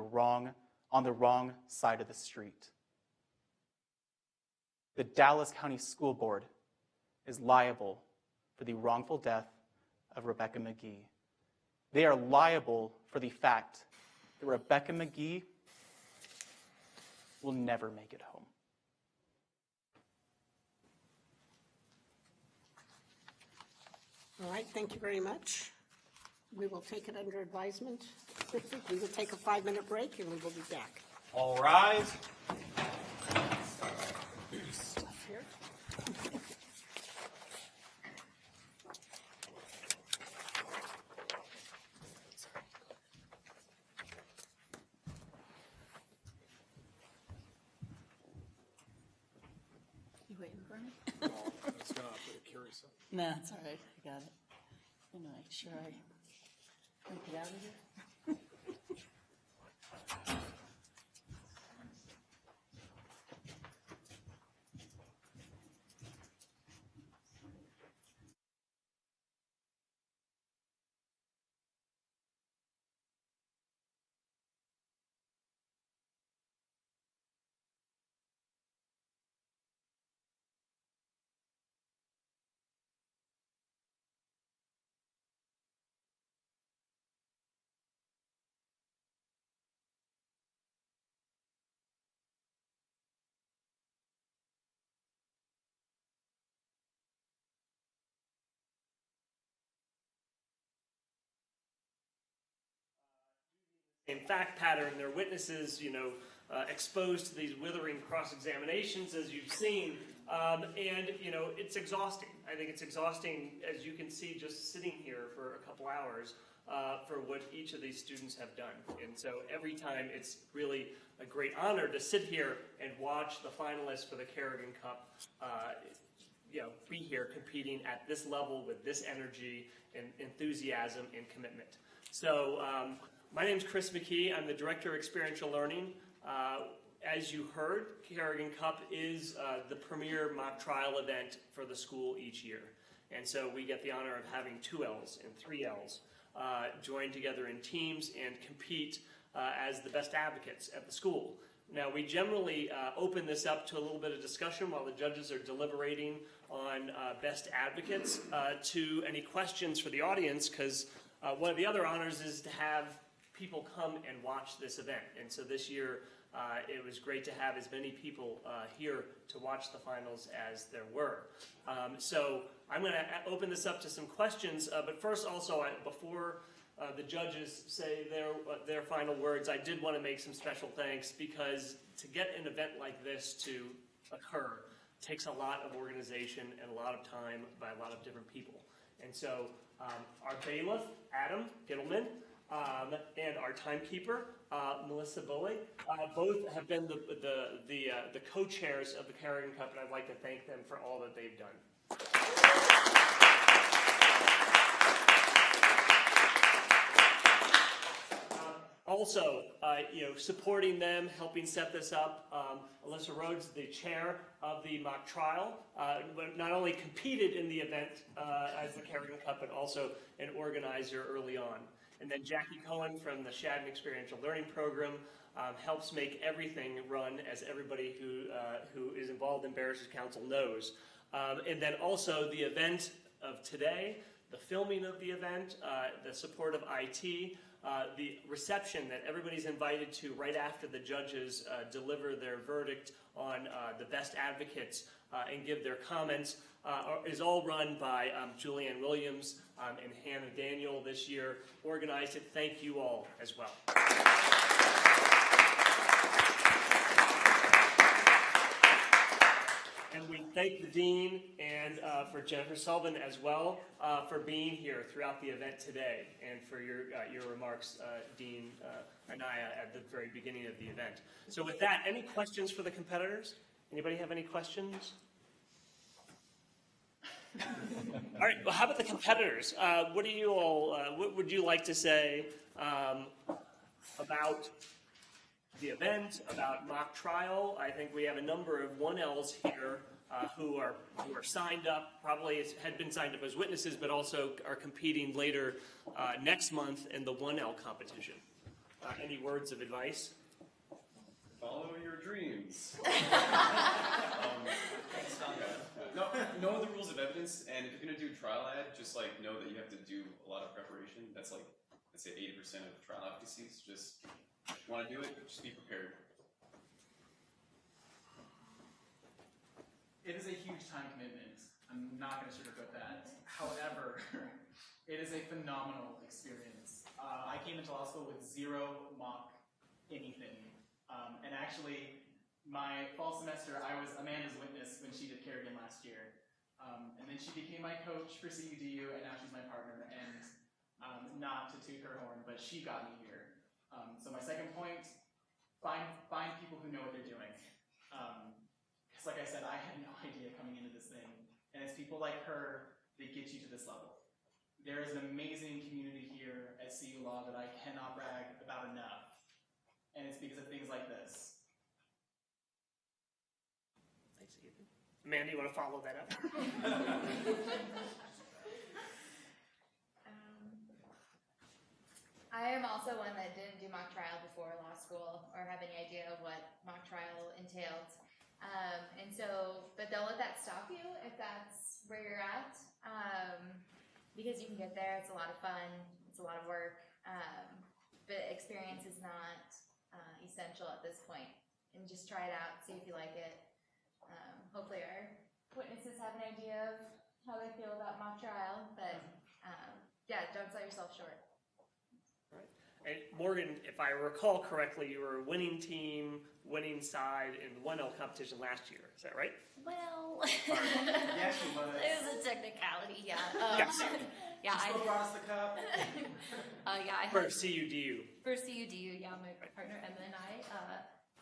the wrong side of the street. The Dallas County School Board is liable for the wrongful death of Rebecca McGee. They are liable for the fact that Rebecca McGee will never make it home. All right, thank you very much. We will take it under advisement. We will take a 5-minute break and we will be back. All rise. Stuff here. You waiting for me? It's gonna carry some. No, it's all right. I got it. I'm not sure I can get out of here. same fact pattern. They're witnesses, exposed to these withering cross-examinations, as you've seen. And, it's exhausting. I think it's exhausting, as you can see, just sitting here for a couple hours. for what each of these students have done. And so every time it's really a great honor to sit here and watch the finalists for the Carrigan Cup be here competing at this level with this energy and enthusiasm and commitment. So my name's Chris McKee. I'm the Director of Experiential Learning. As you heard, Carrigan Cup is the premier mock trial event for the school each year. And so we get the honor of having 2 Ls and 3 Ls join together in teams and compete as the best advocates at the school. Now, we generally open this up to a little bit of discussion while the judges are deliberating on best advocates to any questions for the audience, because one of the other honors is to have people come and watch this event. And so this year, it was great to have as many people here to watch the finals as there were. So I'm going to open this up to some questions, but first also, before the judges say their final words, I did want to make some special thanks, because to get an event like this to occur takes a lot of organization and a lot of time by a lot of different people. And so our bailiff, Adam Gittleman, and our timekeeper, Melissa Bully, both have been the co-chairs of the Carrigan Cup, and I'd like to thank them for all that they've done. Also, supporting them, helping set this up, Alyssa Rhodes, the chair of the mock trial, not only competed in the event as the Carrigan Cup, but also an organizer early on. And then Jackie Cohen from the Shadden Experiential Learning Program helps make everything run, as everybody who is involved in Barristers Council knows. And then also the event of today, the filming of the event, the support of IT, the reception that everybody's invited to right after the judges deliver their verdict on the best advocates and give their comments is all run by Julianne Williams and Hannah Daniel this year, organized it. Thank you all as well. And we thank the Dean and for Jennifer Sullivan as well for being here throughout the event today, and for your remarks, Dean Anaya, at the very beginning of the event. So with that, any questions for the competitors? Anybody have any questions? All right, well, how about the competitors? What do you all, what would you like to say about the event, about mock trial? I think we have a number of 1Ls here who are signed up, probably had been signed up as witnesses, but also are competing later next month in the 1L competition. Any words of advice? Follow your dreams. Know the rules of evidence, and if you're going to do trial ad, just know that you have to do a lot of preparation. That's let's say 80% of trial advocacies. Just if you want to do it, just be prepared. It is a huge time commitment. I'm not going to sugarcoat that. However, it is a phenomenal experience. I came into law school with 0 mock anything. And actually, my fall semester, I was Amanda's witness when she did Carrigan last year. And then she became my coach for CUDU, and now she's my partner. And not to toot her horn, but she got me here. So my second point, find people who know what they're doing. Because like I said, I had no idea coming into this thing. And it's people like her that get you to this level. There is an amazing community here at CU Law that I cannot brag about enough. And it's because of things like this. Thanks, Ethan. Amanda, you want to follow that up? I am also one that didn't do mock trial before law school or have any idea of what mock trial entailed. But don't let that stop you if that's where you're at. Because you can get there, it's a lot of fun, it's a lot of work, but experience is not essential at this point. And just try it out, see if you like it. Hopefully our witnesses have an idea of how they feel about mock trial, but yeah, don't sell yourself short. And Morgan, if I recall correctly, you were a winning team, winning side in the 1L competition last year. Is that right? Well, Yes, she was. it was a technicality, yeah. Yes. Yeah, yeah, I. brought us the cup. Yeah, I For had. CUDU. For CUDU, yeah, my partner Emma and I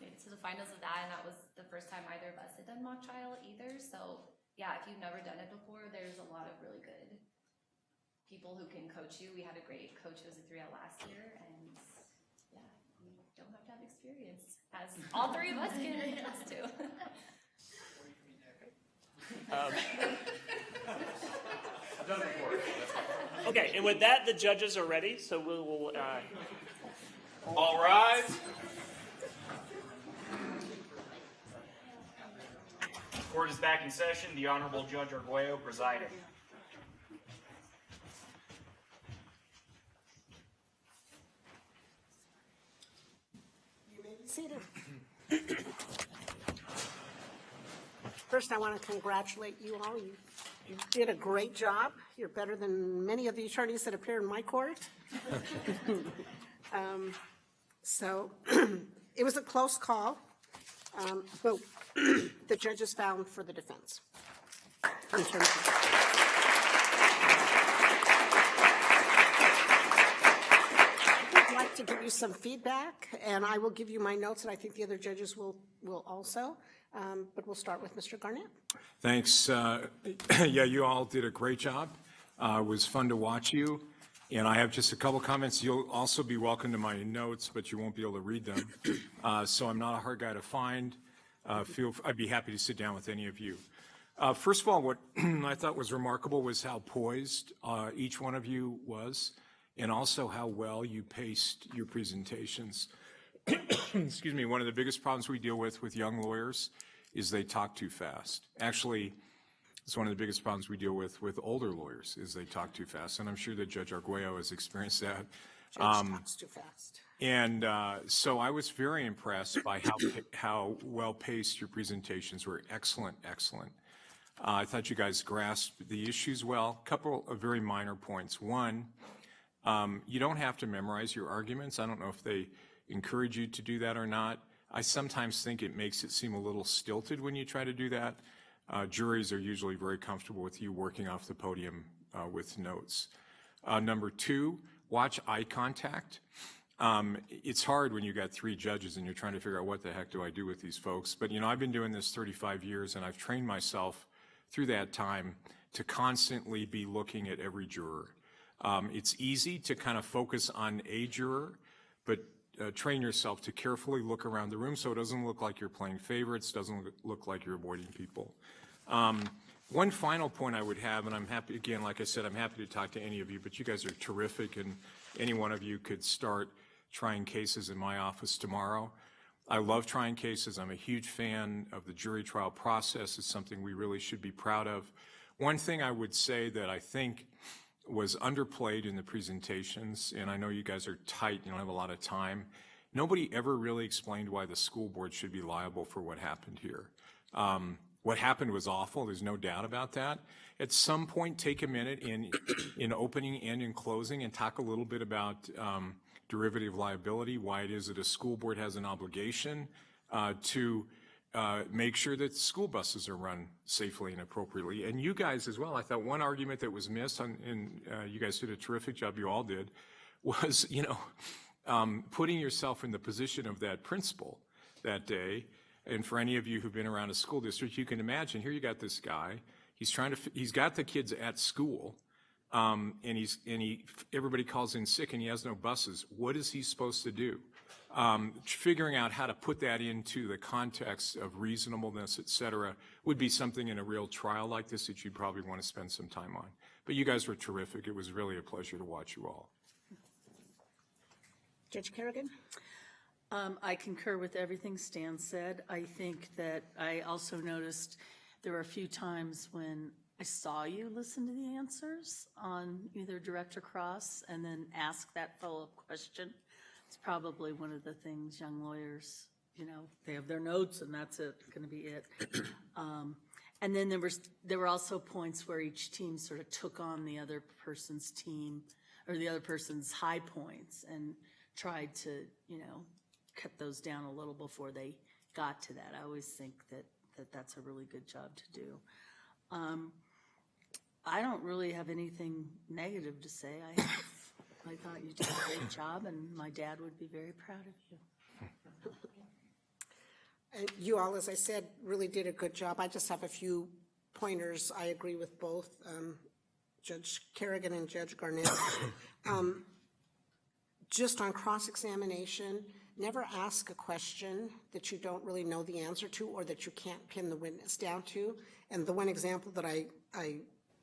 made it to the finals of that, and that was the first time either of us had done mock trial either. So yeah, if you've never done it before, there's a lot of really good people who can coach you. We had a great coach who was a 3L last year, and yeah, you don't have to have experience, as all three of us can attest to. I've done it before. Okay, and with that, the judges are ready, so we'll all rise. Court is back in session. The Honorable Judge Arguello presiding. You may be seated. First, I want to congratulate you all. You did a great job. You're better than many of the attorneys that appear in my court. So it was a close call, but the judges found for the defense. In terms of I'd like to give you some feedback, and I will give you my notes, and I think the other judges will also. But we'll start with Mr. Garnett. Thanks. Yeah, you all did a great job. It was fun to watch you. And I have just a couple comments. You'll also be welcome to my notes, but you won't be able to read them. So I'm not a hard guy to find. I'd be happy to sit down with any of you. First of all, what I thought was remarkable was how poised each one of you was, and also how well you paced your presentations. Excuse me, one of the biggest problems we deal with young lawyers is they talk too fast. Actually, it's one of the biggest problems we deal with older lawyers is they talk too fast, and I'm sure that Judge Arguello has experienced that. Judge talks too fast. And so I was very impressed by how well paced your presentations were. Excellent, excellent. I thought you guys grasped the issues well. A couple of very minor points. One, you don't have to memorize your arguments. I don't know if they encourage you to do that or not. I sometimes think it makes it seem a little stilted when you try to do that. Juries are usually very comfortable with you working off the podium with notes. Number two, watch eye contact. It's hard when you got three judges and you're trying to figure out what the heck do I do with these folks. But you know, I've been doing this 35 years and I've trained myself through that time to constantly be looking at every juror. It's easy to kind of focus on a juror, but train yourself to carefully look around the room so it doesn't look like you're playing favorites, doesn't look like you're avoiding people. One final point I would have, and I'm happy, again, like I said, I'm happy to talk to any of you, but you guys are terrific, and any one of you could start trying cases in my office tomorrow. I love trying cases. I'm a huge fan of the jury trial process. It's something we really should be proud of. One thing I would say that I think was underplayed in the presentations, and I know you guys are tight, you don't have a lot of time, nobody ever really explained why the school board should be liable for what happened here. What happened was awful, there's no doubt about that. At some point, take a minute in opening and in closing and talk a little bit about derivative liability, why it is that a school board has an obligation to make sure that school buses are run safely and appropriately. And you guys as well, I thought one argument that was missed, and you guys did a terrific job, you all did, was, you know, putting yourself in the position of that principal that day. And for any of you who've been around a school district, you can imagine, here you got this guy, he's got the kids at school, and everybody calls in sick and he has no buses. What is he supposed to do? Figuring out how to put that into the context of reasonableness, et cetera, would be something in a real trial like this that you'd probably want to spend some time on. But you guys were terrific. It was really a pleasure to watch you all. Judge Carrigan? I concur with everything Stan said. I think that I also noticed there were a few times when I saw you listen to the answers on either direct or cross and then ask that follow-up question. It's probably one of the things young lawyers, you know, they have their notes and that's it, going to be it. And then there were also points where each team sort of took on the other person's team or the other person's high points and tried to, you know, cut those down a little before they got to that. I always think that that's a really good job to do. I don't really have anything negative to say. I thought you did a great job, and my dad would be very proud of you. And you all, as I said, really did a good job. I just have a few pointers. I agree with both Judge Carrigan and Judge Garnett. Just on cross-examination, never ask a question that you don't really know the answer to or that you can't pin the witness down to. And the one example that I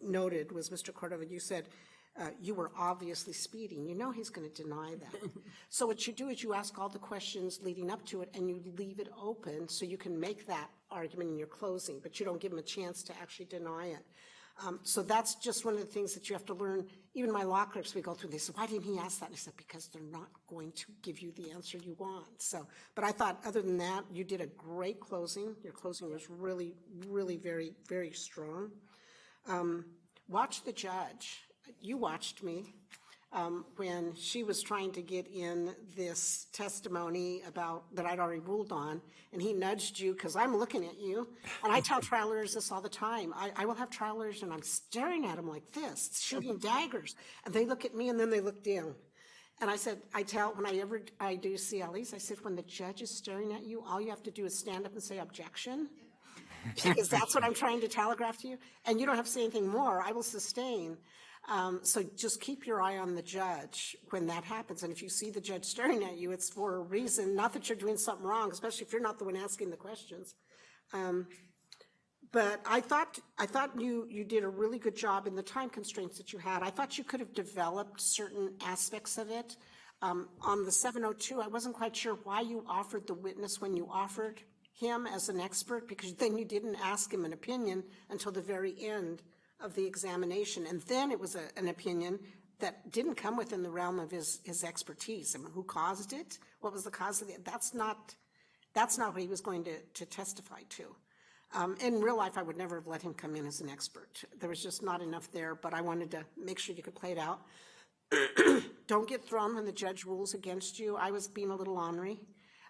noted was, Mr. Cordova, you said, you were obviously speeding. You know he's going to deny that. So what you do is you ask all the questions leading up to it and you leave it open so you can make that argument in your closing, but you don't give him a chance to actually deny it. So that's just one of the things that you have to learn. Even my law clerks, we go through, they say, why didn't he ask that? And I said, because they're not going to give you the answer you want. So, but I thought other than that, you did a great closing. Your closing was really, really very, very strong. Watch the judge. You watched me when she was trying to get in this testimony about that I'd already ruled on, and he nudged you because I'm looking at you. And I tell trial lawyers this all the time. I will have trial lawyers and I'm staring at them like this, shooting daggers, and they look at me and then they look down. And I said, when I do CLEs, I said, when the judge is staring at you, all you have to do is stand up and say objection, because that's what I'm trying to telegraph to you. And you don't have to say anything more. I will sustain. So just keep your eye on the judge when that happens. And if you see the judge staring at you, it's for a reason, not that you're doing something wrong, especially if you're not the one asking the questions. But I thought you did a really good job in the time constraints that you had. I thought you could have developed certain aspects of it. On the 702, I wasn't quite sure why you offered the witness when you offered him as an expert, because then you didn't ask him an opinion until the very end of the examination. And then it was an opinion that didn't come within the realm of his expertise. I mean, who caused it? What was the cause of it? That's not what he was going to testify to. In real life, I would never have let him come in as an expert. There was just not enough there, but I wanted to make sure you could play it out. Don't get thrown when the judge rules against you. I was being a little ornery.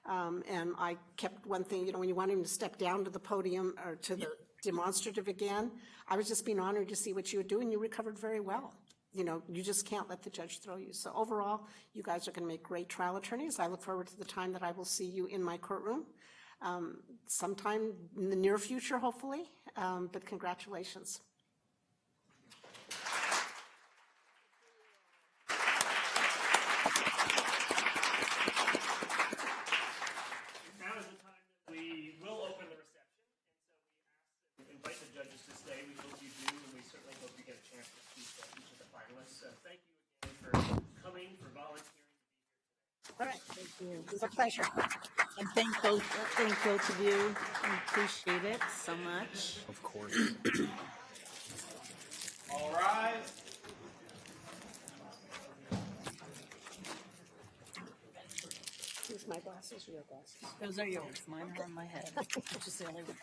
And I kept one thing, when you want him to step down to the podium or to the demonstrative again, I was just being honored to see what you would do, and you recovered very well. You just can't let the judge throw you. So overall, you guys are going to make great trial attorneys. I look forward to the time that I will see you in my courtroom, sometime in the near future, hopefully, but congratulations. So thank you again for coming, for volunteering to be here today. All right, thank you. It was a pleasure. And thank both of you. I appreciate it so much. Of course. All rise. Here's my glasses or your glasses? Those are yours. Mine are on my head, which is the only one.